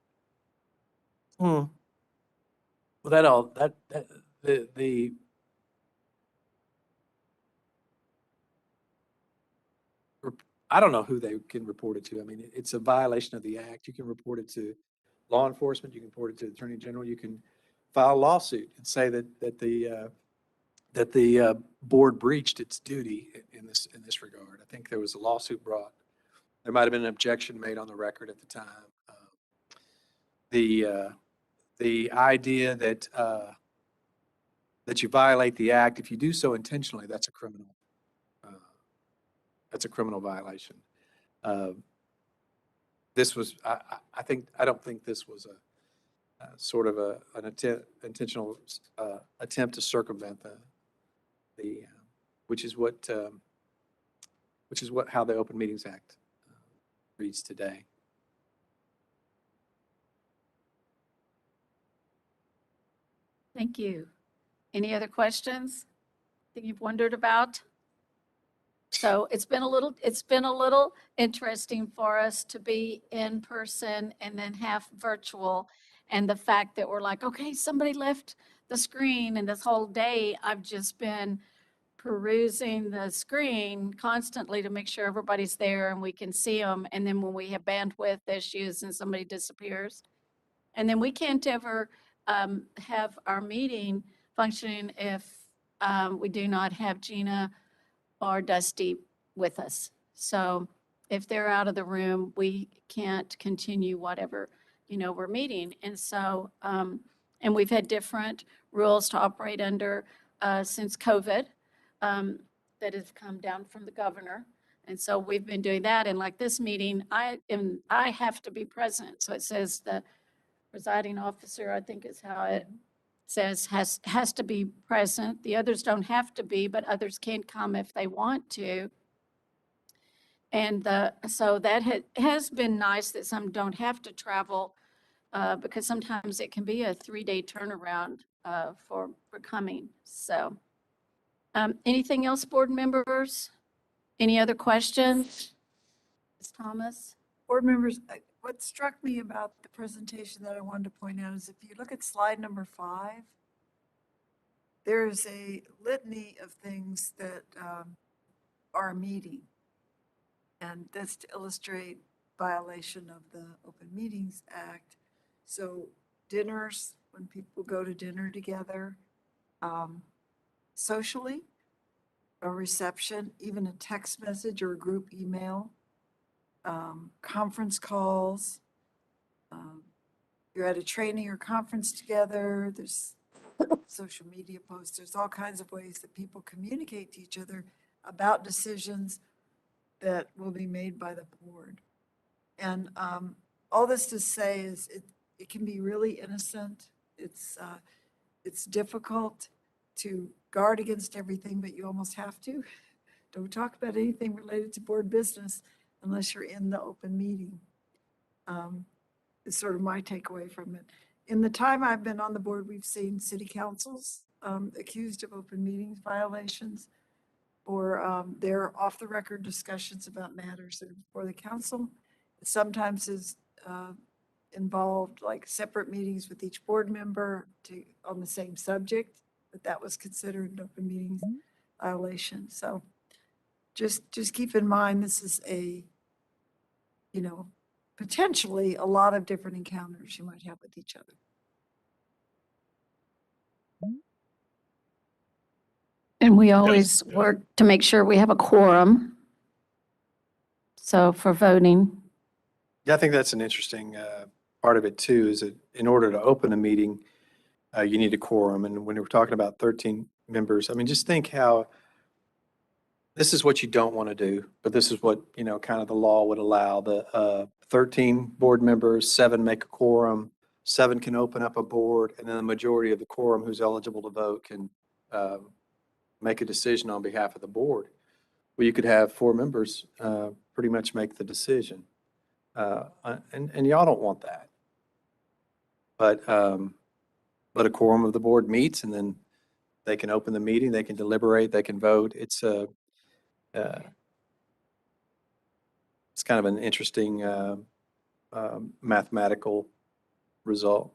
Well, I don't know who they can report it to. I mean, it's a violation of the act. You can report it to law enforcement. You can report it to the Attorney General. You can file a lawsuit and say that the board breached its duty in this regard. I think there was a lawsuit brought. There might have been an objection made on the record at the time. The idea that you violate the act, if you do so intentionally, that's a criminal. That's a criminal violation. This was, I don't think this was a sort of an intentional attempt to circumvent which is how the Open Meetings Act reads today. Thank you. Any other questions that you've wondered about? So it's been a little interesting for us to be in person and then half virtual. And the fact that we're like, okay, somebody left the screen, and this whole day I've just been perusing the screen constantly to make sure everybody's there and we can see them. And then when we have bandwidth issues and somebody disappears, and then we can't ever have our meeting functioning if we do not have Gina or Dusty with us. So if they're out of the room, we can't continue whatever, we're meeting. And so, and we've had different rules to operate under since COVID that have come down from the governor. And so we've been doing that. And like this meeting, I have to be present. So it says the presiding officer, I think is how it says, has to be present. The others don't have to be, but others can come if they want to. And so that has been nice that some don't have to travel because sometimes it can be a 3-day turnaround for coming. So anything else, board members? Any other questions? Ms. Thomas? Board members, what struck me about the presentation that I wanted to point out is if you look at slide number 5, there is a litany of things that are a meeting. And that's to illustrate violation of the Open Meetings Act. So dinners, when people go to dinner together, socially, a reception, even a text message or a group email, conference calls, you're at a training or conference together, there's social media posts, there's all kinds of ways that people communicate to each other about decisions that will be made by the board. And all this to say is it can be really innocent. It's difficult to guard against everything, but you almost have to. Don't talk about anything related to board business unless you're in the open meeting. Is sort of my takeaway from it. In the time I've been on the board, we've seen city councils accused of open meetings violations or their off-the-record discussions about matters that are before the council. It sometimes is involved like separate meetings with each board member on the same subject, but that was considered an open meetings violation. So just keep in mind, this is potentially a lot of different encounters you might have with each other. And we always work to make sure we have a quorum. So for voting. Yeah, I think that's an interesting part of it too, is that in order to open a meeting, you need a quorum. And when we're talking about 13 members, I mean, just think how this is what you don't want to do, but this is what, kind of the law would allow. The 13 board members, 7 make a quorum, 7 can open up a board, and then the majority of the quorum who's eligible to vote can make a decision on behalf of the board. Well, you could have 4 members pretty much make the decision. And y'all don't want that. But a quorum of the board meets, and then they can open the meeting, they can deliberate, they can vote. It's kind of an interesting mathematical result.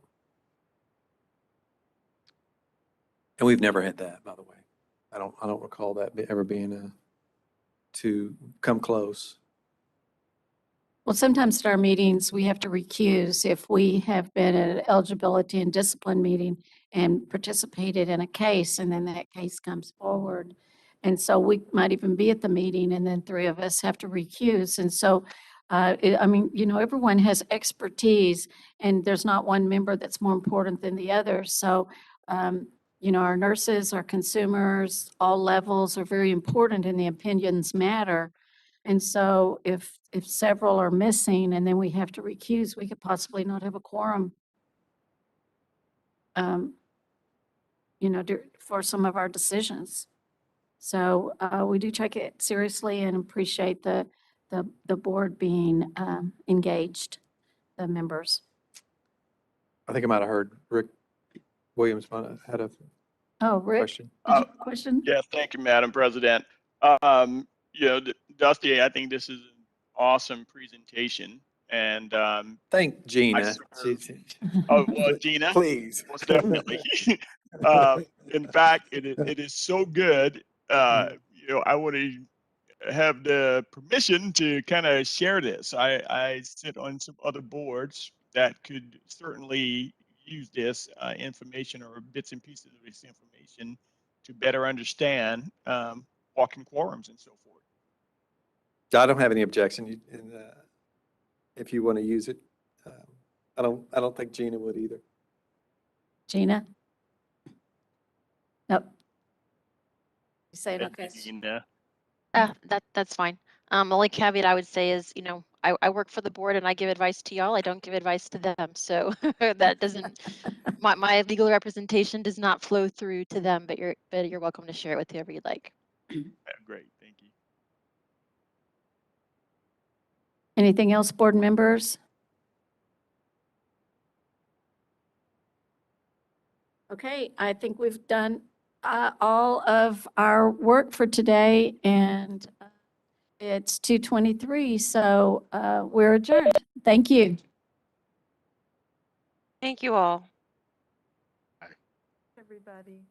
And we've never had that, by the way. I don't recall that ever being to come close. Well, sometimes at our meetings, we have to recuse if we have been at an eligibility and discipline meeting and participated in a case, and then that case comes forward. And so we might even be at the meeting, and then 3 of us have to recuse. And so, everyone has expertise, and there's not one member that's more important than the other. So, our nurses, our consumers, all levels are very important, and the opinions matter. And so if several are missing and then we have to recuse, we could possibly not have a quorum, for some of our decisions. So we do take it seriously and appreciate the board being engaged, the members. I think I might have heard Rick Williams had a Rick, question. did you have a question? Yes, thank you, Madam President. Dusty, I think this is an awesome presentation. And thank Gina. Gina, please. most definitely. In fact, it is so good. I want to have the permission to kind of share this. I sit on some other boards that could certainly use this information or bits and pieces of this information to better understand walking quorums and so forth. I don't have any objection if you want to use it. I don't think Gina would either. Gina? Nope. You say it, okay. Gina. That's fine. Only caveat I would say is, I work for the board and I give advice to y'all. I don't give advice to them. So that doesn't, my legal representation does not flow through to them, but you're welcome to share it with whoever you'd like. Great, thank you. Anything else, board members? Okay, I think we've done all of our work for today, and It's 2:23, so we're adjourned. Thank you. Thank you all. Everybody.